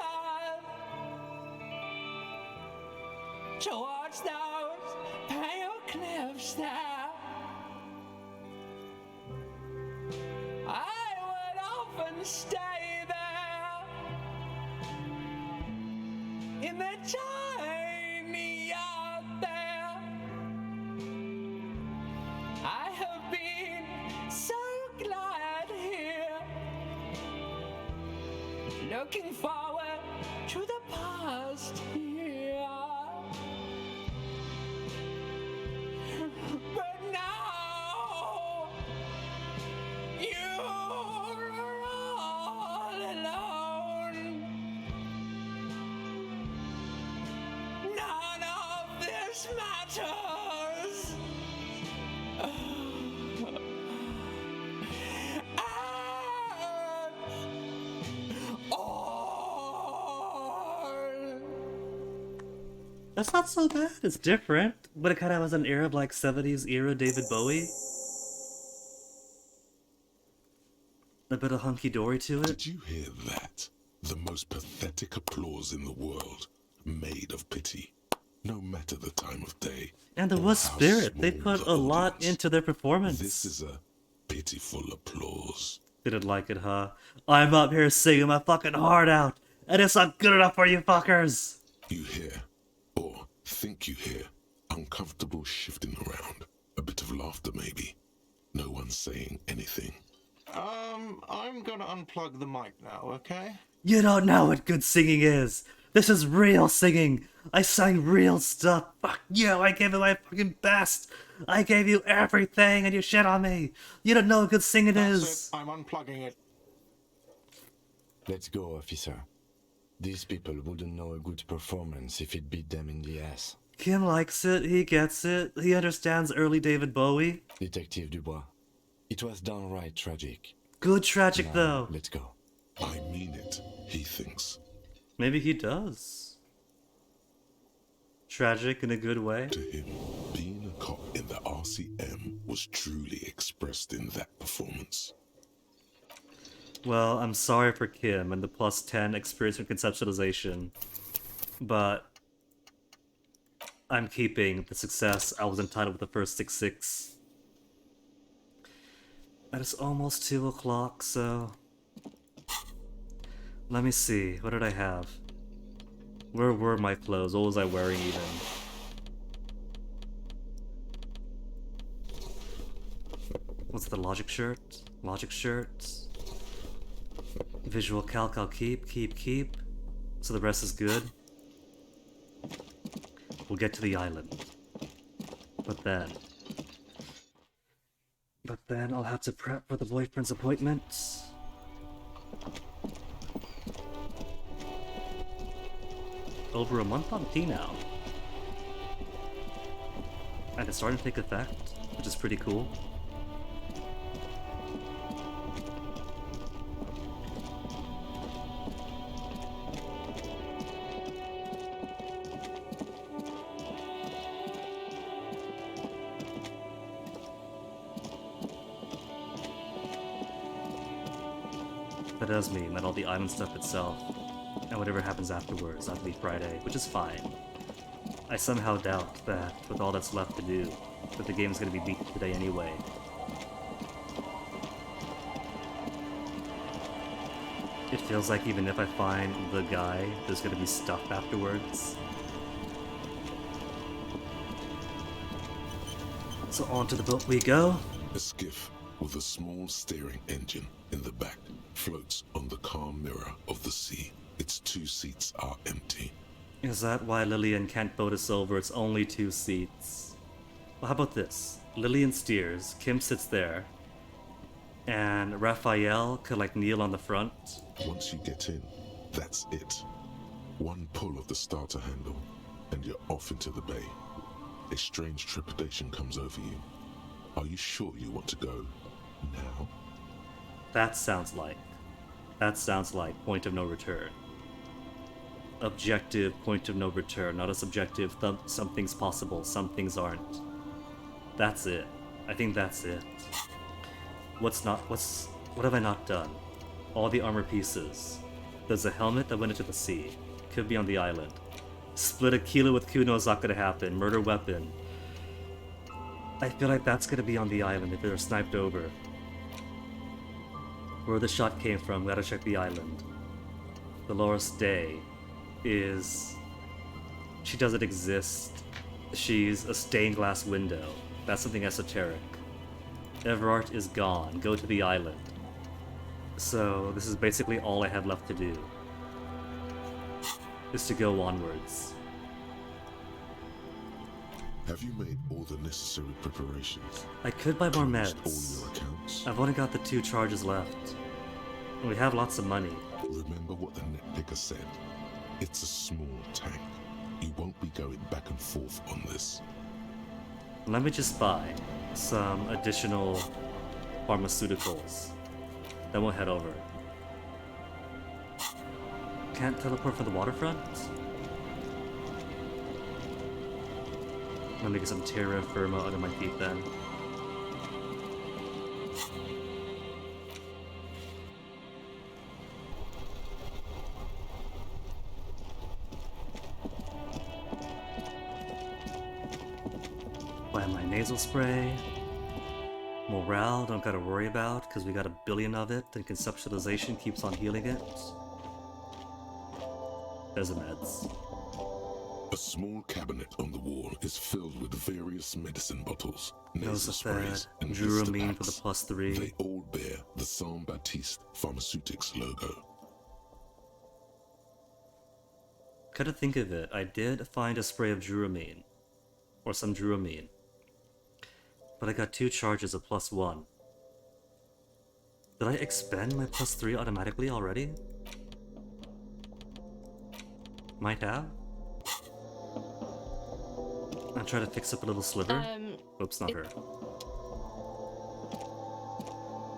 Speaker 5: towards those pale cliffs there. I would often stay there in the tiny yard there. I have been so glad here, looking forward to the past here. But now you're all alone. None of this matters.
Speaker 1: That's not so bad. It's different, but it kind of has an air of like 70s era David Bowie. A bit of hunky-dory to it.
Speaker 3: Did you hear that? The most pathetic applause in the world, made of pity, no matter the time of day.
Speaker 1: And there was spirit. They put a lot into their performance.
Speaker 3: This is a pitiful applause.
Speaker 1: Didn't like it, huh? I'm up here singing my fucking heart out, and it's not good enough for you fuckers.
Speaker 3: You hear, or think you hear, uncomfortable shifting around. A bit of laughter maybe. No one saying anything.
Speaker 15: I'm gonna unplug the mic now, okay?
Speaker 1: You don't know what good singing is. This is real singing. I sang real stuff. Fuck you, I gave it my fucking best. I gave you everything and you shit on me. You don't know what good singing is.
Speaker 15: I'm unplugging it.
Speaker 4: Let's go, officer. These people wouldn't know a good performance if it beat them in the ass.
Speaker 1: Kim likes it, he gets it, he understands early David Bowie.
Speaker 4: Detective Dubois, it was downright tragic.
Speaker 1: Good tragic
Speaker 4: now,
Speaker 1: though.
Speaker 4: Let's go.
Speaker 3: I mean it, he thinks.
Speaker 1: Maybe he does. Tragic in a good way.
Speaker 3: To him, being a cop in the RCM was truly expressed in that performance.
Speaker 1: Well, I'm sorry for Kim and the plus 10 experience from conceptualization, but I'm keeping the success I was entitled with the first 6-6. And it's almost 2 o'clock, so... Let me see, what did I have? Where were my clothes? What was I wearing even? What's the logic shirt? Logic shirt. Visual calc I'll keep. So the rest is good. We'll get to the island. But then I'll have to prep for the boyfriend's appointment. Over a month on T now. And it's starting to take effect, which is pretty cool. That does mean that all the island stuff itself and whatever happens afterwards, that'll be Friday, which is fine. I somehow doubt that, with all that's left to do, that the game's gonna be beaten today anyway. It feels like even if I find the guy, there's gonna be stuff afterwards. So onto the boat we go.
Speaker 3: A skiff with a small steering engine in the back floats on the calm mirror of the sea. Its 2 seats are empty.
Speaker 1: Is that why Lillian can't boat us over? It's only 2 seats. Well, how about this? Lillian steers, Kim sits there, and Raphael could like kneel on the front.
Speaker 3: Once you get in, that's it. One pull of the starter handle, and you're off into the bay. A strange trepidation comes over you. Are you sure you want to go now?
Speaker 1: That sounds like point of no return. Objective point of no return, not a subjective some things possible, some things aren't. That's it. I think that's it. What have I not done? All the armor pieces. There's a helmet that went into the sea. Could be on the island. Split a kilo with Kuno is not gonna happen. Murder weapon. I feel like that's gonna be on the island if they're sniped over. Where the shot came from, gotta check the island. Dolores Day is... she doesn't exist. She's a stained glass window. That's something esoteric. Everart is gone. Go to the island. So this is basically all I have left to do. Is to go onwards.
Speaker 3: Have you made all the necessary preparations?
Speaker 1: I could buy more meds.
Speaker 3: All your accounts?
Speaker 1: I've only got the 2 charges left. And we have lots of money.
Speaker 3: Remember what the netpicker said. It's a small tank. You won't be going back and forth on this.
Speaker 1: Let me just buy some additional pharmaceuticals. Then we'll head over. Can't teleport from the waterfront? Let me get some terra firma under my feet then. Buy my nasal spray. Morale, don't gotta worry about, because we got 1 billion of it, and conceptualization keeps on healing it. There's the meds.
Speaker 3: A small cabinet on the wall is filled with various medicine bottles, nasal sprays, and
Speaker 1: Duramine for the +3.
Speaker 3: They all bear the Saint Baptiste Pharmaceutics logo.
Speaker 1: Come to think of it, I did find a spray of Duramine. Or some Duramine. But I got 2 charges of +1. Did I expend my +3 automatically already? Might have. I'll try to fix up a little sliver. Oops, not her.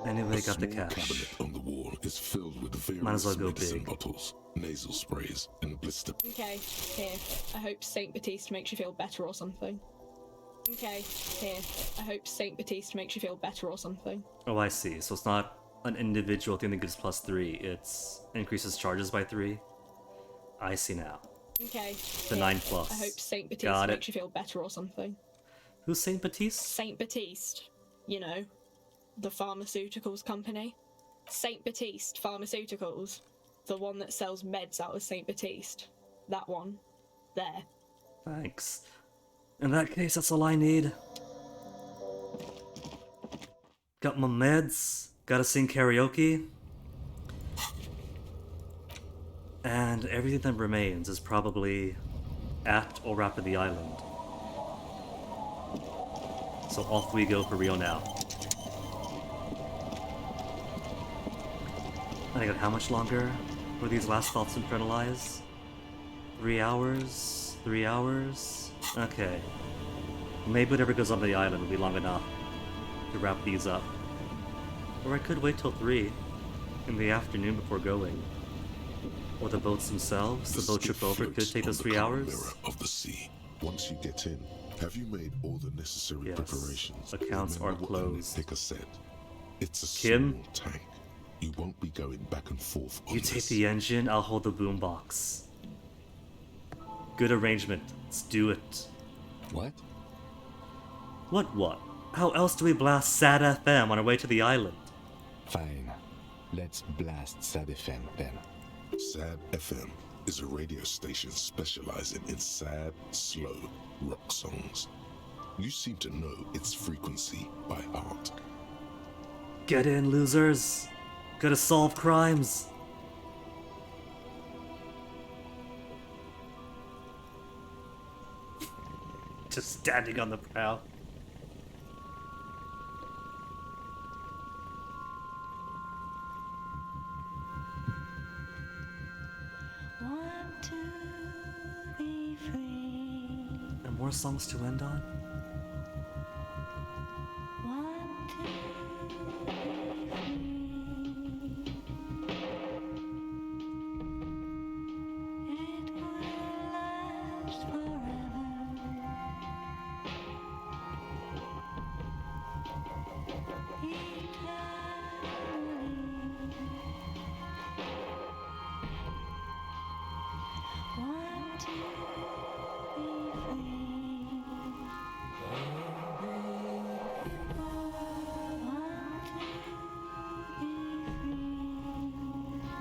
Speaker 1: Anyway, got the cash.
Speaker 3: Cabinet on the wall is filled with various
Speaker 1: Might as well go
Speaker 3: medicine
Speaker 1: big.
Speaker 3: bottles, nasal sprays, and blister.
Speaker 18: Okay, here. I hope Saint Baptiste makes you feel better or something. Okay, here. I hope Saint Baptiste makes you feel better or something.
Speaker 1: Oh, I see. So it's not an individual thing that gives +3. It's increases charges by 3. I see now.
Speaker 18: Okay.
Speaker 1: The
Speaker 18: here.
Speaker 1: 9+.
Speaker 18: I hope Saint Baptiste
Speaker 1: Got it.
Speaker 18: makes you feel better or something.
Speaker 1: Who's Saint Baptiste?
Speaker 18: Saint Baptiste. You know, the pharmaceuticals company. Saint Baptiste Pharmaceuticals. The one that sells meds out of Saint Baptiste. That one. There.
Speaker 1: Thanks. In that case, that's all I need. Got my meds. Gotta sing karaoke. And everything that remains is probably at or after the island. So off we go for Rio now. And I got how much longer for these last thoughts internalize? 3 hours? 3 hours? Okay. Maybe whatever goes on the island will be long enough to wrap these up. Or I could wait till 3 in the afternoon before going. Or the boats themselves, the boat trip over could take us 3 hours.
Speaker 3: Mirror of the sea. Once you get in, have you made all the necessary preparations?
Speaker 1: Accounts are
Speaker 3: Remember what the
Speaker 1: closed.
Speaker 3: netpicker said. It's a
Speaker 1: Kim?
Speaker 3: small tank. You won't be going back and forth on
Speaker 1: You
Speaker 3: this.
Speaker 1: take the engine, I'll hold the boombox. Good arrangement. Let's do it.
Speaker 4: What?
Speaker 1: What? How else do we blast SAD FM on our way to the island?
Speaker 4: Fine. Let's blast SAD FM then.
Speaker 3: SAD FM is a radio station specializing in sad, slow rock songs. You seem to know its frequency by heart.
Speaker 1: Get in, losers! Gotta solve crimes! Just standing on the prow.
Speaker 5: Want to be free.
Speaker 1: And more songs to end on?
Speaker 5: Want to be free. It will last forever. Want to be free.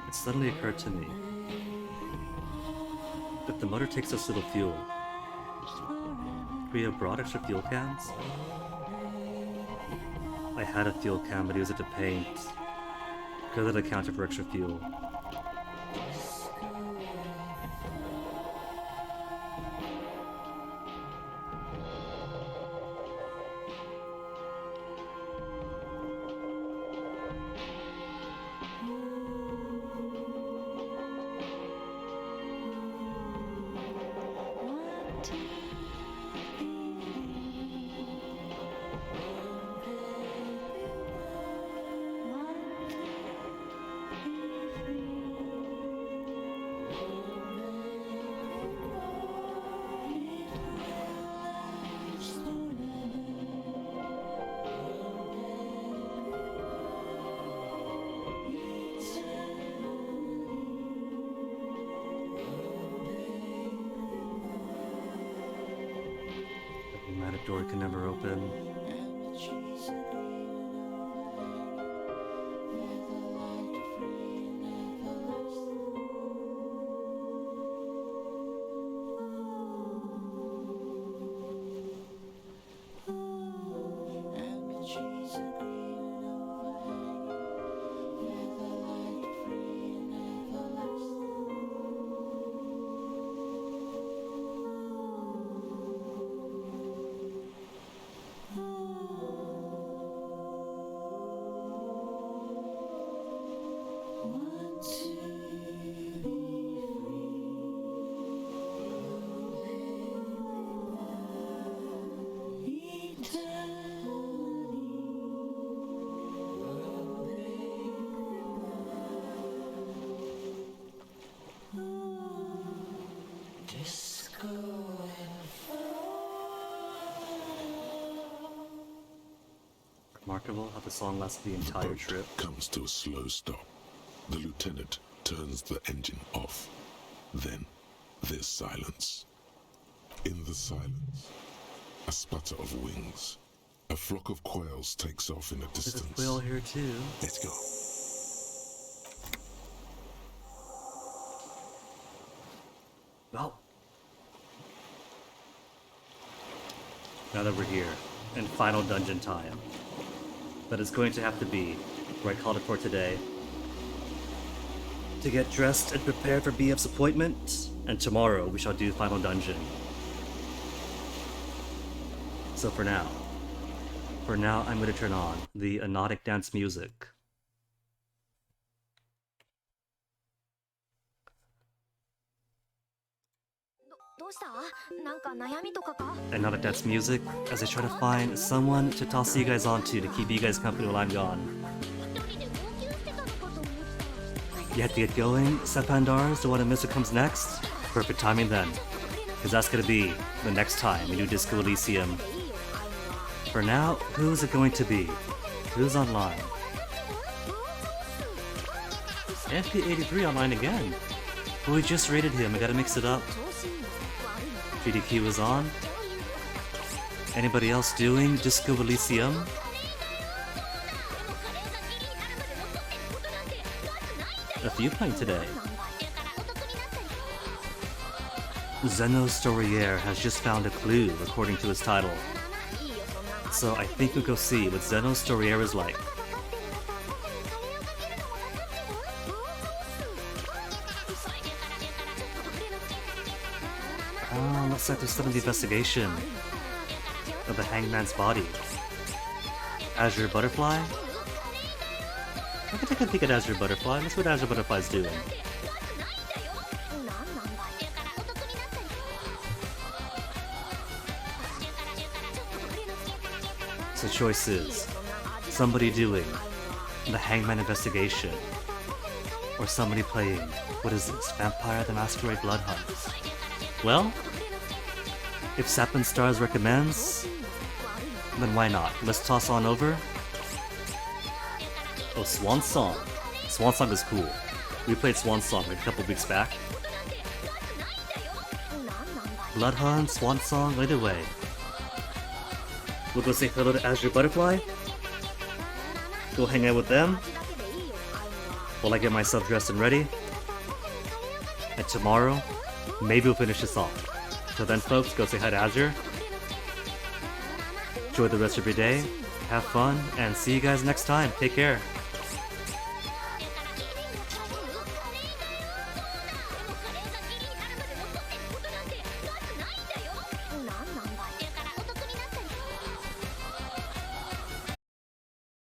Speaker 1: It suddenly occurred to me. If the motor takes us little fuel, could we have brought extra fuel cans? I had a fuel can, but use it to paint. Could have accounted for extra fuel. That door can never open. Remarkable how the song lasted the entire
Speaker 3: boat
Speaker 1: trip.
Speaker 3: Comes to a slow stop. The lieutenant turns the engine off. Then there's silence. In the silence, a sputter of wings. A flock of quails takes off in a distance.
Speaker 1: There's a quail here too.
Speaker 3: Let's go.
Speaker 1: Well, now that we're here, in final dungeon time, that is going to have to be where I called it for today. To get dressed and prepared for BF's appointment, and tomorrow we shall do final dungeon. So for now, I'm going to turn on the anodic dance music. Anodic dance music as I try to find someone to toss you guys onto to keep you guys company while I'm gone. You have to get going, Sepandars, the one that Mr. comes next? Perfect timing then, because that's going to be the next time we do Disco Elysium. For now, who's it going to be? Who's online? FP83 online again. But we just raided him, I gotta mix it up. GDQ is on. Anybody else doing Disco Elysium? A few playing today. Zeno Storier has just found a clue, according to his title. So I think we'll go see what Zeno Storier is like. Looks like there's still an investigation of the hangman's body. Azure Butterfly? I can take a peek at Azure Butterfly. That's what Azure Butterfly's doing. So choice is somebody doing the Hangman investigation, or somebody playing, what is this, Vampire the Masquerade Blood Hunt. Well, if Sapin Stars recommends, then why not? Let's toss on over. Oh, Swan Song. Swan Song is cool. We played Swan Song like a couple weeks back. Blood Hunt, Swan Song, either way. We'll go say hello to Azure Butterfly. Go hang out with them. While I get myself dressed and ready. And tomorrow, maybe we'll finish this off. So then folks, go say hi to Azure. Enjoy the rest of your day. Have fun, and see you guys next time. Take care.